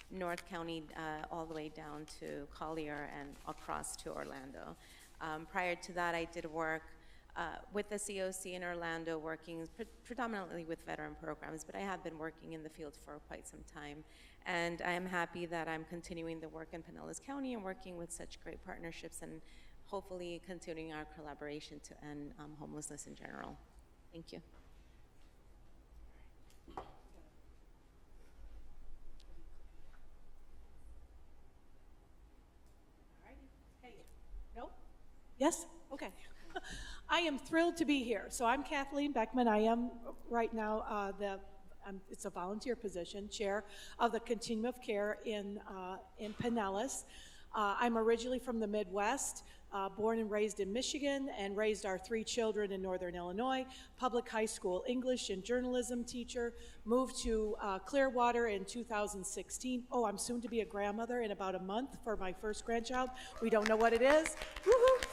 North County all the way down to Collier and across to Orlando. Prior to that, I did work with the COC in Orlando, working predominantly with veteran programs, but I have been working in the field for quite some time. And I am happy that I'm continuing the work in Pinellas County and working with such great partnerships and hopefully continuing our collaboration to end homelessness in general. Thank you. Yes? Okay. I am thrilled to be here. So I'm Kathleen Beckman. I am right now it's a volunteer position, chair of the Continuum of Care in Pinellas. I'm originally from the Midwest. born and raised in Michigan and raised our 3 children in Northern Illinois, public high school English and journalism teacher, moved to Clearwater in 2016. Oh, I'm soon to be a grandmother in about a month for my first grandchild. We don't know what it is. Woohoo!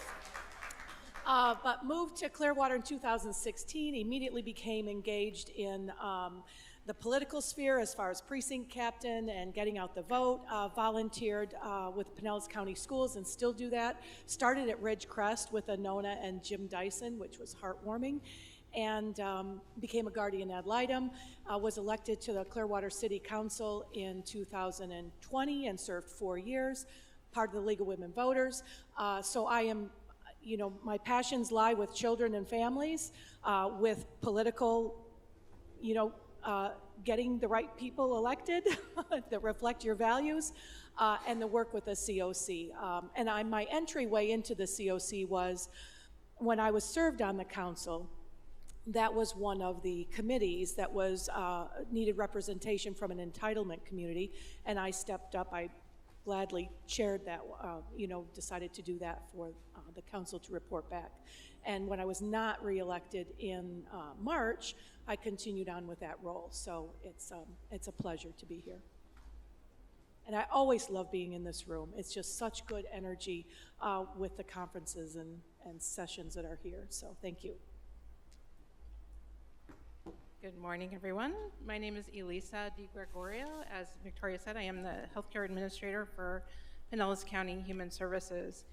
But moved to Clearwater in 2016, immediately became engaged in the political sphere as far as precinct captain and getting out the vote, volunteered with Pinellas County Schools and still do that. Started at Ridgecrest with Anona and Jim Dyson, which was heartwarming, and became a guardian ad litem, was elected to the Clearwater City Council in 2020 and served 4 years, part of the League of Women Voters. So I am, my passions lie with children and families, with political, getting the right people elected that reflect your values, and the work with the COC. And my entryway into the COC was when I was served on the council. That was one of the committees that was needed representation from an entitlement community, and I stepped up. I gladly chaired that, decided to do that for the council to report back. And when I was not reelected in March, I continued on with that role. So it's a pleasure to be here. And I always love being in this room. It's just such good energy with the conferences and sessions that are here. So thank you. Good morning, everyone. My name is Elisa Di Gregorio. As Victoria said, I am the healthcare administrator for Pinellas County Human Services.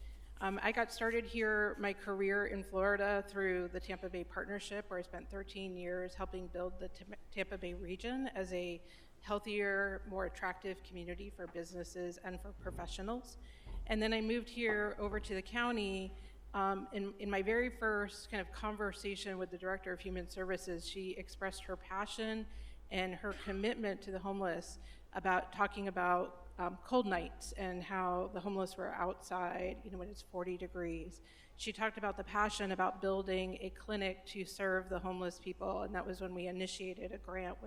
I got started here, my career in Florida, through the Tampa Bay Partnership, where I spent 13 years helping build the Tampa Bay region as a healthier, more attractive community for businesses and for professionals. And then I moved here over to the county. In my very first kind of conversation with the Director of Human Services, she expressed her passion and her commitment to the homeless about talking about cold nights and how the homeless were outside, when it's 40 degrees. She talked about the passion about building a clinic to serve the homeless people, and that was when we initiated a grant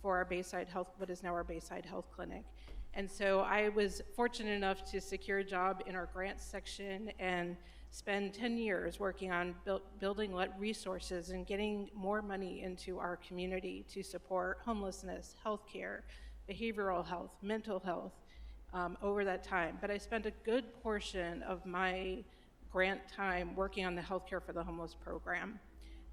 for our Bayside Health, what is now our Bayside Health Clinic. And so I was fortunate enough to secure a job in our grants section and spend 10 years working on building resources and getting more money into our community to support homelessness, healthcare, behavioral health, mental health over that time. But I spent a good portion of my grant time working on the Healthcare for the Homeless program,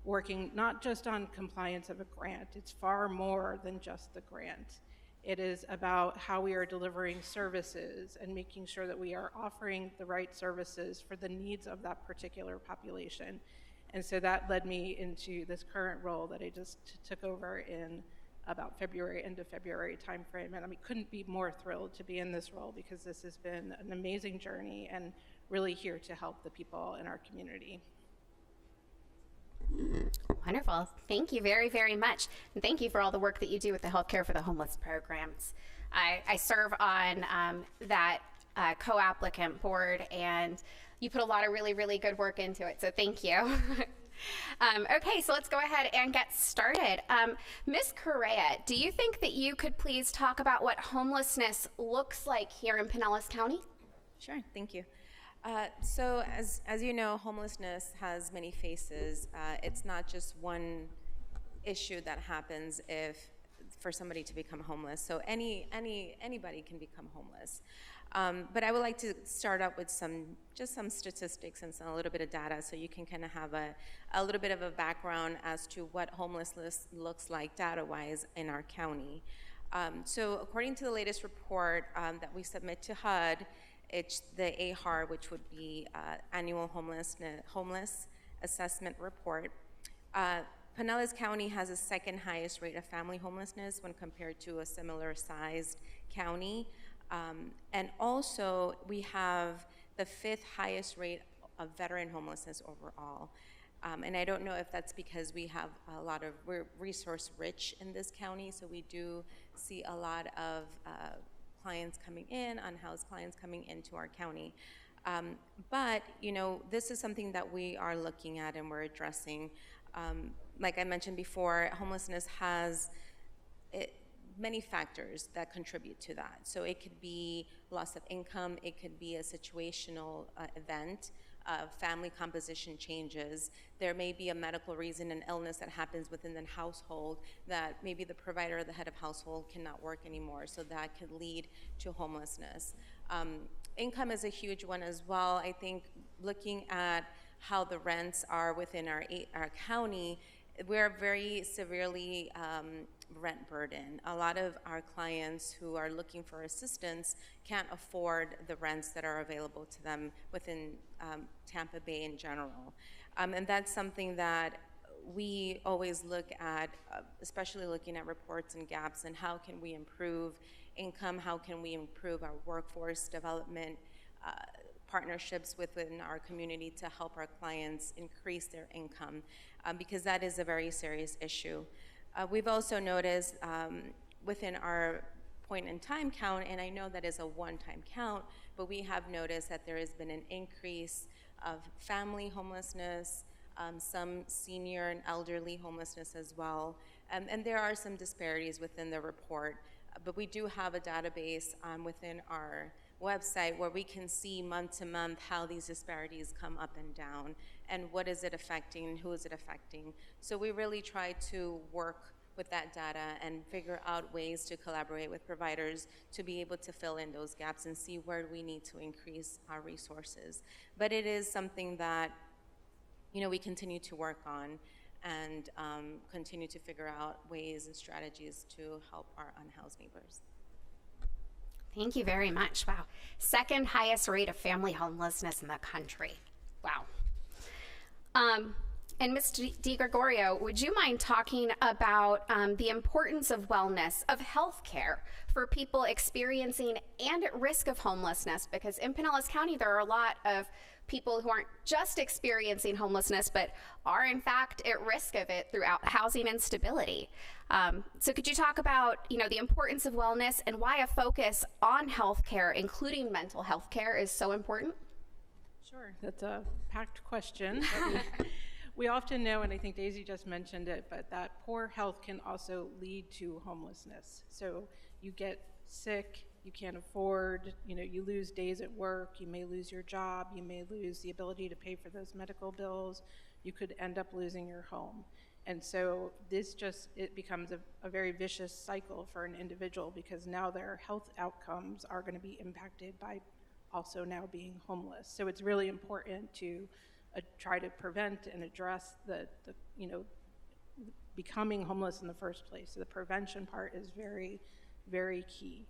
working not just on compliance of a grant. It's far more than just the grant. It is about how we are delivering services and making sure that we are offering the right services for the needs of that particular population. And so that led me into this current role that I just took over in about end of February timeframe. And couldn't be more thrilled to be in this role because this has been an amazing journey and really here to help the people in our community. Wonderful. Thank you very, very much. And thank you for all the work that you do with the Healthcare for the Homeless programs. I serve on that co-applicant board, and you put a lot of really, really good work into it. So thank you. Okay, so let's go ahead and get started. Ms. Correa, do you think that you could please talk about what homelessness looks like here in Pinellas County? Sure, thank you. So as you know, homelessness has many faces. It's not just one issue that happens for somebody to become homeless. So anybody can become homeless. But I would like to start out with some statistics and a little bit of data so you can kind of have a little bit of a background as to what homelessness looks like data-wise in our county. So according to the latest report that we submit to HUD, it's the AHAR, which would be Annual Homeless Assessment Report. Pinellas County has the second highest rate of family homelessness when compared to a similar sized county. And also, we have the 5th highest rate of veteran homelessness overall. And I don't know if that's because we have we're resource rich in this county, so we do see a lot of clients coming in, unhoused clients coming into our county. But, this is something that we are looking at and we're addressing. Like I mentioned before, homelessness many factors that contribute to that. So it could be loss of income, it could be a situational event, family composition changes. There may be a medical reason, an illness that happens within the household that maybe the provider or the head of household cannot work anymore, so that could lead to homelessness. Income is a huge one as well. I think looking at how the rents are within our county, we're very severely rent burdened. A lot of our clients who are looking for assistance can't afford the rents that are available to them within Tampa Bay in general. And that's something that we always look at, especially looking at reports and gaps, and how can we improve income, how can we improve our workforce development, partnerships within our community to help our clients increase their income, because that is a very serious issue. We've also noticed within our point in time count, and I know that is a one-time count, but we have noticed that there has been an increase of family homelessness, some senior and elderly homelessness as well, and there are some disparities within the report, but we do have a database within our website where we can see month to month how these disparities come up and down, and what is it affecting, who is it affecting. So we really try to work with that data and figure out ways to collaborate with providers to be able to fill in those gaps and see where we need to increase our resources. But it is something that, you know, we continue to work on and continue to figure out ways and strategies to help our unhoused neighbors. Thank you very much. Wow. Second highest rate of family homelessness in the country. Wow. And Ms. DiGregorio, would you mind talking about the importance of wellness, of health care for people experiencing and at risk of homelessness? Because in Pinellas County, there are a lot of people who aren't just experiencing homelessness, but are in fact at risk of it throughout housing instability. So could you talk about, you know, the importance of wellness and why a focus on health care, including mental health care, is so important? Sure, that's a packed question. We often know, and I think Daisy just mentioned it, but that poor health can also lead to homelessness. So you get sick, you can't afford, you know, you lose days at work, you may lose your job, you may lose the ability to pay for those medical bills, you could end up losing your home. And so this just, it becomes a very vicious cycle for an individual, because now their health outcomes are going to be impacted by also now being homeless. So it's really important to try to prevent and address the you know, becoming homeless in the first place. So the prevention part is very, very key.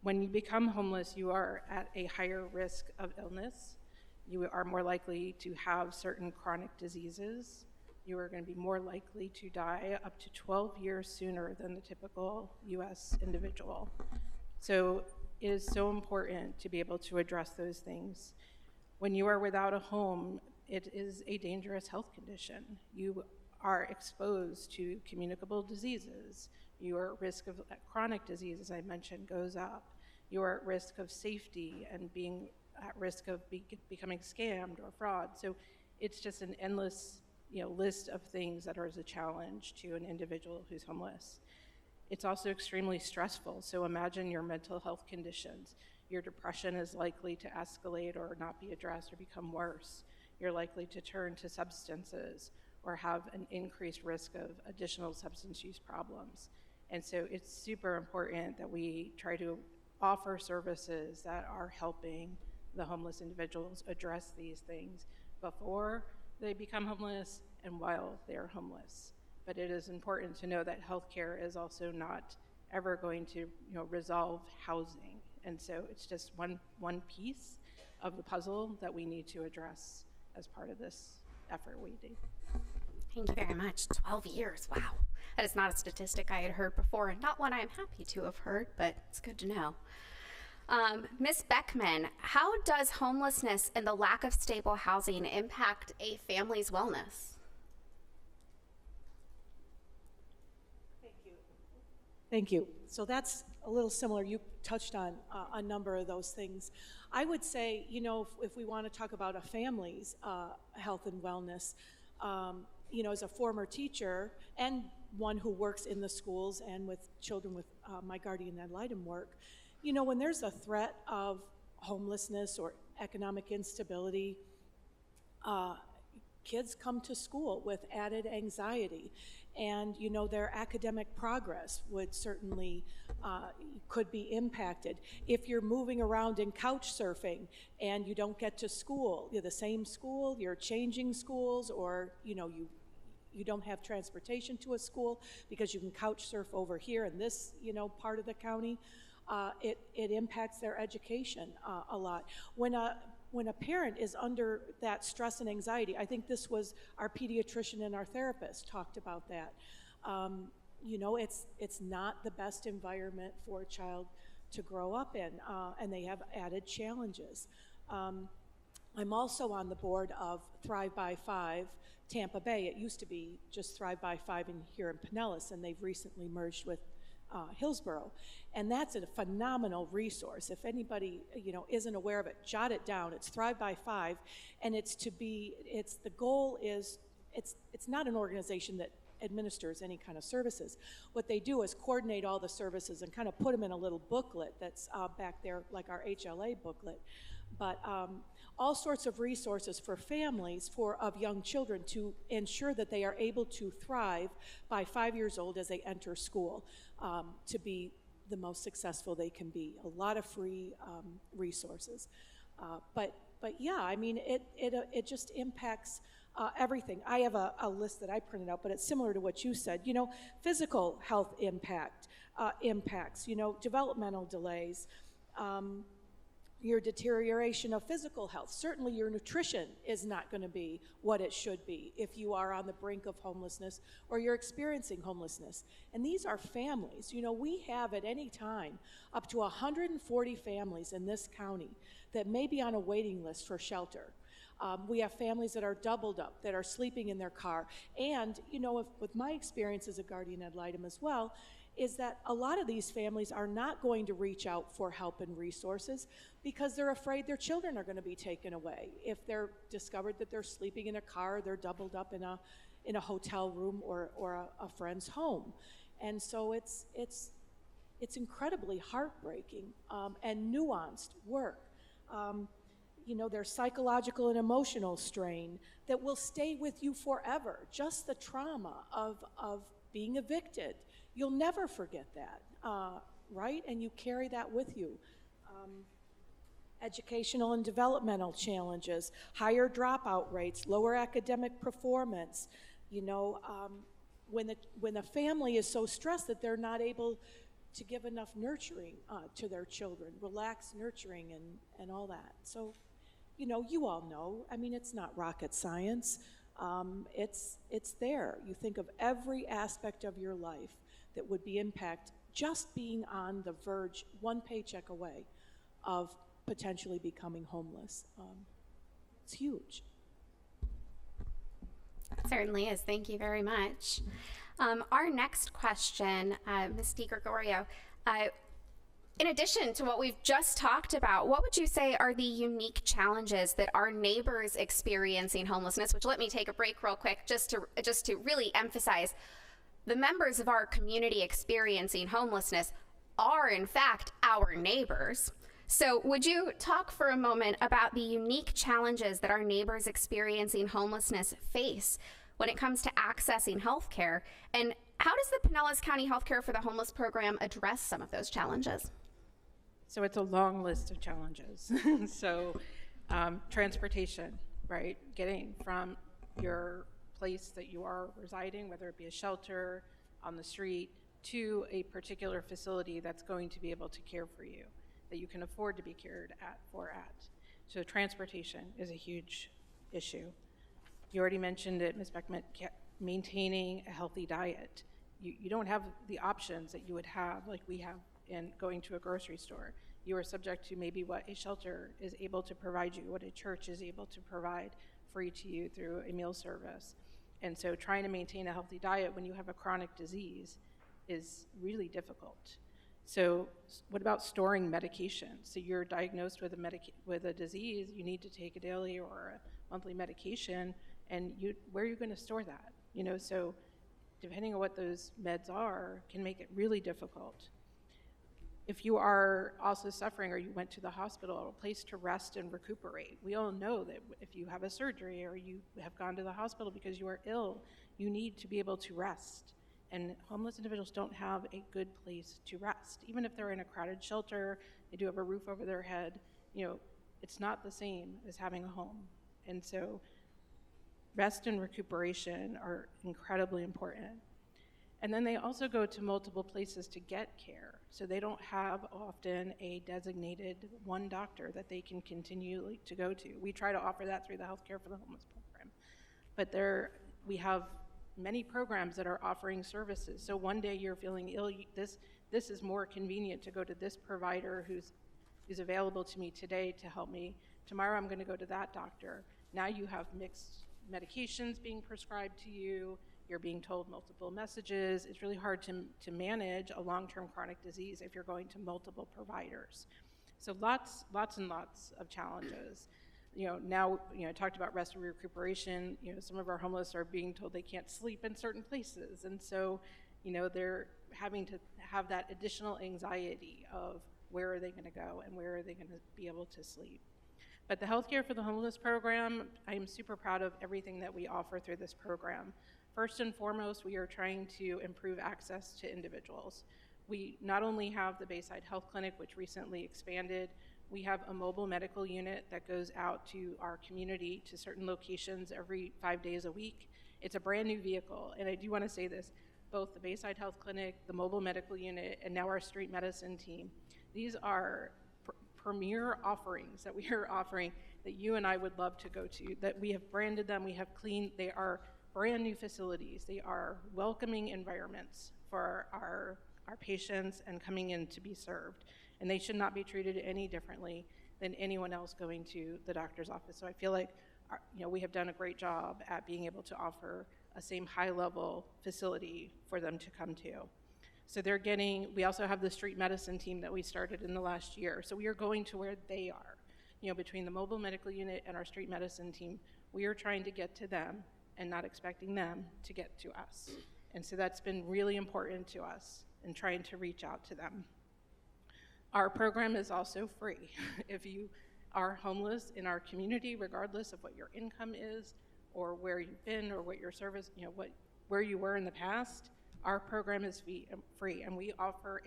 When you become homeless, you are at a higher risk of illness. You are more likely to have certain chronic diseases. You are going to be more likely to die up to 12 years sooner than the typical US individual. So it is so important to be able to address those things. When you are without a home, it is a dangerous health condition. You are exposed to communicable diseases. Your risk of chronic disease, as I mentioned, goes up. You are at risk of safety and being at risk of becoming scammed or fraud. So it's just an endless, you know, list of things that are as a challenge to an individual who's homeless. It's also extremely stressful. So imagine your mental health conditions. Your depression is likely to escalate or not be addressed or become worse. You're likely to turn to substances or have an increased risk of additional substance use problems. And so it's super important that we try to offer services that are helping the homeless individuals address these things before they become homeless and while they're homeless. But it is important to know that healthcare is also not ever going to, you know, resolve housing. And so it's just one piece of the puzzle that we need to address as part of this effort we do. Thank you very much. 12 years, wow. That is not a statistic I had heard before, and not one I'm happy to have heard, but it's good to know. Ms. Beckman, how does homelessness and the lack of stable housing impact a family's wellness? Thank you. So that's a little similar. You touched on a number of those things. I would say, you know, if we want to talk about a family's health and wellness, you know, as a former teacher and one who works in the schools and with children with my guardian ad litem work, when there's a threat of homelessness or economic instability, kids come to school with added anxiety, and their academic progress would certainly could be impacted. If you're moving around in couch surfing and you don't get to school, the same school, you're changing schools, or you don't have transportation to a school because you can couch surf over here in this part of the county, it impacts their education a lot. When a parent is under that stress and anxiety, I think this was our pediatrician and our therapist talked about that. It's not the best environment for a child to grow up in, and they have added challenges. I'm also on the board of Thrive by 5 Tampa Bay. It used to be just Thrive by 5 here in Pinellas, and they've recently merged with Hillsborough, and that's a phenomenal resource. If anybody isn't aware of it, jot it down. It's Thrive by 5, and the goal is it's not an organization that administers any kind of services. What they do is coordinate all the services and kind of put them in a little booklet that's back there, like our HLA booklet. But all sorts of resources for families of young children to ensure that they are able to thrive by 5 years old as they enter school, to be the most successful they can be. A lot of free resources. But yeah, I mean, it just impacts everything. I have a list that I printed out, but it's similar to what you said. Physical health impacts, developmental delays, your deterioration of physical health. Certainly your nutrition is not going to be what it should be if you are on the brink of homelessness or you're experiencing homelessness. And these are families. We have at any time up to 140 families in this county that may be on a waiting list for shelter. We have families that are doubled up, that are sleeping in their car. And, with my experience as a guardian ad litem as well, is that a lot of these families are not going to reach out for help and resources because they're afraid their children are going to be taken away. If they're discovered that they're sleeping in a car, they're doubled up in a hotel room or a friend's home. And so it's incredibly heartbreaking and nuanced work. There's psychological and emotional strain that will stay with you forever. Just the trauma of being evicted. You'll never forget that, right? And you carry that with you. Educational and developmental challenges, higher dropout rates, lower academic performance. When the family is so stressed that they're not able to give enough nurturing to their children, relaxed nurturing and all that. So, you all know, I mean, it's not rocket science. It's there. You think of every aspect of your life that would be impacted just being on the verge, one paycheck away, of potentially becoming homeless. It's huge. It certainly is. Thank you very much. Our next question, Ms. DiGregorio, in addition to what we've just talked about, what would you say are the unique challenges that our neighbors experiencing homelessness, which let me take a break real quick just to really emphasize, the members of our community experiencing homelessness are in fact our neighbors. So would you talk for a moment about the unique challenges that our neighbors experiencing homelessness face when it comes to accessing health care, and how does the Pinellas County Healthcare for the Homeless program address some of those challenges? So it's a long list of challenges. So transportation, right? Getting from your place that you are residing, whether it be a shelter, on the street, to a particular facility that's going to be able to care for you, that you can afford to be cared for. So transportation is a huge issue. You already mentioned it, Ms. Beckman, maintaining a healthy diet. You don't have the options that you would have, like we have in going to a grocery store. You are subject to maybe what a shelter is able to provide you, what a church is able to provide free to you through a meal service. And so trying to maintain a healthy diet when you have a chronic disease is really difficult. So what about storing medication? So you're diagnosed with a disease, you need to take a daily or a monthly medication, and where are you going to store that? So depending on what those meds are, can make it really difficult. if you are also suffering or you went to the hospital, a place to rest and recuperate. We all know that if you have a surgery or you have gone to the hospital because you are ill, you need to be able to rest. And homeless individuals don't have a good place to rest. Even if they're in a crowded shelter, they do have a roof over their head, it's not the same as having a home. And so rest and recuperation are incredibly important. And then they also go to multiple places to get care. So they don't have often a designated one doctor that they can continue to go to. We try to offer that through the Healthcare for the Homeless program. But we have many programs that are offering services. So one day you're feeling ill, this is more convenient to go to this provider who's available to me today to help me. Tomorrow I'm going to go to that doctor. Now you have mixed medications being prescribed to you. You're being told multiple messages. It's really hard to manage a long-term chronic disease if you're going to multiple providers. So lots and lots of challenges. Now, I talked about rest and recuperation. Some of our homeless are being told they can't sleep in certain places. And so, they're having to have that additional anxiety of where are they going to go and where are they going to be able to sleep. But the Healthcare for the Homeless program, I am super proud of everything that we offer through this program. First and foremost, we are trying to improve access to individuals. We not only have the Bayside Health Clinic, which recently expanded, we have a mobile medical unit that goes out to our community to certain locations every 5 days a week. It's a brand new vehicle, and I do want to say this, both the Bayside Health Clinic, the mobile medical unit, and now our street medicine team, these are premier offerings that we are offering that you and I would love to go to, that we have branded them, we have cleaned, they are brand new facilities. They are welcoming environments for our patients and coming in to be served. And they should not be treated any differently than anyone else going to the doctor's office. So I feel like we have done a great job at being able to offer a same high-level facility for them to come to. So we also have the street medicine team that we started in the last year. So we are going to where they are. Between the mobile medical unit and our street medicine team, we are trying to get to them and not expecting them to get to us. And so that's been really important to us in trying to reach out to them. Our program is also free. If you are homeless in our community, regardless of what your income is or where you've been or what your service, where you were in the past, our program is free, and we offer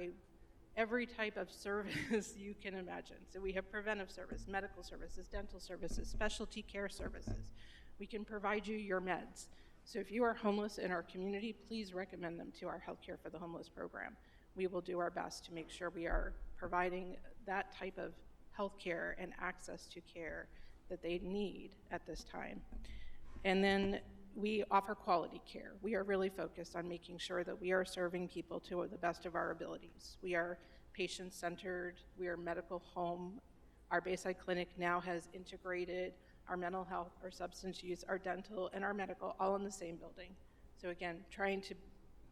every type of service you can imagine. So we have preventive service, medical services, dental services, specialty care services. We can provide you your meds. So if you are homeless in our community, please recommend them to our Healthcare for the Homeless program. We will do our best to make sure we are providing that type of health care and access to care that they need at this time. And then we offer quality care. We are really focused on making sure that we are serving people to the best of our abilities. We are patient-centered, we are medical home. Our Bayside Clinic now has integrated our mental health, our substance use, our dental, and our medical all in the same building. So again, trying to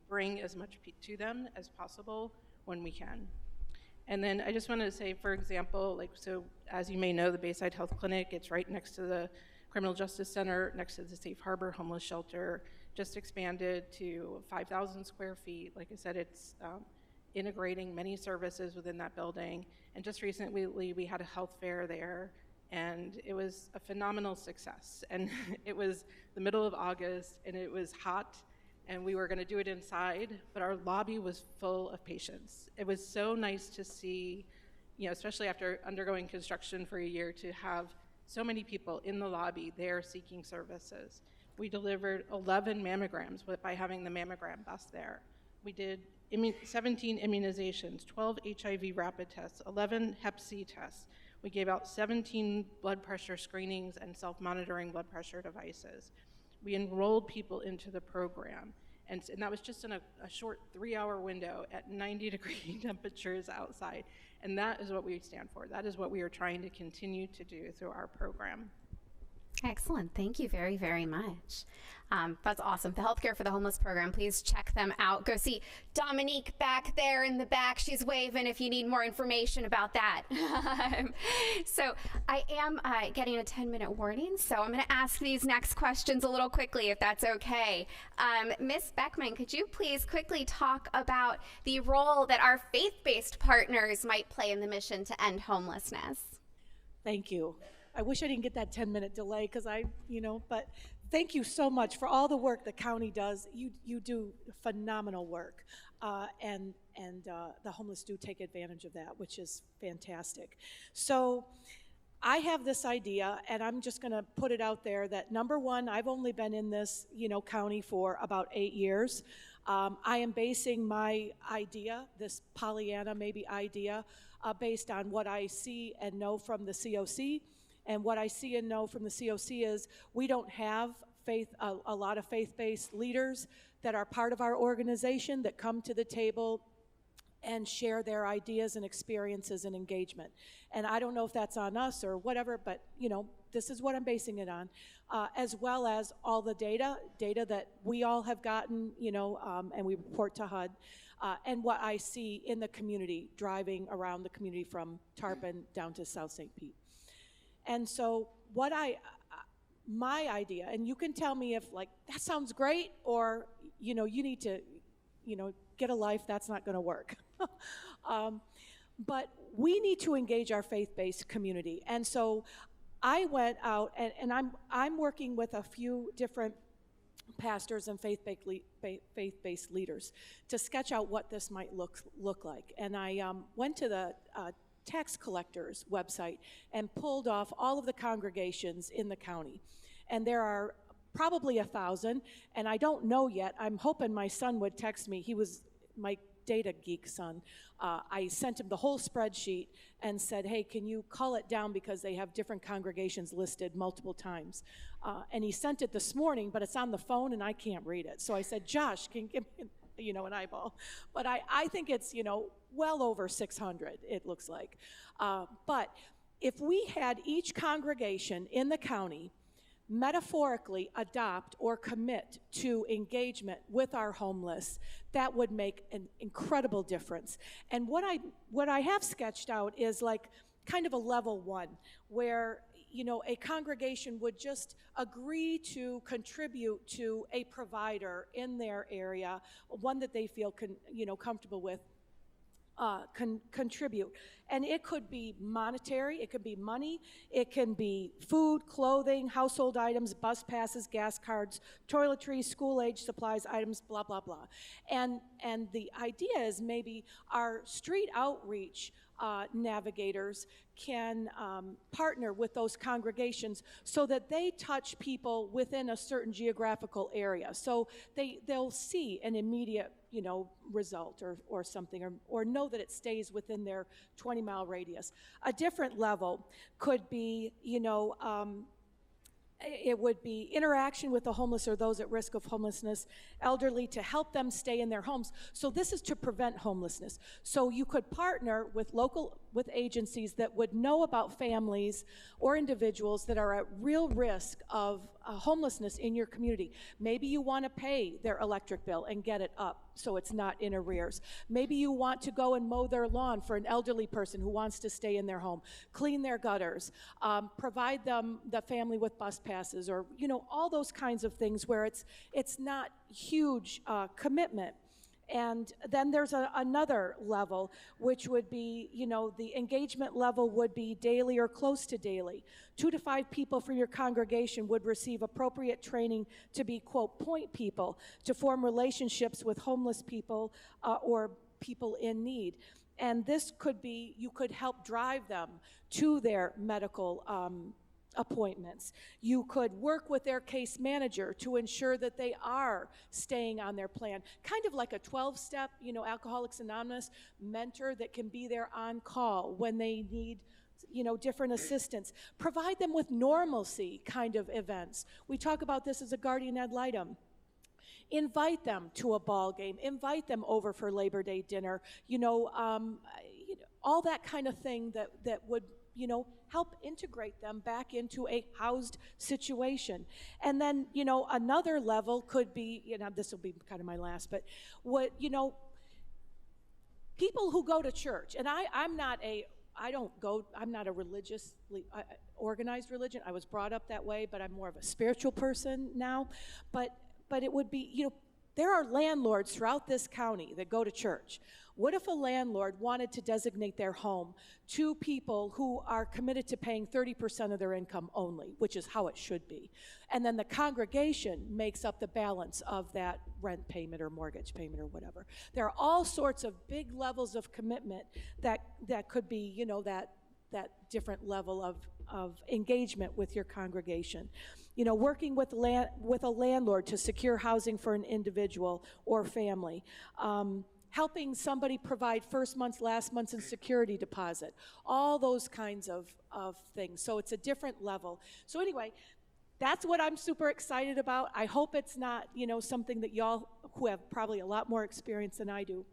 bring as much to them as possible when we can. And then I just wanted to say, for example, so as you may know, the Bayside Health Clinic, it's right next to the Criminal Justice Center, next to the Safe Harbor Homeless Shelter, just expanded to 5,000 square feet. Like I said, it's integrating many services within that building. And just recently, we had a health fair there, and it was a phenomenal success. And it was the middle of August, and it was hot, and we were going to do it inside, but our lobby was full of patients. It was so nice to see, especially after undergoing construction for a year, to have so many people in the lobby there seeking services. We delivered 11 mammograms by having the mammogram bus there. We did 17 immunizations, 12 HIV rapid tests, 11 Hep C tests. We gave out 17 blood pressure screenings and self-monitoring blood pressure devices. We enrolled people into the program, and that was just in a short 3-hour window at 90-degree temperatures outside. And that is what we stand for. That is what we are trying to continue to do through our program. Excellent. Thank you very, very much. That's awesome. The Healthcare for the Homeless program, please check them out. Go see Dominique back there in the back. She's waving if you need more information about that. So I am getting a 10-minute warning, so I'm going to ask these next questions a little quickly, if that's okay. Ms. Beckman, could you please quickly talk about the role that our faith-based partners might play in the mission to end homelessness? Thank you. I wish I didn't get that 10-minute delay because but thank you so much for all the work the county does. You do phenomenal work, and the homeless do take advantage of that, which is fantastic. So I have this idea, and I'm just going to put it out there that, number one, I've only been in this county for about 8 years. I am basing my idea, this Pollyanna maybe idea, based on what I see and know from the COC. And what I see and know from the COC is we don't have a lot of faith-based leaders that are part of our organization that come to the table and share their ideas and experiences and engagement. And I don't know if that's on us or whatever, but this is what I'm basing it on, as well as all the data that we all have gotten, and we report to HUD, and what I see in the community, driving around the community from Tarpon down to South St. Pete. And so my idea, and you can tell me if that sounds great, or you need to get a life, that's not going to work. But we need to engage our faith-based community. And so I went out, and I'm working with a few different pastors and faith-based leaders to sketch out what this might look like. And I went to the tax collector's website and pulled off all of the congregations in the county. And there are probably 1,000, and I don't know yet. I'm hoping my son would text me. He was my data geek son. I sent him the whole spreadsheet and said, hey, can you call it down because they have different congregations listed multiple times. And he sent it this morning, but it's on the phone and I can't read it. So I said, Josh, can you give me an eyeball? But I think it's, well over 600, it looks like. But if we had each congregation in the county metaphorically adopt or commit to engagement with our homeless, that would make an incredible difference. And what I have sketched out is kind of a level one, where a congregation would just agree to contribute to a provider in their area, one that they feel comfortable with, contribute. And it could be monetary, it could be money, it can be food, clothing, household items, bus passes, gas cards, toiletries, school-age supplies, items, blah, blah, blah. And the idea is maybe our street outreach navigators can partner with those congregations so that they touch people within a certain geographical area. So they'll see an immediate result or something, or know that it stays within their 20-mile radius. A different level could be, it would be interaction with the homeless or those at risk of homelessness, elderly, to help them stay in their homes. So this is to prevent homelessness. So you could partner with agencies that would know about families or individuals that are at real risk of homelessness in your community. Maybe you want to pay their electric bill and get it up so it's not in arrears. Maybe you want to go and mow their lawn for an elderly person who wants to stay in their home, clean their gutters, provide them, the family, with bus passes, or all those kinds of things where it's not huge commitment. And then there's another level, which would be, the engagement level would be daily or close to daily. 2 to 5 people from your congregation would receive appropriate training to be, quote, point people, to form relationships with homeless people or people in need. And this could be, you could help drive them to their medical appointments. You could work with their case manager to ensure that they are staying on their plan. Kind of like a 12-step, Alcoholics Anonymous mentor that can be there on call when they need different assistance. Provide them with normalcy kind of events. We talk about this as a guardian ad litem. Invite them to a ball game. Invite them over for Labor Day dinner. All that kind of thing that would help integrate them back into a housed situation. And then, another level could be, this will be kind of my last, but people who go to church, and I'm not a religiously organized religion. I was brought up that way, but I'm more of a spiritual person now. But it would be, there are landlords throughout this county that go to church. What if a landlord wanted to designate their home to people who are committed to paying 30% of their income only, which is how it should be? And then the congregation makes up the balance of that rent payment or mortgage payment or whatever. There are all sorts of big levels of commitment that could be, that different level of engagement with your congregation. Working with a landlord to secure housing for an individual or family. Helping somebody provide first month's, last month's, and security deposit. All those kinds of things. So it's a different level. So anyway, that's what I'm super excited about. I hope it's not, something that y'all, who have probably a lot more experience than I do,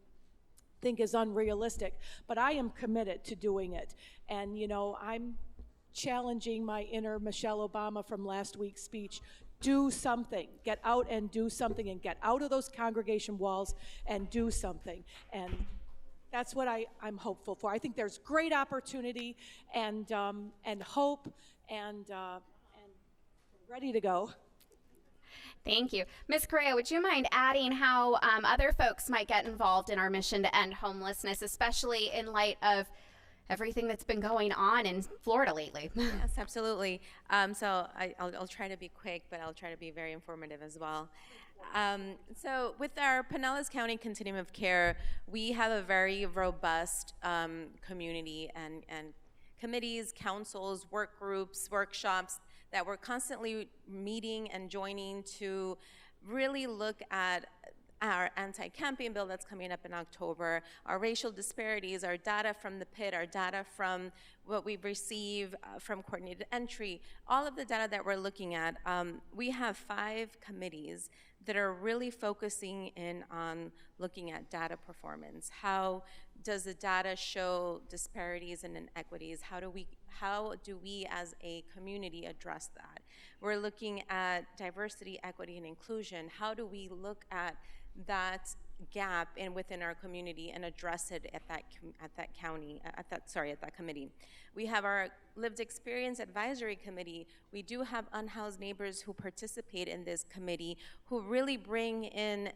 think is unrealistic. But I am committed to doing it. And, I'm challenging my inner Michelle Obama from last week's speech. Do something. Get out and do something, and get out of those congregation walls and do something. And that's what I'm hopeful for. I think there's great opportunity and hope and ready to go. Thank you. Ms. Correa, would you mind adding how other folks might get involved in our mission to end homelessness, especially in light of everything that's been going on in Florida lately? Yes, absolutely. So I'll try to be quick, but I'll try to be very informative as well. So with our Pinellas County Continuum of Care, we have a very robust community and committees, councils, work groups, workshops that we're constantly meeting and joining to really look at our anti-camping bill that's coming up in October, our racial disparities, our data from the PIT, our data from what we receive from coordinated entry, all of the data that we're looking at. We have 5 committees that are really focusing in on looking at data performance. How does the data show disparities and inequities? How do we as a community address that? We're looking at diversity, equity, and inclusion. How do we look at that gap within our community and address it at that committee? We have our lived experience advisory committee. We do have unhoused neighbors who participate in this committee who really bring in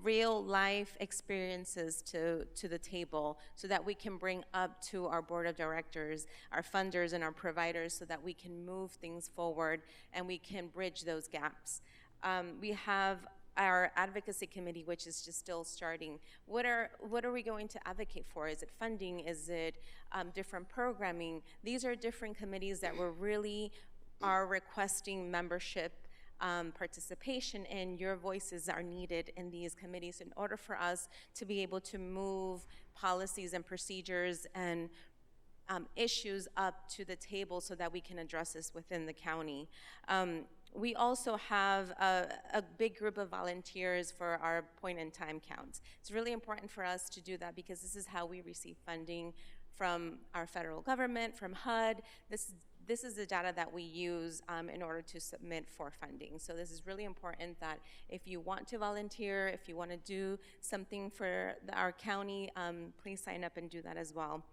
real life experiences to the table so that we can bring up to our board of directors, our funders, and our providers so that we can move things forward and we can bridge those gaps. We have our advocacy committee, which is just still starting. What are we going to advocate for? Is it funding? Is it different programming? These are different committees that we're really are requesting membership participation, and your voices are needed in these committees in order for us to be able to move policies and procedures and issues up to the table so that we can address this within the county. We also have a big group of volunteers for our point-in-time counts. It's really important for us to do that because this is how we receive funding from our federal government, from HUD. This is the data that we use in order to submit for funding. So this is really important that if you want to volunteer, if you want to do something for our county, please sign up and do that as well.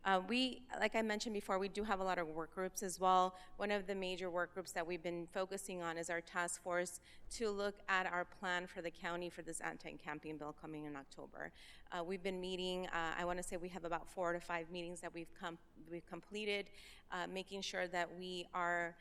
Like I mentioned before, we do have a lot of work groups as well. One of the major work groups that we've been focusing on is our task force to look at our plan for the county for this anti-camping bill coming in October. We've been meeting, I want to say we have about 4 to 5 meetings that we've completed, making sure that we are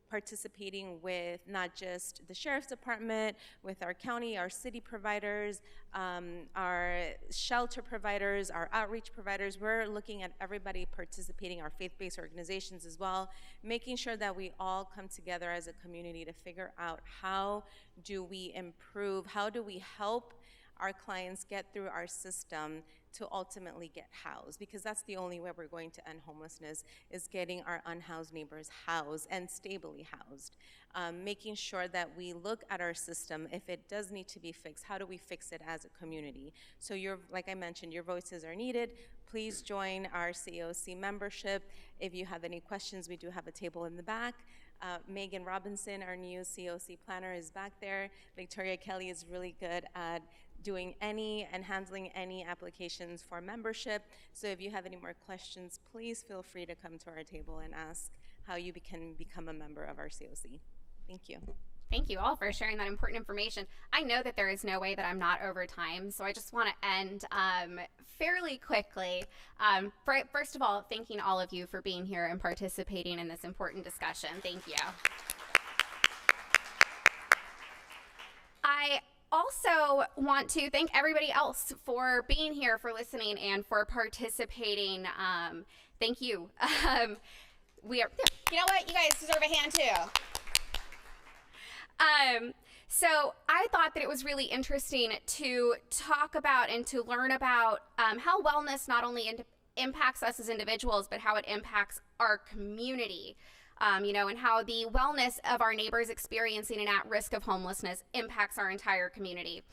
participating with not just the Sheriff's Department, with our county, our city providers, our shelter providers, our outreach providers. We're looking at everybody participating, our faith-based organizations as well, making sure that we all come together as a community to figure out how do we improve, how do we help our clients get through our system to ultimately get housed, because that's the only way we're going to end homelessness, is getting our unhoused neighbors housed and stably housed. Making sure that we look at our system. If it does need to be fixed, how do we fix it as a community? So like I mentioned, your voices are needed. Please join our COC membership. If you have any questions, we do have a table in the back. Megan Robinson, our new COC planner, is back there. Victoria Kelly is really good at doing any and handling any applications for membership. So if you have any more questions, please feel free to come to our table and ask how you can become a member of our COC. Thank you. Thank you all for sharing that important information. I know that there is no way that I'm not over time, so I just want to end fairly quickly. First of all, thanking all of you for being here and participating in this important discussion. Thank you. I also want to thank everybody else for being here, for listening, and for participating. Thank you. You know what? You guys deserve a hand too. So I thought that it was really interesting to talk about and to learn about how wellness not only impacts us as individuals, but how it impacts our community. And how the wellness of our neighbors experiencing and at risk of homelessness impacts our entire community.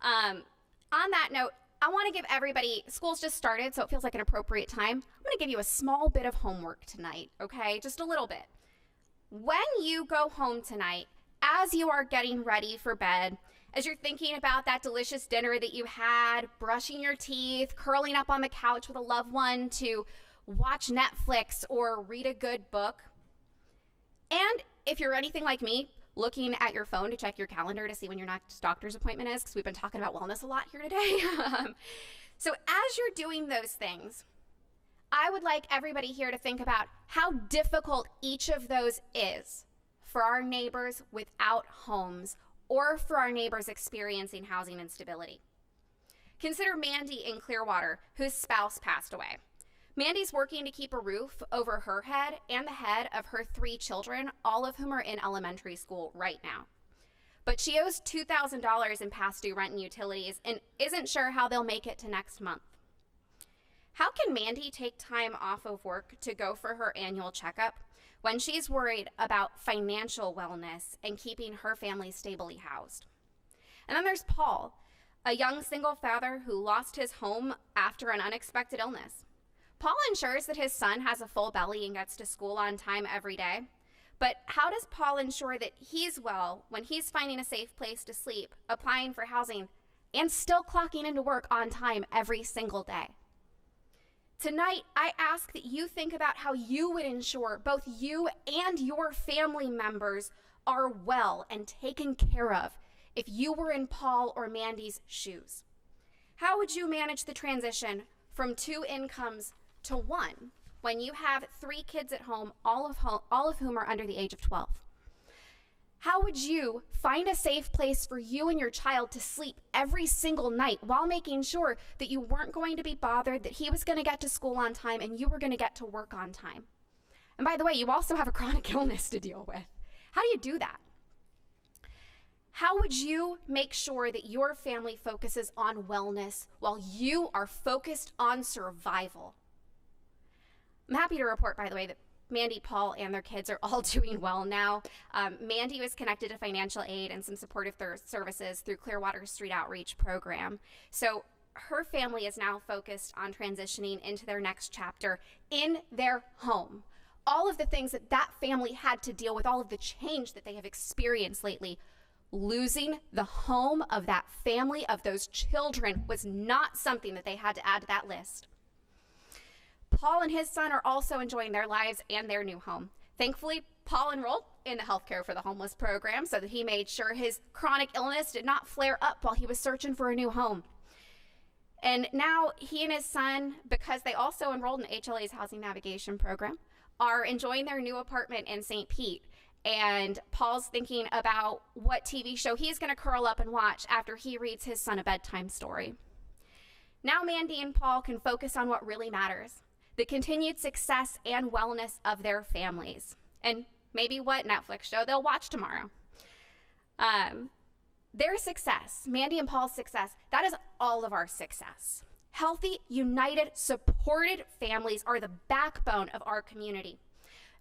On that note, I want to give everybody, school's just started, so it feels like an appropriate time. I'm going to give you a small bit of homework tonight, okay? Just a little bit. When you go home tonight, as you are getting ready for bed, as you're thinking about that delicious dinner that you had, brushing your teeth, curling up on the couch with a loved one to watch Netflix or read a good book, and if you're anything like me, looking at your phone to check your calendar to see when your next doctor's appointment is, because we've been talking about wellness a lot here today. So as you're doing those things, I would like everybody here to think about how difficult each of those is for our neighbors without homes or for our neighbors experiencing housing instability. Consider Mandy in Clearwater, whose spouse passed away. Mandy's working to keep a roof over her head and the head of her 3 children, all of whom are in elementary school right now. But she owes $2,000 in past due rent and utilities and isn't sure how they'll make it to next month. How can Mandy take time off of work to go for her annual checkup when she's worried about financial wellness and keeping her family stably housed? And then there's Paul, a young single father who lost his home after an unexpected illness. Paul ensures that his son has a full belly and gets to school on time every day. But how does Paul ensure that he's well when he's finding a safe place to sleep, applying for housing, and still clocking into work on time every single day? Tonight, I ask that you think about how you would ensure both you and your family members are well and taken care of if you were in Paul or Mandy's shoes. How would you manage the transition from 2 incomes to 1 when you have 3 kids at home, all of whom are under the age of 12? How would you find a safe place for you and your child to sleep every single night while making sure that you weren't going to be bothered, that he was going to get to school on time, and you were going to get to work on time? And by the way, you also have a chronic illness to deal with. How do you do that? How would you make sure that your family focuses on wellness while you are focused on survival? I'm happy to report, by the way, that Mandy, Paul, and their kids are all doing well now. Mandy was connected to financial aid and some supportive services through Clearwater Street Outreach Program. So her family is now focused on transitioning into their next chapter in their home. All of the things that that family had to deal with, all of the change that they have experienced lately, losing the home of that family, of those children, was not something that they had to add to that list. Paul and his son are also enjoying their lives and their new home. Thankfully, Paul enrolled in the Healthcare for the Homeless program so that he made sure his chronic illness did not flare up while he was searching for a new home. And now he and his son, because they also enrolled in HLA's Housing Navigation program, are enjoying their new apartment in St. Pete. And Paul's thinking about what TV show he's going to curl up and watch after he reads his son a bedtime story. Now Mandy and Paul can focus on what really matters: the continued success and wellness of their families, and maybe what Netflix show they'll watch tomorrow. Their success, Mandy and Paul's success, that is all of our success. Healthy, united, supported families are the backbone of our community.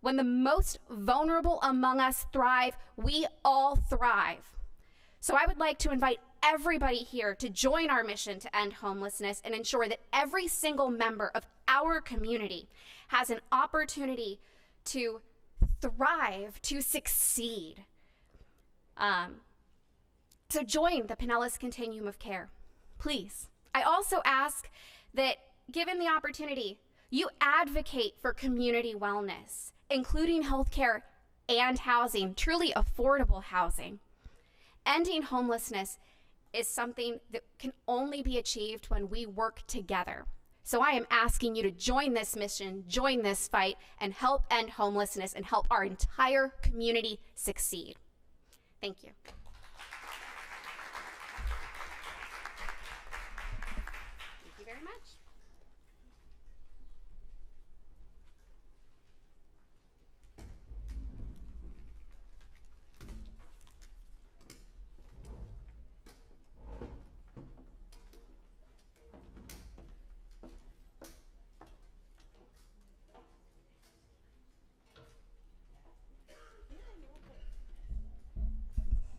When the most vulnerable among us thrive, we all thrive. So I would like to invite everybody here to join our mission to end homelessness and ensure that every single member of our community has an opportunity to thrive, to succeed. So join the Pinellas Continuum of Care, please. I also ask that, given the opportunity, you advocate for community wellness, including healthcare and housing, truly affordable housing. Ending homelessness is something that can only be achieved when we work together. So I am asking you to join this mission, join this fight, and help end homelessness and help our entire community succeed. Thank you. Thank you very much.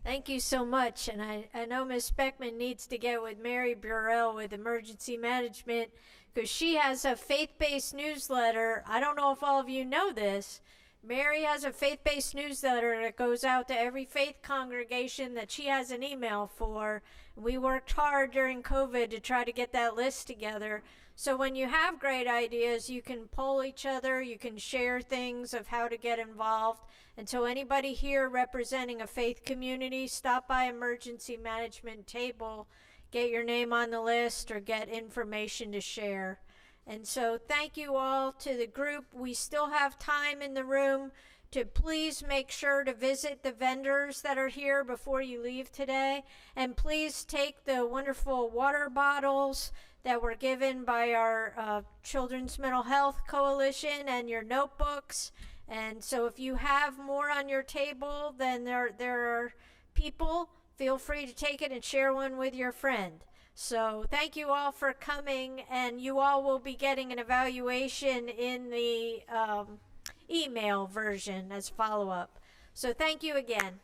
Thank you so much. And I know Ms. Beckman needs to get with Mary Burrell with emergency management, because she has a faith-based newsletter. I don't know if all of you know this. Mary has a faith-based newsletter that goes out to every faith congregation that she has an email for. We worked hard during COVID to try to get that list together. So when you have great ideas, you can poll each other, you can share things of how to get involved. And so anybody here representing a faith community, stop by emergency management table, get your name on the list, or get information to share. And so thank you all to the group. We still have time in the room to please make sure to visit the vendors that are here before you leave today. And please take the wonderful water bottles that were given by our Children's Mental Health Coalition and your notebooks. And so if you have more on your table than there are people, feel free to take it and share one with your friend. So thank you all for coming, and you all will be getting an evaluation in the email version as follow-up. So thank you again.